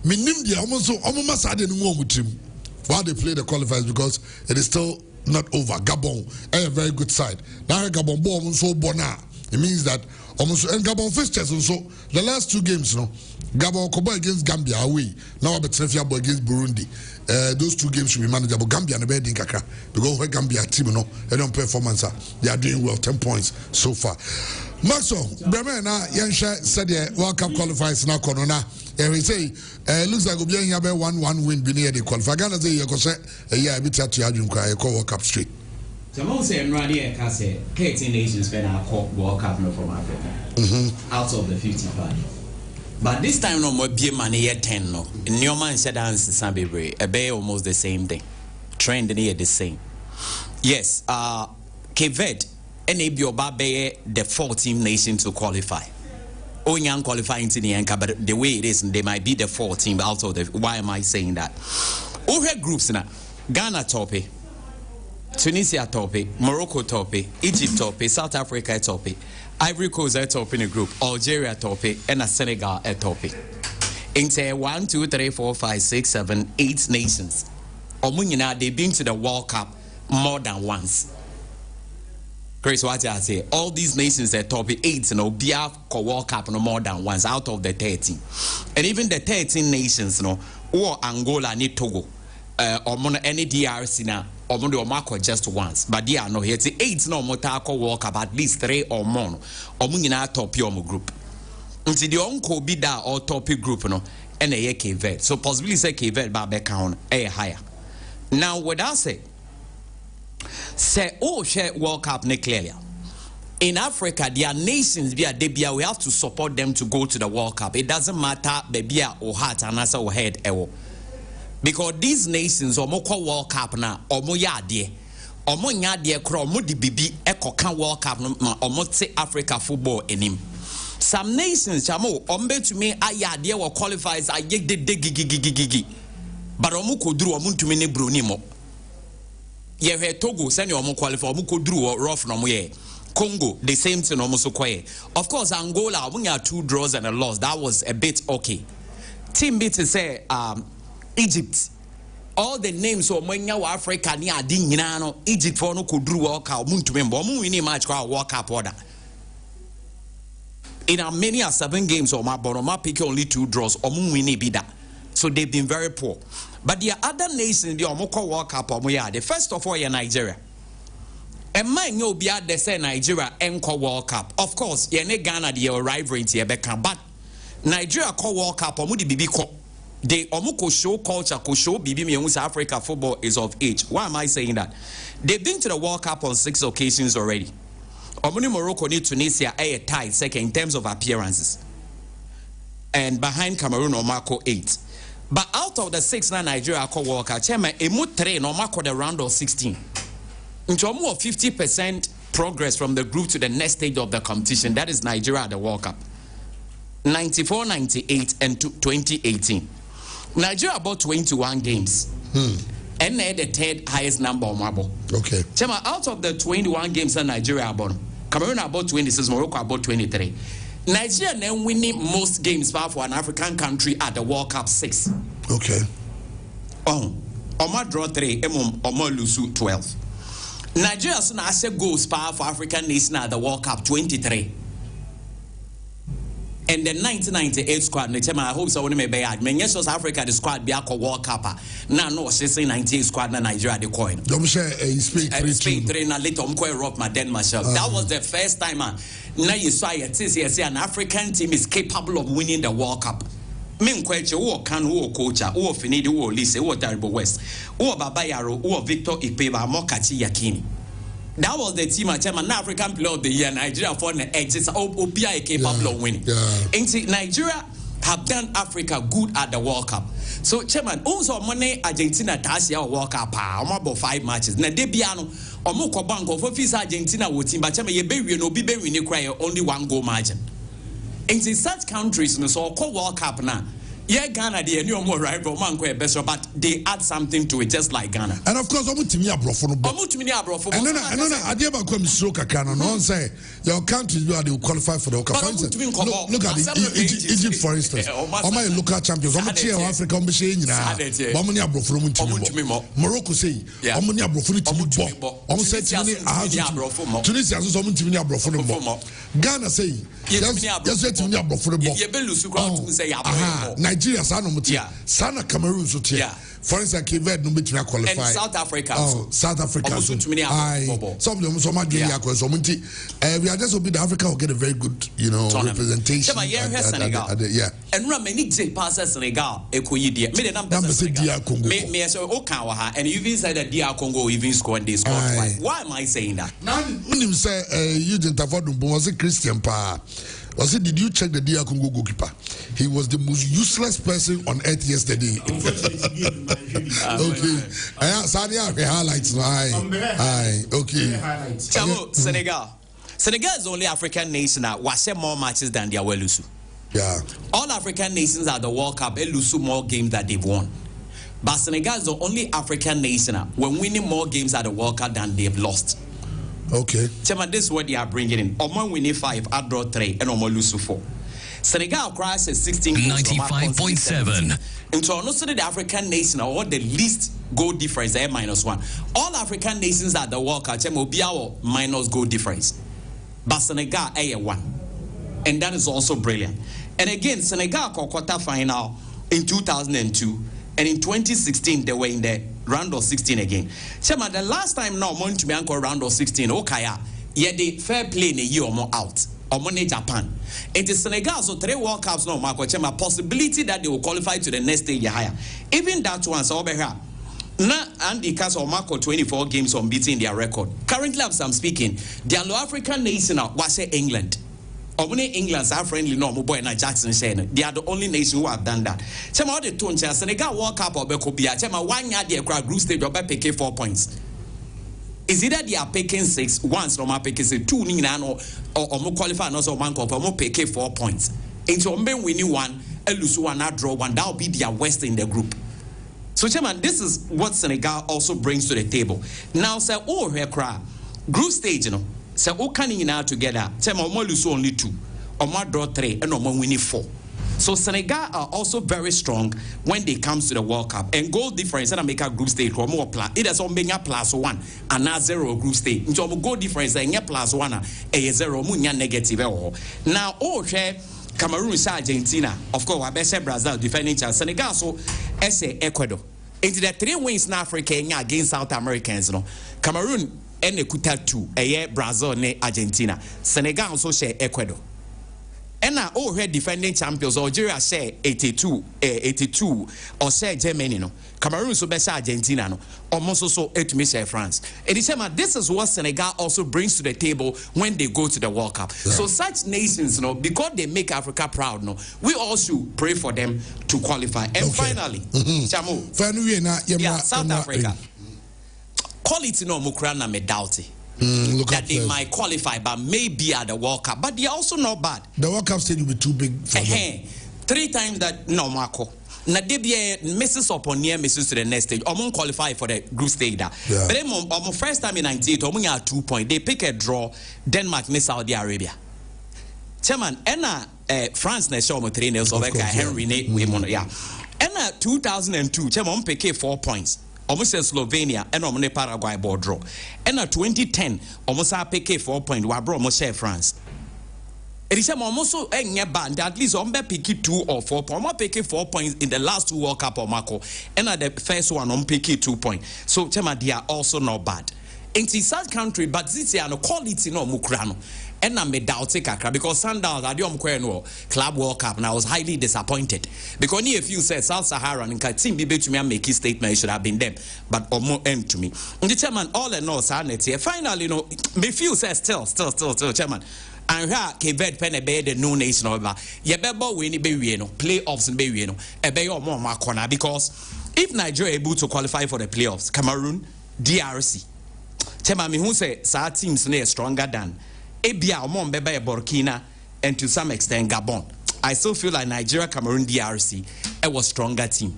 Minimdia almost while they play the qualifiers because it is still not over. Gabon, a very good side. Now Gabon ball so bona. It means that almost and Gabon fixtures and so the last 2 games, Gabon Kobo against Gambia away. Now Betrefia against Burundi. Those 2 games should be manageable. Gambia and Bedin Kaka because when Gambia team they don't performance. They are doing well, 10 points so far. Maxo, Bremena Yansha said the World Cup qualifiers now Corona. And we say looks like we have a 1-1 win beneath the qualifier. Ghana say you say a bit at you call World Cup straight. So say in Radia Kase, 18 nations when I call World Cup from Africa. Out of the 55. But this time no more be money at 10 no. Newman said dance Sambibre, a bay almost the same thing. Trend near the same. Yes, Cape Verde and Abioba Bay the 14 nations to qualify. Only qualifying to the anchor, but the way it is, they might be the 14 out of the. Why am I saying that? Over groups now, Ghana topic. Tunisia topic, Morocco topic, Egypt topic, South Africa topic, Ivory Coast top in a group, Algeria topic, and a Senegal topic. Into 1, 2, 3, 4, 5, 6, 7, 8 nations. Omunina, they've been to the World Cup more than once. Chris, what I say? All these nations are topic 8, be a World Cup no more than once out of the 13. And even the 13 nations, or Angola need Togo, or any DRC now. Or Marco just once, but they are no here. 8 no more World Cup, at least 3 or more. Or Munina top group. Until the uncle be that or topic group, and a Cape Verde. So possibly say Cape Verde by count a higher. Now, what I say, share World Cup clearly. In Africa, there are nations we have to support them to go to the World Cup. It doesn't matter baby or heart and answer or head ever. Because these nations or moko World Cup na omo yade omo nyade kro omo di bibi ekoka World Cup no omo te Africa football enim. Some nations chamo ombe to me ayade wo qualifiers ayek de gigi but omo koduru omo ntumi ne broni mo ye he Togo send omo qualify omo koduru rough no mo ye Congo the same thing omo so kwaye. Of course Angola omo nya 2 draws and a loss, that was a bit okay. team bi to say Egypt. All the names of Mwenya wa Africa ni adi nyina no Egypt for no kodru World Cup muntumi mbo mu wini match kwa World Cup order. In our many 7 games or my bottom my pick only 2 draws or mu wini bida. So they've been very poor. But the other nations the omoko World Cup or the first of all Nigeria. And my no be at the say Nigeria enko World Cup. Of course, ye ne Ghana the rivalry in Tibeka, but Nigeria call World Cup or mudi bibi ko. They omuko show culture, ko show bibi me Africa football is of age. Why am I saying that? They've been to the World Cup on 6 occasions already. Omuni Morocco ni Tunisia a tied second in terms of appearances. And behind Cameroon Omako 8. But out of the 6 na Nigeria call World Cup, chairman emu 3 Omako the round of 16. Into more 50% progress from the group to the next stage of the competition. That is Nigeria at the World Cup. 94, 98 and 2018. Nigeria about 21 games. And they had the 3rd highest number of marble. Okay. Chema, out of the 21 games that Nigeria about, Cameroon about 26, Morocco about 23. Nigeria then winning most games for an African country at the World Cup 6. Okay. Omar draw 3, Omar lose 12. Nigeria soon as a goals for African nation at the World Cup 23. And the 1998 squad, I hope so when may be ad. Men South Africa the squad be a World Cup. Now no, she say 98 squad na Nigeria the coin. Don't share Spain 3 na later rob my den myself. That was the first time now you saw it is an African team is capable of winning the World Cup. Men question who can who coach who Finidi who Lise who Terrible West who Babayaro who Victor Ikpeba Mokachi Yakini. That was the team chairman African Player of the Year. Nigeria for the edges. OPI capable of winning. And Nigeria have done Africa good at the World Cup. So chairman, also money Argentina Tasia World Cup. About 5 matches. Na debiano Omoko Banco for Fisa Argentina would team, but chairman you be no be cry only 1 goal margin. And in such countries, so called World Cup now. Yeah, Ghana, they are more rival, but they add something to it, just like Ghana. And of course, I'm going to me abroad. And then I did about come stroke a canon. No one say your country you are the qualify for the World Cup. Look at Egypt, for instance. All my local champions. I'm a chair of Africa. I'm saying Morocco say I'm going to Tunisia is Ghana say Nigeria Sana Cameroon so for instance Cape Verde no between qualify and South Africa South Africa some of them so much we are just hoping that Africa will get a very good representation yeah and run many passes Senegal ekoyi me the number say DR Congo me so okawa and you even said that DR Congo even scored this score twice. Why am I saying that now him say you didn't avoid was a Christian pa. Was it? Did you check the DR Congo goalkeeper? He was the most useless person on earth yesterday. Okay. Highlights. Okay. Senegal. Senegal is the only African nation that was more matches than their Welusu. Yeah. All African nations at the World Cup they lose more games that they've won. But Senegal is the only African nation when winning more games at the World Cup than they've lost. Okay. Chairman, this is what they are bringing in. Oman winning 5, I draw 3, and Oman lose 4. Senegal across 16 95.7. And so also the African nation or the least goal difference -1. All African nations at the World Cup will be our minus goal difference. But Senegal A1. And that is also brilliant. And again, Senegal quarter final in 2002. And in 2016, they were in the round of 16 again. Chairman, the last time now, money to be anchored round of 16, okay, yeah, the fair play in a year or more out. Or money Japan. It is Senegal, so 3 World Cups now, Marco Chairman, possibility that they will qualify to the next stage higher. Even that one, so over here. Now, Andy Castle Marco 24 games unbeaten their record. Currently, as I'm speaking, the African nation was England. England are friendly no boy na Jackson saying they are the only nation who have done that. Chema all the tone Senegal World Cup or Bekobia Chema 1 year they cry group stage or pick 4 points. Is either they are picking 6 once no ma pick 2 ni na no or qualify no so one cup or pick 4 points. Into winning 1 and lose 1 and draw 1 that will be their worst in the group. So Chairman, this is what Senegal also brings to the table. Now say here cry group stage So all coming now together. Tell me lose only 2, or draw 3, and winning 4. So Senegal are also very strong when they comes to the World Cup. And goal difference and make a group stage more plus. It is on being a +1 and not 0 group stage. So goal difference and +1 a 0 munya negative. Now Cameroon is Argentina. Of course, I best say Brazil defending chance. Senegal so Ecuador. Into the 3 wins in Africa against South Americans. No, Cameroon and Ecuador 2. Brazil and Argentina. Senegal also share Ecuador. And now defending champions Algeria share 82 or share Germany no. Cameroon so best Argentina no. Almost also 8 share France. And this is what Senegal also brings to the table when they go to the World Cup. Yeah. So such nations, because they make Africa proud, we all should pray for them to qualify. And finally, Chamu, South Africa. Quality no mukrana medalti. That they might qualify, but maybe at the World Cup. But they're also not bad. The World Cup stage will be too big for them. 3 times that no Marco. Now they be misses upon near misses to the next stage. Or qualify for the group stage. But then first time in 98, or 2 points. They pick a draw. Denmark miss Saudi Arabia. Chairman, and France na show 3-0 over Henry Nate Wimon. Yeah. And 2002, Chairman pick 4 points. Almost Slovenia and Omne Paraguay board draw. And 2010, almost a PK 4 point, we brought almost France. It is almost so band at least on PK 2 or 4 points. Almost PK 4 points in the last 2 World Cup or Marco. And at the first one on PK 2 points. So Chema, they are also not bad. In South country, but this is no quality no mukrano. And I made doubt because Sundowns I don't Club World Cup and I was highly disappointed because if you said South Sahara and team be to me and make his statement it should have been them but or more end to me. And the chairman all in all here finally me feel says still chairman and here Quebec pen the no nation over ye bebo we be playoffs and be or more corner because if Nigeria able to qualify for the playoffs Cameroon DRC chairman me who say sa teams near stronger than Ebia Omon Bebe Burkina and to some extent Gabon. I still feel like Nigeria, Cameroon, DRC was stronger team.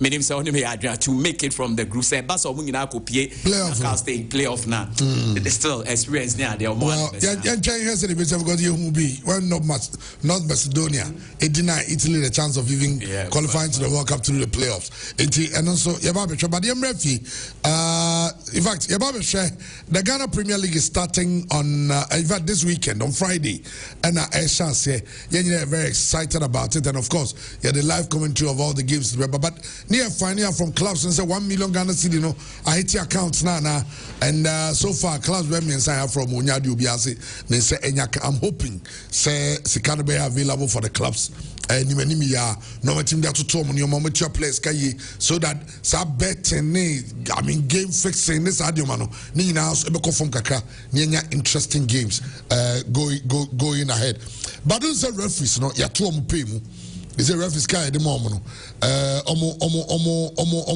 Meaning so to make it from the group say but so we now playoff now. Still experience now they are more. Well, because you will be North Macedonia, it denied Italy the chance of even qualifying to the World Cup through the playoffs. And also Yababe but in fact the Ghana Premier League is starting on in fact this weekend on Friday and chance you're very excited about it and of course the live commentary of all the games but near finding out from clubs and say 1 million Ghana cedi I hit your accounts now and so far clubs where me sign from Unyadi Ubiasi they say I'm hoping say can be available for the clubs and you no team that to Tom on your amateur players so that sub betting I mean game fixing this adiomano ni now from kaka interesting games going ahead but don't say referees ya to pay mu is a referee sky the moment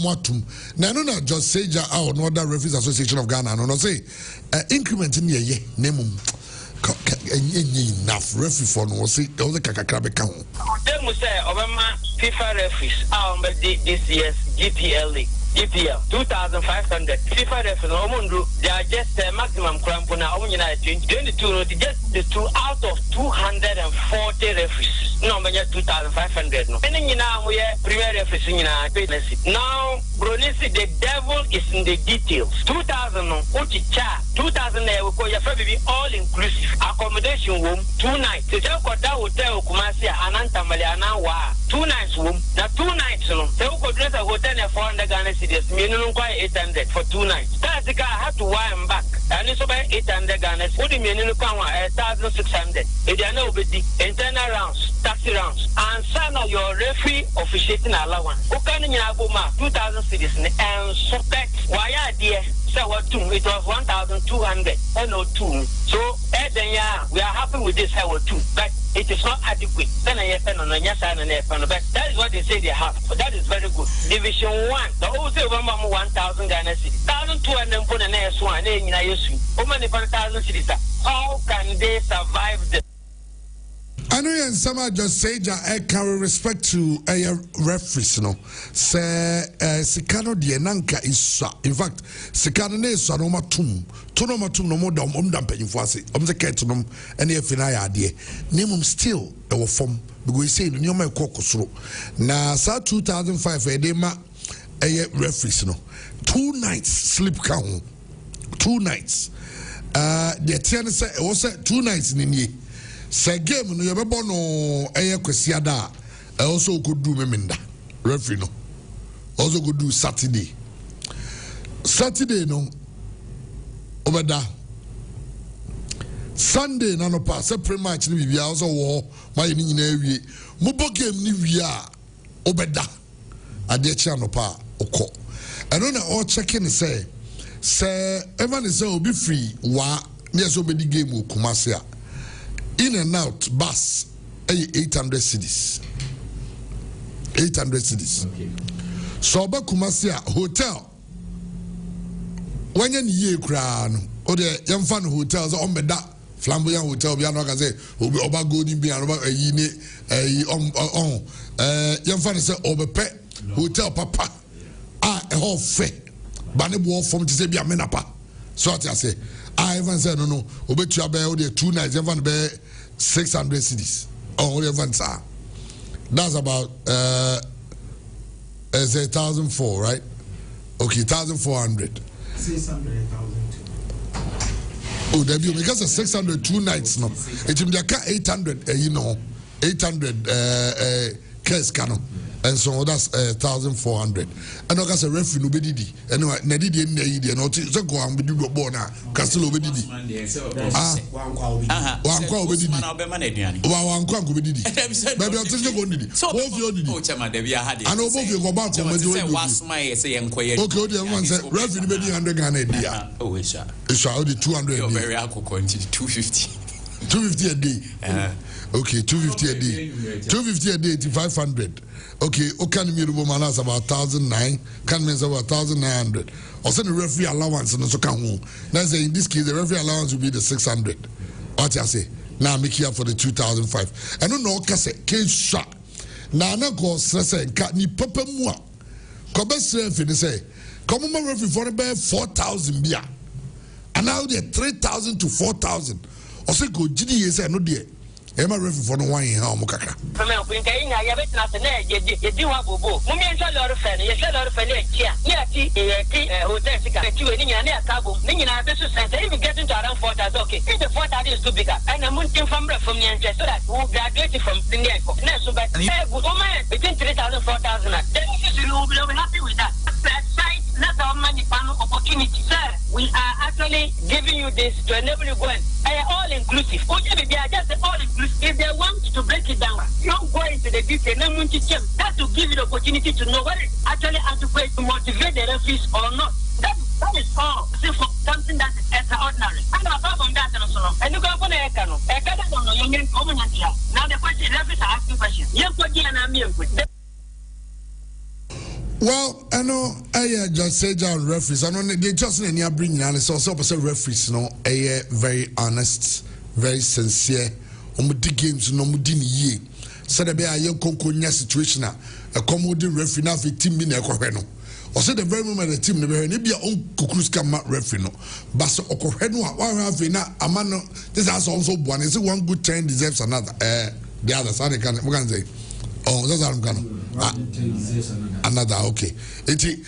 atum na no na just say our no other referees association of Ghana no say increment in ye nemum enough referee for no say the kakakra be kan dem say obama FIFA referees this year's GPL 2,500 FIFA referees they are just maximum crampona 22 just the 2 out of 240 referees no 2,500 no and now we are premier referees now Bronisi the devil is in the details 2,000 no 2,000 we call your all inclusive accommodation room 2 nights the hotel Kumasi Ananta Maliana wa 2 nights room now 2 nights no they go dress a hotel 400 Ghana cedis meaning quite 800 for 2 nights that's the guy have to wire him back and it's about 800 Ghana what do meaning 1,600 if they know with the internal rounds taxi rounds and sign out your referee officiating allowance who can you have 2,000 cedis and suspect why are there so what it was 1,200 and no 2 so then we are happy with this how 2 but it is not adequate then I pen on yes and but that is what they say they have but that is very good division 1 the whole say 1,000 Ghana cedis 1,200 put an S one in how many 1,000 cedis how can they survive the I know you some just say that carry respect to referees, no. Say Sikano Dienanka is in fact Sikano ne so no matum. Tono matum no more dam penny for us. The ketunum and if in idea. Name still our form because we say the new my cocosro. Na sa 2005 edema referees no. 2 nights sleep count. 2 nights. The tennis say also 2 nights in ye. Say game no yebebo no kwesi ada also could do memenda referee no also could do Saturday no obeda Sunday na no pass pre-match ni bibia also wo my ni nyina awie mobo game ni wie a obeda ade chia no pa okọ eno na all checking say ever say obi free wa me so be the game o Kumasi a in and out bus 800 cedis. 800 cedis. Okay. So ba Kumasi hotel when you kra o de yemfa no hotels on beda flamboyant hotel bi anu ka say obi oba golden bi anu yi ni yemfa no say obepe hotel papa e ho fe ba ne bo form ti say bi amenapa so what I say I even said no obetu abe o de 2 nights yemfa no be 600 cedis. Oh, whatever. That's about 1,004, right? Okay, 1,400. 600,000. Oh, there be because of 600 2 nights, no. It will be 800, 800 case canon. And so that's 1,400. And I got a referee no be didi. Anyway, Nedidi and Nedidi and so go and be do bona. Castle be didi. One qual be didi. One qual be didi. Maybe I'll tell you go didi. Both you didi. Oh, Chama, there be a had it. I know both you go back to my say inquiry. Okay, the one said referee be 100 Ghana. Oh, it's all the 200. You're very alcohol 250. 250 a day. Okay, 250 a day. 250 a day, 500. Okay, can me woman has about 1,009, can means about 1,900. Or send the referee allowance and so can home. Now say in this case the referee allowance will be the 600. What I say? Now make here for the 2005. I don't know case shot. Now na go say ni papa mua. Ko be referee say come on referee for be 4,000 bia. And now they 3,000 to 4,000. Or say go GD say no there. Emma referee for no one in how mukaka. From a queen, I have it not a do have a book. Mummy and Charlotte Fanny, a Charlotte Fanny, hotel, near Cabo, Nina, this is even getting to around 4,000. Okay, if the 4,000 is too big, and I'm moving from the so that who graduated from the Niako. So, but between 3,000 4,000. Then you will be happy with that. Side, not our money opportunity, sir. We are actually giving you this to enable you go and all inclusive. Just all inclusive. If they want to break it down, you don't go into the detail. That to give you the opportunity to know whether it's actually adequate to motivate the referees or not. That is all. See, for something that is extraordinary. And apart from that, and you go on a canoe. A canoe, you can come in here. Now the question, referees are asking questions. You put the enemy with. Well, I know I just say down referees. I know they just need bringing and it's also referees, very honest, very sincere. The games no mudini ye. So there be a young conconia situation. A commodity referee now for team in a correno. Or say the very moment the team never be your own cuckoos come referee no. But so ocorreno one half in a man. This has also one. Is one good turn deserves another. The other side can say. Oh, that's how I'm gonna. Another okay. Eti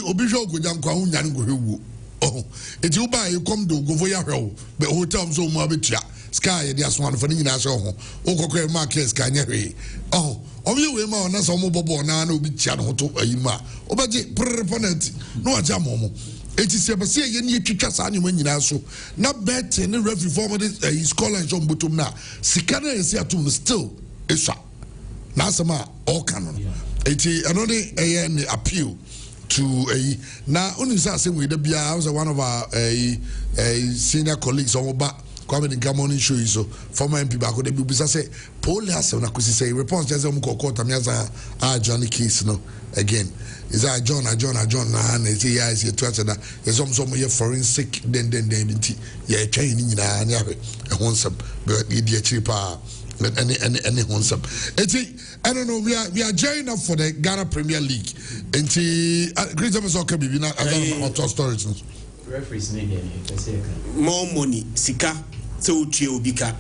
obi show go jam kwa hu nyan go hewu. Oh, eti uba you come do go for ya hwe. Be hotel so mo abetua. Sky dey aswan for ni nyina so ho. Okokwe market sky nya hwe. Oh, obi we ma ona so mo bobo na obi tia no to ayima. Obaje preponent. No aja momo. Eti se be se ye ni twitwa sa anyuma nyina so. Na bet ni referee form this scholar and John Butum na. Sika na esi atum still eswa. Na sama all canon. Eti another appeal to a now only say we the bia I was one of our senior colleagues on back come in morning show so former MP back the be say police na kusi say response just am court am yaza Johnny case no again. Is that John and they say yeah, is it that there's some forensic then yeah training in a wholesome but idiot cheaper any wholesome. I don't know, we are joining up for the Ghana Premier League and Christopher Soccer be not hot storage. Referees more money sika so ubika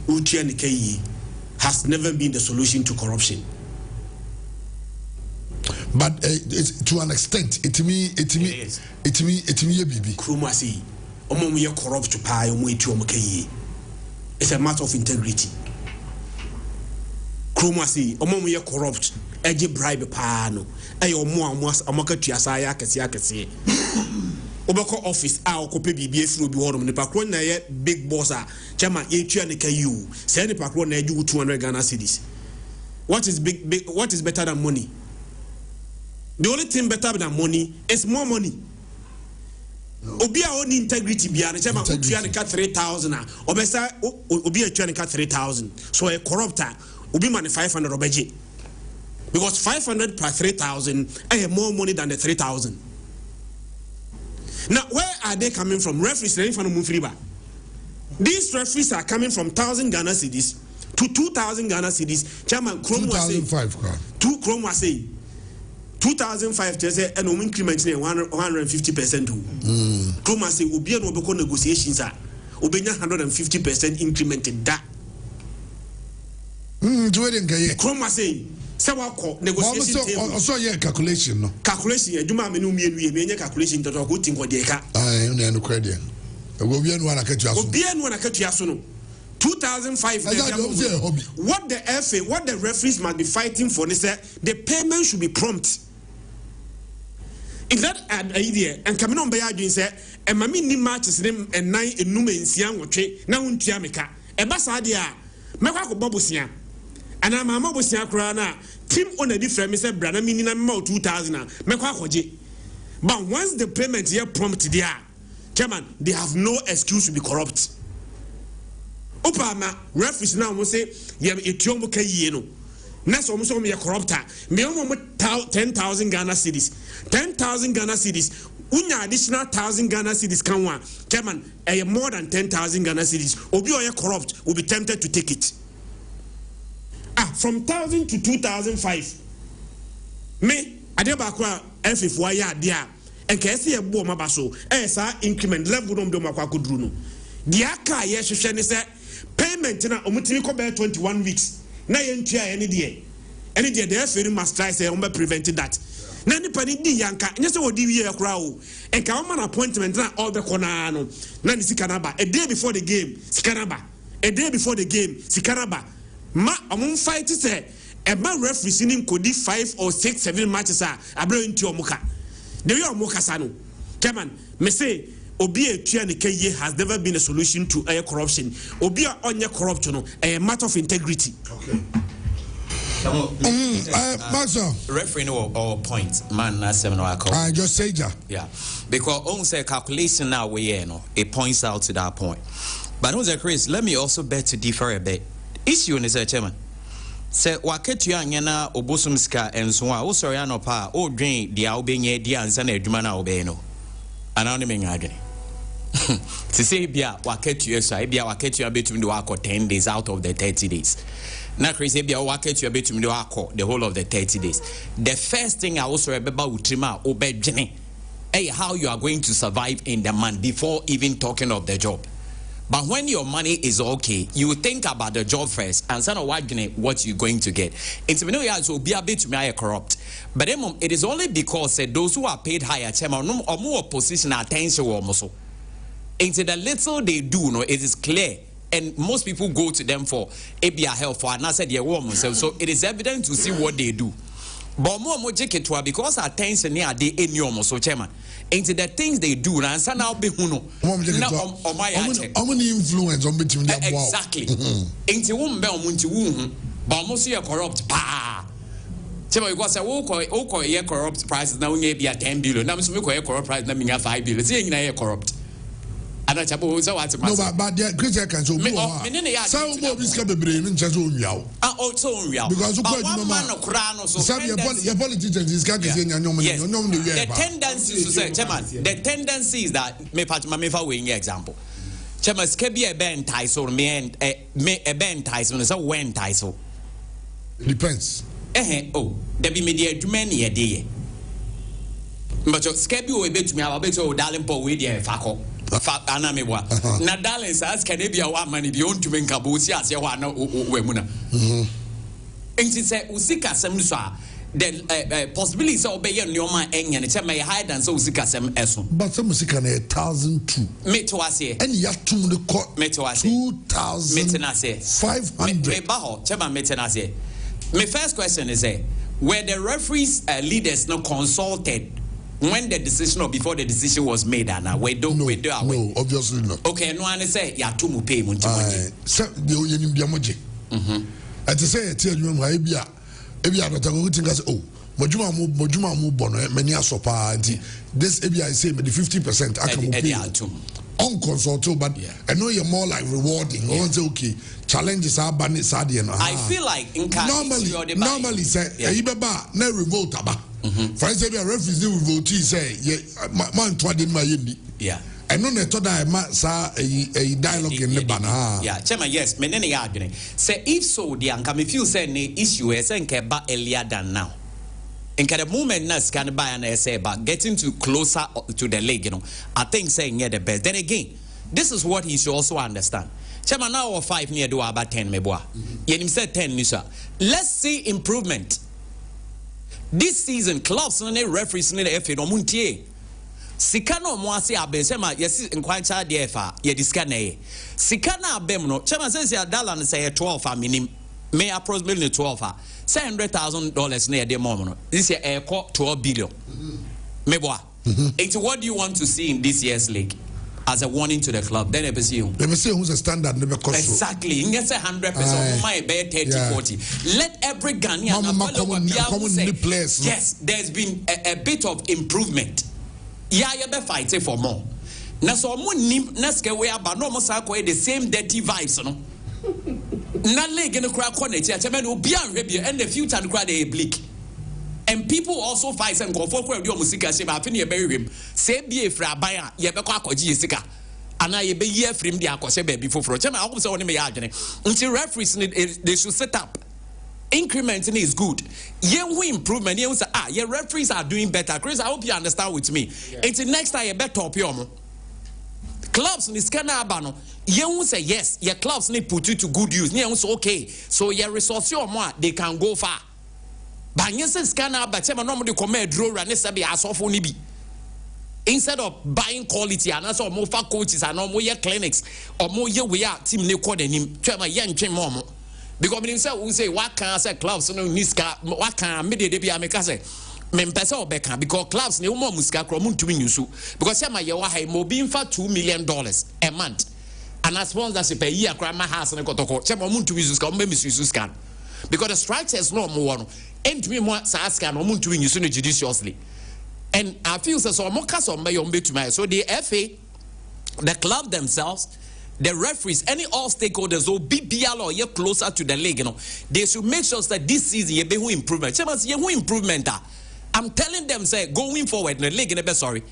uchi has never been the solution to corruption. But to an extent, it me baby. Krumasi, omo corrupt to pay omo it's a matter of integrity. Krumasi, omo corrupt, eji bribe pa no. Omo amaka tuasa kesi. Obeko office okope bibie furu bi hono nipa kro na ye big boss chairman ye tua ne kayu. Say nipa kro na eji 200 Ghana cedis. What is better than money? The only thing better than money is more money. Obia own integrity bia na chama utua ne ka 3,000 obesa obi atua ne ka 3,000 so a corrupter obi man 500 obeje because 500 plus 3,000 is more money than the 3,000. Now where are they coming from? Referees these referees are coming from 1,000 Ghana cedis to 2,000 Ghana cedis. Chairman Chrome was saying 2005 2 Chrome was saying 2005 to say an increment 150%. Chrome was saying Ubia no beko negotiations are Ubenya 150% incremented that. Chrome was saying Sawako negotiation also yeah calculation no calculation juma menu me calculation to go tinko de ka no credit obi no na katua so no 2005 what the FA what the referees must be fighting for is that the payment should be prompt. If that an idea and coming on by arguing say e mami ni matches them and 9 enum ensia nwotwe na wontua meka e ba sa dia mekwa ko bobosia ana mama bosia kura na team on a different me say brana mini na me 2000 mekwa akoje but once the payment here prompt there chairman they have no excuse to be corrupt. Opama referees now say ye etuomo ka yie no na so mo me corrupter me omo 10,000 Ghana cedis 10,000 Ghana cedis unya additional 1,000 Ghana cedis kan wa chairman more than 10,000 Ghana cedis obi o ye corrupt will be tempted to take it. From 1,000 to 2005 me adeba kwa FF ya dia enka ese ye bo maba so sa increment level no do makwa koduru no dia ka ye hwehwe ne se payment na omutimi ko be 21 weeks na ye ntua ene de the FA must try say be prevent that na nipa ni di yanka nye se wodi wie ekura o enka o man appointment na all the corner no na ni sikanaba a day before the game sikanaba ma amon fight say e ba referee sinin kodi 5 or 6 7 matches abro nti omuka the way omuka sa no chairman me say obi etua ne kaye has never been a solution to corruption. Obi a onye corrupt no a matter of integrity. Okay. Master referee no or point man na seven or call. I just say ja. Yeah. Because on say calculation now we no it points out to that point. But on say Chris, let me also bet to differ a bit. Issue is a chairman. Say waketu anya na obosum ska enso a wo sorry anopa o dwen dia obenye dia ansa na adwuma na obe no. Ana no menga adwene. To say bia waketu esa bia waketu abetumi do akọ 10 days out of the 30 days. Na Chris bia waketu abetumi do akọ the whole of the 30 days. The first thing I also remember utrima obedwene how you are going to survive in the month before even talking of the job. But when your money is okay, you think about the job first and say what you're going to get. It's no so be a bit to me corrupt. But it is only because those who are paid higher or more position attention also. Into the little they do, no, it is clear. And most people go to them for ABR help for and I said so it is evident to see what they do. But more because attention near they in so chairman. Into the things they do and so now be who influence on between them. Exactly. Into whom be but almost you corrupt so because say corrupt prices now be 10 billion. Now so corrupt price now 5 billion. See corrupt. I and I chabo so what no but the Christian can so some more this can be brain in just on you also because one man of crown so some your politicians is can say the tendency to say chairman the tendency is that me part my for wing example chairman can be a band title me a band title so when title depends oh there be media adwuma ne ye but skebi o ebetumi abeto darling Paul we dey fako ana mebwa na darling says can be a one man bi ontumi nkabo si ase wa na we mu na enti say usika sem so a the possibility say obey nyoma enye ne chema higher than so usika sem eso but some usika na 1,002 me to ase and ya tum the court me to ase 2,000 me to ase 500 me ba ho chema me to ase. My first question is were the referees leaders not consulted when the decision or before the decision was made? And we don't. No, obviously not. Okay, no one say ya to mu pay munti. I just say tell you ebia not go think as oh mojuma mu bono many asopa anti this ebia I say the 50% I can pay. Unconsulted, but I know you're more like rewarding. Okay, challenges are banning Sadian. I feel like in normally say Ibaba no revolt aba. For instance, a refugee revolt say man twadin my yindi. Yeah. I know that a dialogue in the banner. Yeah, Chema, yes, many arguing. Say if so, the ankam if you say the issue is ba earlier than now. In the moment nas can buy an essay about getting to closer to the leg, I think saying yeah the best. Then again, this is what he should also understand. Chema now or 5 near do about 10 meboa. Yenim said 10 nisha. Let's see improvement. This season, clubs and referees in the FA no muntie. Sikano mwasi abesema yes in kwancha defa ye diskane. Sikana abemno. Chema says ya dollar say 12 minim. May approximately 12 $100,000 near the moment. This year air 12 billion. Meboa. It's what do you want to see in this year's league as a warning to the club? Then let me see who's a standard never cost. Exactly. You get 100%. My bet 30-40. Let every Ghanaian yes, there's been a bit of improvement. Yeah, you be fighting for more. Now so mo nim na ske we aba no mo sa ko the same dirty vibes no. Na leg no kra corner ti acheme no obi anhwe bia and the future no kra dey bleak. And people also fight and go for kra dey o musika she ba afi na ye be rem. Say bi efra aban a ye be kwa akọji sika. Ana ye be ye frame dey akọse ba bi foforo. Chema akom say woni me ya adwene. Until referees they should set up. Increment is good. Who improvement. You say your referees are doing better. Chris, I hope you understand with me. Yeah. Until next time you better top your clubs in scanner abano. You say yes, your clubs need put you to good use. You say okay, so your resources or more they can go far. But you say scanner but normally come draw and be as often be. Instead of buying quality and also more for coaches and more clinics or more we are team ne call him. Chema young more. Because we say what can I say clubs no niska what can me de be ameka say me mpese obeka because clubs ne mo muska kro mo ntumi nyusu because say my ye wa mo bi mfa $2 million a month and as sponsorship a year kra ma house ne kotoko say mo ntumi nyusu ska mo be misusu ska because the structures no mo wono entumi mo sa ska no mo ntumi nyusu no judiciously and I feel so mo ka so me yo mbetuma so the FA the club themselves the referees, any all stakeholders, or BPL or you're closer to the league, they should make sure that this season you be who improvement. Improvement. I'm telling them, say going forward, the league in the best sorry.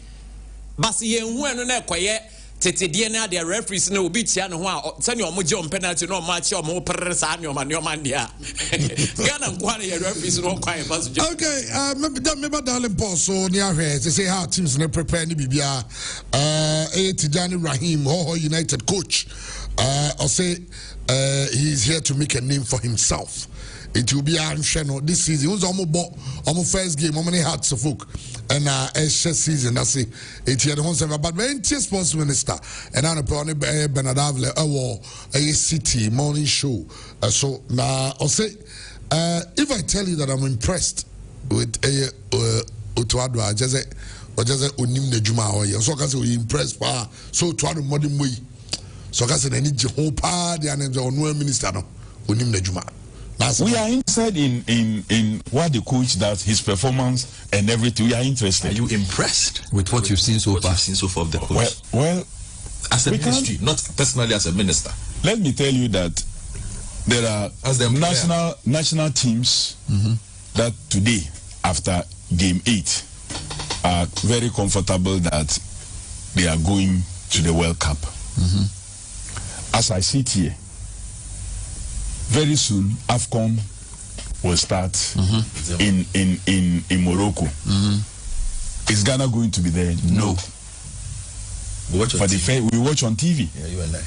But you who quiet. Tete DNA the referees no be tia no ho send your mojo penalty no match your mo presa no man dia Ghana nkwane your referees no kwan pass. Okay, maybe darling Paul so near here to say how teams no prepare ni bibia Tijani Rahim United coach or say he's here to make a name for himself. It will be this season. It was almost first game. How many hearts of folk and season? That's it. It's here the one seven. But when sports minister and I'm a Benadavle a city morning show. So now I'll say if I tell you that I'm impressed with Utuadwa, just unim the Juma or so I can say we impressed by so to modern way. So I can say I need the whole party and the no minister no unim the Juma. We are interested in what the coach does, his performance and everything. We are interested. Are you impressed with what you've seen so far? Of the coach? Well, as a ministry, not personally as a minister. Let me tell you that there are national teams that today, after game 8, are very comfortable that they are going to the World Cup. As I sit here, very soon AFCON will start in Morocco. Is Ghana going to be there? No. We watch on TV. Yeah, you and I.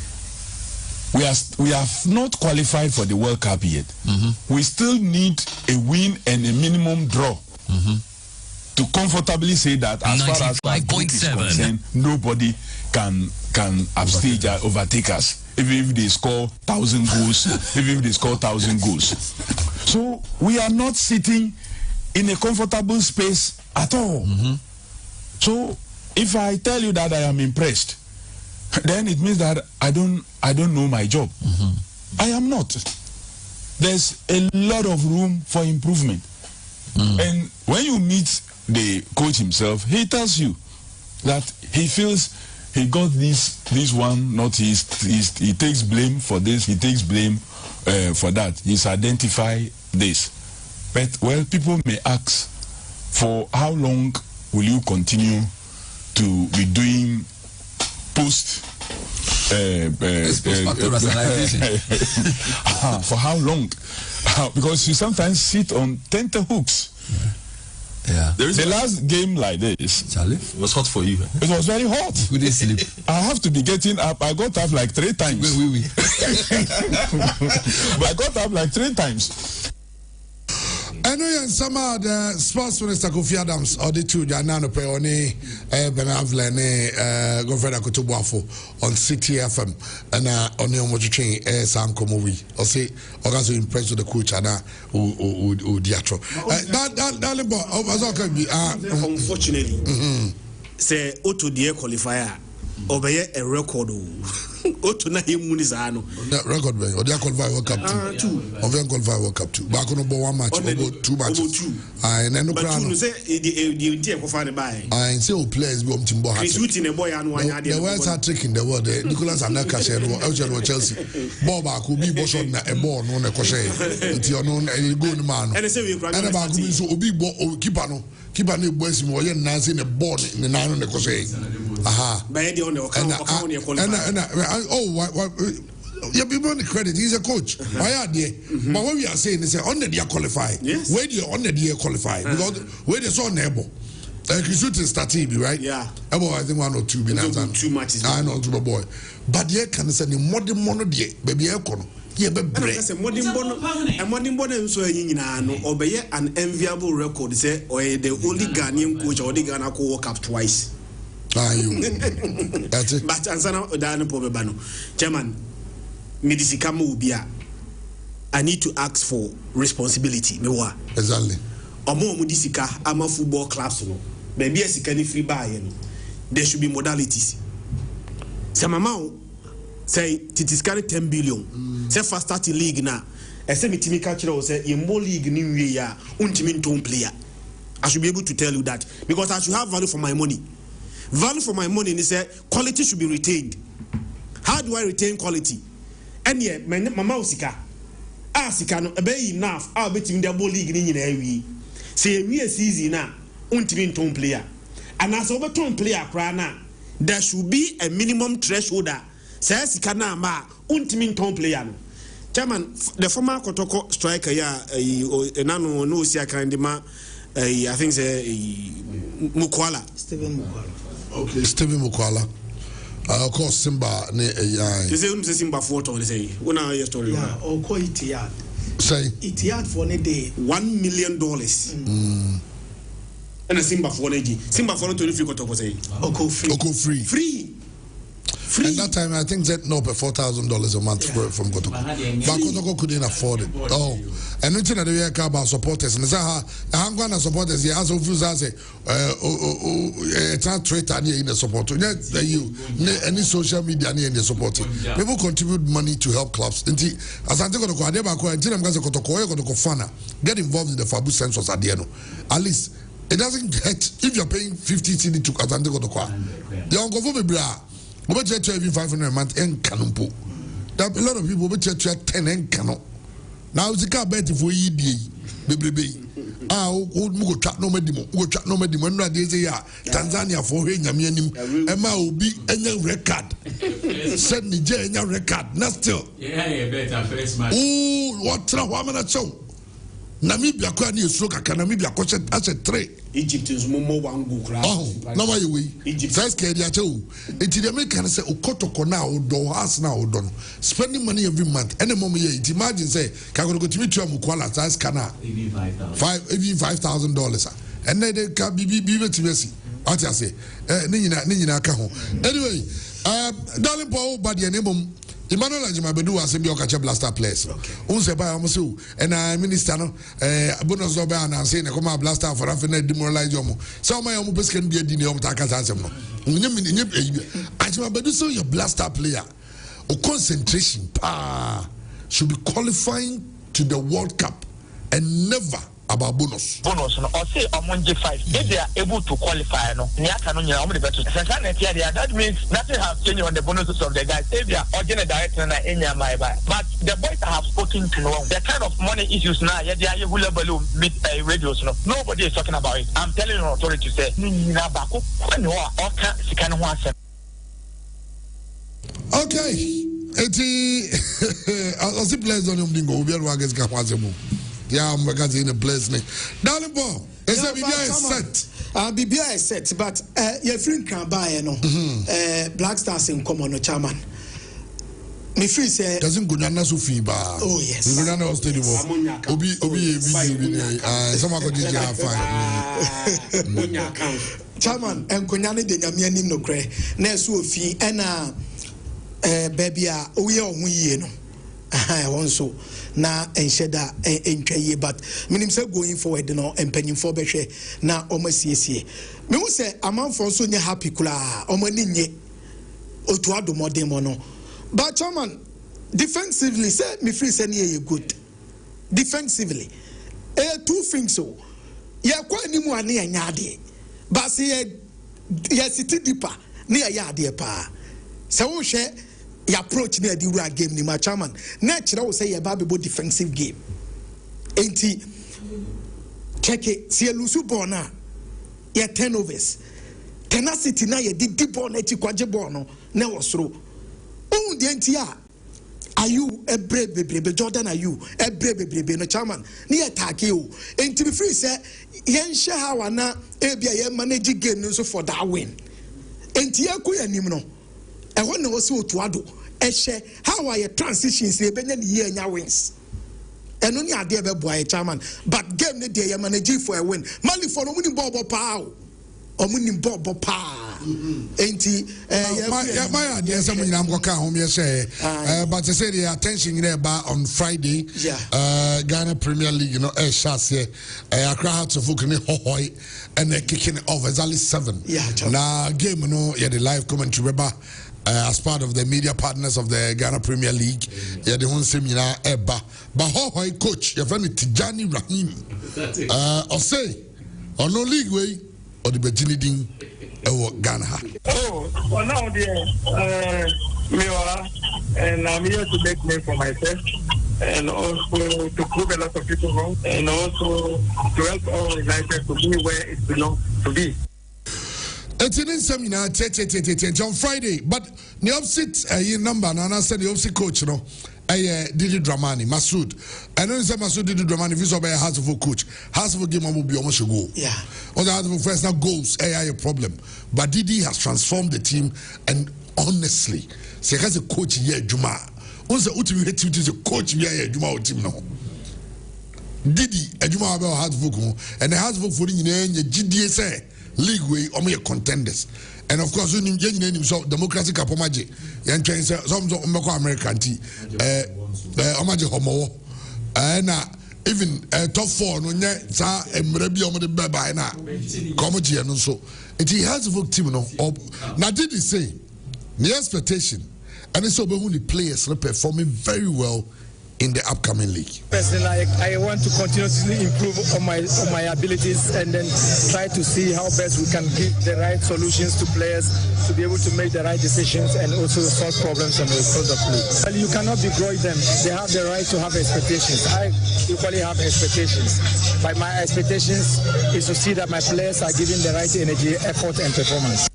We have not qualified for the World Cup yet. We still need a win and a minimum draw to comfortably say that as far as our group is concerned, nobody can upstage or overtake us. Even if they score 1,000 goals, even if they score 1,000 goals. So we are not sitting in a comfortable space at all. So if I tell you that I am impressed, then it means that I don't know my job. I am not. There's a lot of room for improvement. And when you meet the coach himself, he tells you that he feels he got this one, not his. He takes blame for this. He takes blame for that. He's identified this. But well, people may ask, for how long will you continue to be doing post-factor rationalization? For how long? Because you sometimes sit on tenterhooks. Yeah. The last game like this, Charlie, was hot for you. It was very hot. We didn't sleep. I have to be getting up. I got up like 3 times. I got up like 3 times. I know you're some of the sports minister Kofi Adams or the two Janano Peone Ben Avlene Governor Kotubuafo on City FM and on your motor train Sanko movie. Or say also impressed with the coach and Diatro. Unfortunately, say auto dear qualifier obey a record. Auto na immunizano. Record by or they qualify World Cup 2. Or they qualify World Cup 2. Back on about 1 match, about 2 matches. And then no crown. Say the entire qualified by. I say players be Timbo hat. Shooting a boy and one. The words are tricking the world. Nicholas Anaka said, Chelsea. Boba could be boss on a ball, no a crochet. It's your known a good man. And about so be keeper no. Keep on the boys more than Nancy in a board in the 9 on the crochet. Aha. By the on you people on the credit, he's a coach. Why are they? But what we are saying is under the qualified. Yes. Where do you under the qualified? Because where they saw neighbor. You shoot in Statibi, right? Yeah. About I think 1 or 2 minutes. 2 matches. I know to my boy. But they can say the modern mono day, baby econo. Yeah, but modern bonnet so obey an enviable record say or the only Ghanaian coach or the Ghana co World Cup twice. That's it. But answer Dano Pobebano. Chairman, Medicicamo Ubia. I need to ask for responsibility. Mewa. Exactly. Omo Mudisika, Ama football clubs. Maybe a sikani free buy. There should be modalities. Samamau say Titiscari 10 billion. Say for starting league now. I say me Timmy Catcher say in more league new year, untimin tone player. I should be able to tell you that because I should have value for my money. Value for my money is quality should be retained. How do I retain quality? And yeah, mama usika. Sika no be enough. I'll bet him the ball league in every. Say we a season now, untimin tone player. And as over tone player crana, there should be a minimum threshold. Say sika na ma untimin tone player. Chairman, the former Kotoko striker nano no siaka ndima I think say Mukwala. Stephen Mukwala. Okay, Stephen Mukwala. Of course, Simba. They say Simba photo. They say, "What are your story?" Yeah, or call it yard. Say it yard for a day. $1 million. And a Simba for a Simba for 23 koto say. Oko free. Free. At that time, I think that no, $4,000 a month from Kotoko. But Kotoko couldn't afford it. Oh, and nothing that we care about supporters. And I'm going to supporters. He has say, it's not trade in the support. Any social media in the support. People contribute money to help clubs. As I think Kotoko, I'm going to Kotoko Fana get involved in the Fabu census at the end. At least it doesn't get if you're paying 50 CD to Asante Kotoko. You're going to Over even 500 a month and canumpo. There are a lot of people over 10 and cano. Now the car bet for ye baby. Go chat no medimo, go chat no medimo. No, they say Tanzania for him, Emma will be any record. Send me any record, not still. Yeah, better first man. Oh, what a woman at so. Namibia kwani esoka kana Namibia koche as a three. Egypt is more one go crash. Oh, now why you Egypt says Kenya too. It's the American say Okotoko now do house now don. Spending money every month. Any moment you imagine say can go to meet you Mukwala size kana. Even $5,000. And then they can be to what I say. Nina ka ho. Anyway, darling Paul by the name Emmanuel Ajimabedu was in the Okacha Blaster place. Unse by Amusu and I minister no bonus do ba na say na come blaster for after demoralize you. So my omu bes can be a dinner of Takasasem no. Ajimabedu so your blaster player. O concentration should be qualifying to the World Cup and never about bonus. Bonus no or say among 5 if they are able to qualify no nyaka no nyina omde beto that means nothing has changed on the bonuses of the guys if they are original director na enya my buy but the boys have spoken to no the kind of money issues now yeah they are hula balloon meet radios no nobody is talking about it. I'm telling you authority say nyina bako kwani ho oka sika no ho asem. Okay, eti asi players on mdingo obi alwa guys ka kwasemu. Yeah, I'm in a place. Darling Paul, BBI is set. BBI is set, but your friend can buy no. Black Stars in common, chairman. Me free say doesn't go na so fee ba. Oh yes. Go na stadium. Obi someone go DJ fine. Chairman, enkonya ne de nyame anim no kre. Na so fee na baby a oye ohun yie no. Also na ensheda entwaye but minim say going forward no empanyin for behwe na omasiesie me wo say amanfo so nye happy kula omani nye otu adomodem no but chairman defensively say me free say na good defensively two things so ye kwa nimu ane anya ade but say ye city deeper na ya ade pa say wo hwe your approach near the real game, Nima Chairman. Natural will say about defensive game. Ain't he? Check it. See a Lusu Bona. Yeah, turnovers. Tenacity na ye did deep on eti kwajibono. Never through. Oh, the NTR. Are you a brave baby? Jordan, are you a brave baby? No Chairman. Near attack you. Ain't to be free, sir. Yen Shahawana, ABI managing game so for that win. Ain't ya kuya nimno. I want to also to ado. How are your transitions? They been year nya wins. And only idea be boy chairman. But game the day managing for a win. Mali for winning bobo pow. Or winning bobo pa. Ain't he? My idea someone I'm going to home say. But to say the attention there on Friday. Ghana Premier League, you know, Shasia, Accra Hearts of Fukuni Hohoi, and they're kicking it off exactly 7. Now game, you know, the live commentary as part of the media partners of the Ghana Premier League, the whole seminar Eba. But Hohoi coach, your friend Tijani Rahim, or say, or no league way, or the Bejiniding Ghana. Oh, well now dear, and I'm here to make name for myself, and also to prove a lot of people wrong, and also to help all United to be where it belongs to be. It's in seminar on Friday, but the opposite number, and I said the opposite coach, you know, Didi Dramani, Masood. I know it's Masood Didi Dramani, if you by a house of a coach, house of a game will be almost a goal. Yeah. Or the house of a first now goals, a problem. But Didi has transformed the team, and honestly, say has a coach here, Juma. Also, ultimately, is a coach here, Juma team now. Didi, a Juma about house of and the house of a for the GDSA. League way or mere contenders, and of course, you name so democratic apomaji. Yan train some American tea, Omaji Homo, and even top 4 no nya sa emrebi omo de beba na comedy and so it has a team no now did he say the expectation and so be who the players are performing very well in the upcoming league. Personally, I want to continuously improve on my abilities and then try to see how best we can give the right solutions to players to be able to make the right decisions and also solve problems on the field of play. Well, you cannot begrudge them. They have the right to have expectations. I equally have expectations. But my expectations is to see that my players are given the right energy, effort, and performance.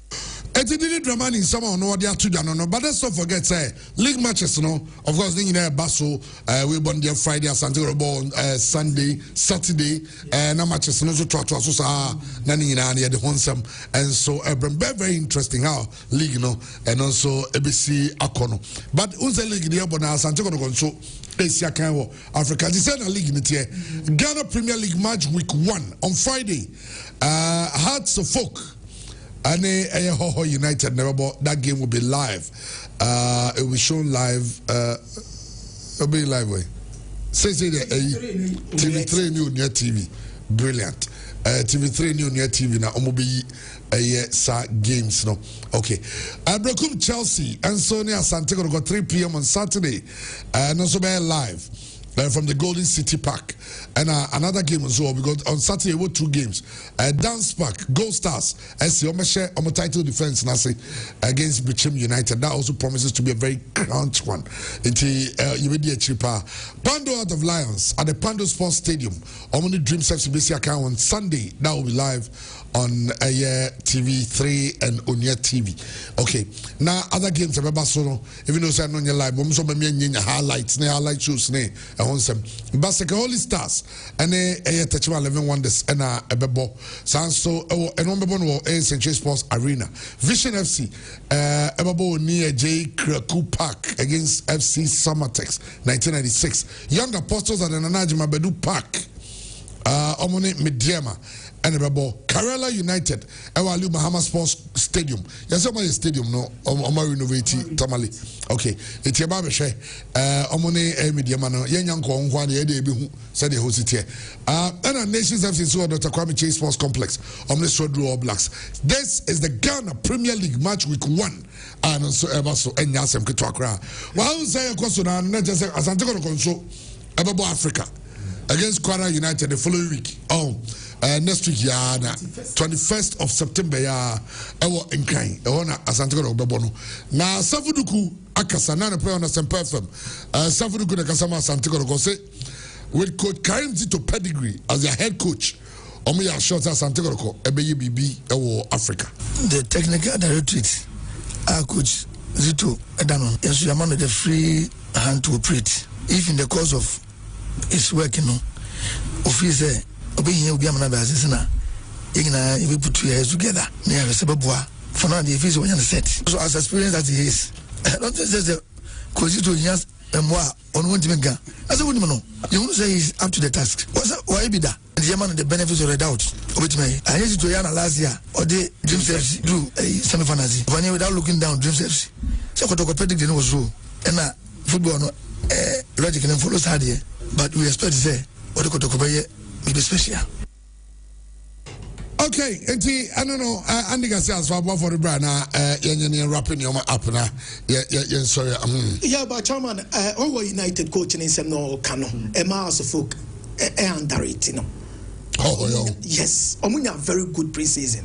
It didn't drama in summer no they are two no, but let's not forget league matches no. Of course, you know Basso we born there Friday, Santiago born Sunday, Saturday, na matches no so sa na ni na the Honsam, and so very interesting how league no and also ABC Akono. But unse league there born Santiago no so Asia Kanwo Africa. This is a league in it. Ghana Premier League match week 1 on Friday. Hearts of Folk. And United never bought that game will be live. It will be shown live. It'll be live way. Say TV3 new near TV. Brilliant. TV3 new near TV now. Omobi games no. Okay. Brekum Chelsea and Sonia Santiago got 3 p.m. on Saturday. And also be live. From the Golden City Park, and another game as well because on Saturday we 2 games. Dance Park, Gold Stars, SC Omo title defense Nasi against Bichim United. That also promises to be a very crunch one. You will be a cheaper. Pando out of Lions at the Pando Sports Stadium. Omni Dreams FC account on Sunday. That will be live on TV3 and Unia TV. Okay. Now other games have even though say no live, but some highlight shows Basaka Holy Stars and Tachima 11 Wonders and Ebebo Sanso and Ombebo Century Sports Arena. Vision FC Ebebo near J. Kraku Park against FC Summertex 1996. Young Apostles at the Nanajima Bedu Park Omone Mediama and Ebebo Kerala United Ewalu Mahama Sports Stadium. Yes, my stadium no Omar Renovati Tamale. Okay, it's your barber share. Omone Mediama no Yanko Juan the said the host here. And a Nations FC so Dr. Kwame Chase Sports Complex. Omne Sodro All Blacks. This is the Ghana Premier League match week 1. And also Ebaso and Yasem Kitwakra. Well, say a question and not just as Antico Conso Ebebo Africa against Kwara United the following week. Next week, 21st of September, ewo Nkran, ewona Asante Kotoko Bebono. Na Safuduku akasa na play on Semper FM. Safuduku na kasama Asante Kotoko say with Coach Karim Zito pedigree as their head coach. Omo ya short Asante Kotoko ebeye bibi ewo Africa. The technical directorate, Coach Zito Edano, yes, you are man with the free hand to operate. If in the course of his work, officer. Obeying be amana basisna igna if we put 2 years together me have sebabua for now the office when set so as experienced as he is don't just the cause to yes moi on won't make as a woman no you want to say he's up to the task why be that the man the benefits of the doubt obit me I used to yana last year or the dreams FC do semi fantasy when you without looking down dreams FC so Kotoko predict no was so and football no logic and follows hard here but we expect to say what Kotoko be maybe special. Okay, I don't know. Andy Garcia for the brand. Rapping your up now. Yeah, sorry. Yeah, but Chairman, our United coaching in some no cano. Emma Folk underrated, yes, Omunya very good preseason.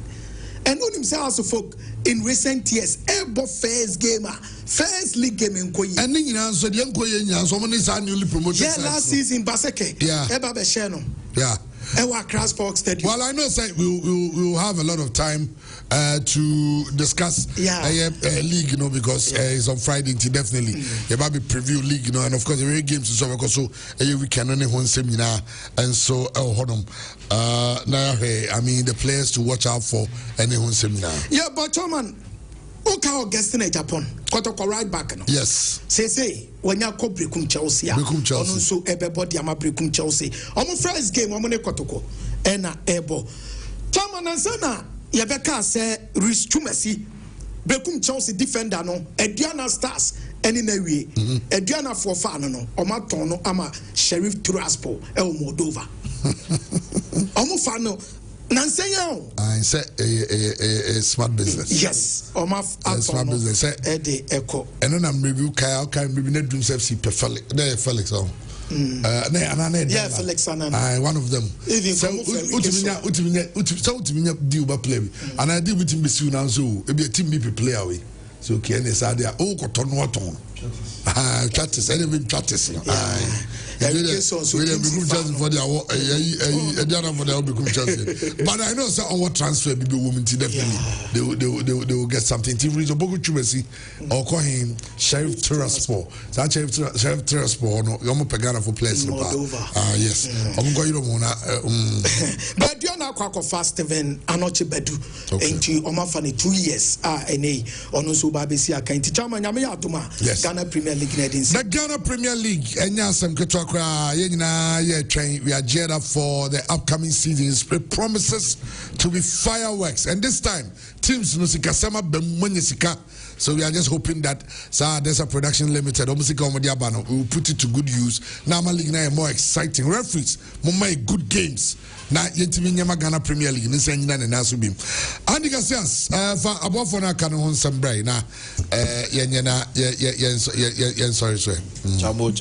And on himself Folk in recent years, ever first league game in Koyi. And then so the Koyi, so many are newly promoted. Yeah, last season Baseke. Yeah. Eba Besheno. Yeah. Well, I know say we'll have a lot of time to discuss league, because it's on Friday, definitely. There might be preview league, and of course, every games is over, so we can only one seminar, and so hold on. I mean, the players to watch out for any one seminar. Yeah, but Chairman, okay, guesting at Japan. Kotoko right back now. Yes. Say when you call Brekum Chelsea. Brekum Chelsea. Also everybody am Brekum Chelsea. First game I'm gonna Kotoko. Ena ebo. Chairman and sana Yabeka say Rich Chumesi. Brekum Chelsea defender no. Ediana Stars. Any way. Ediana for fan no. Oma Tono ama Sheriff Tiraspol El Moldova. Omo fan no. I say a smart business. Yes, smart business. Echo. And then I'm review Kyle can be net dreams FC Felix. There, Felix. Yeah, Felix Anana. One of them. So utiminya deal ba play. And I deal with him be soon and so e be a team be play away. So okay, and say there oh koton waton. Practice, any practice. For their but I know our transfer be women definitely they will get something. Team reason Bogu Chumesi or call him Sheriff Tiraspor. That Sheriff Tiraspor no yomo pegana for players no yes. I'm going to but you na kwa fast even anoche bedu enti omafani 2 years ene ono so ba besi aka enti chama nyame ya adoma Ghana Premier League. The Ghana Premier League, we are geared up for the upcoming seasons. It promises to be fireworks, and this time teams so we are just hoping that there's a production limited. We will put it to good use. Now league now more exciting referees, more good games. Now Ghana Premier League. Andy Garcias for above for now can on some brain now. Sorry. Chamo.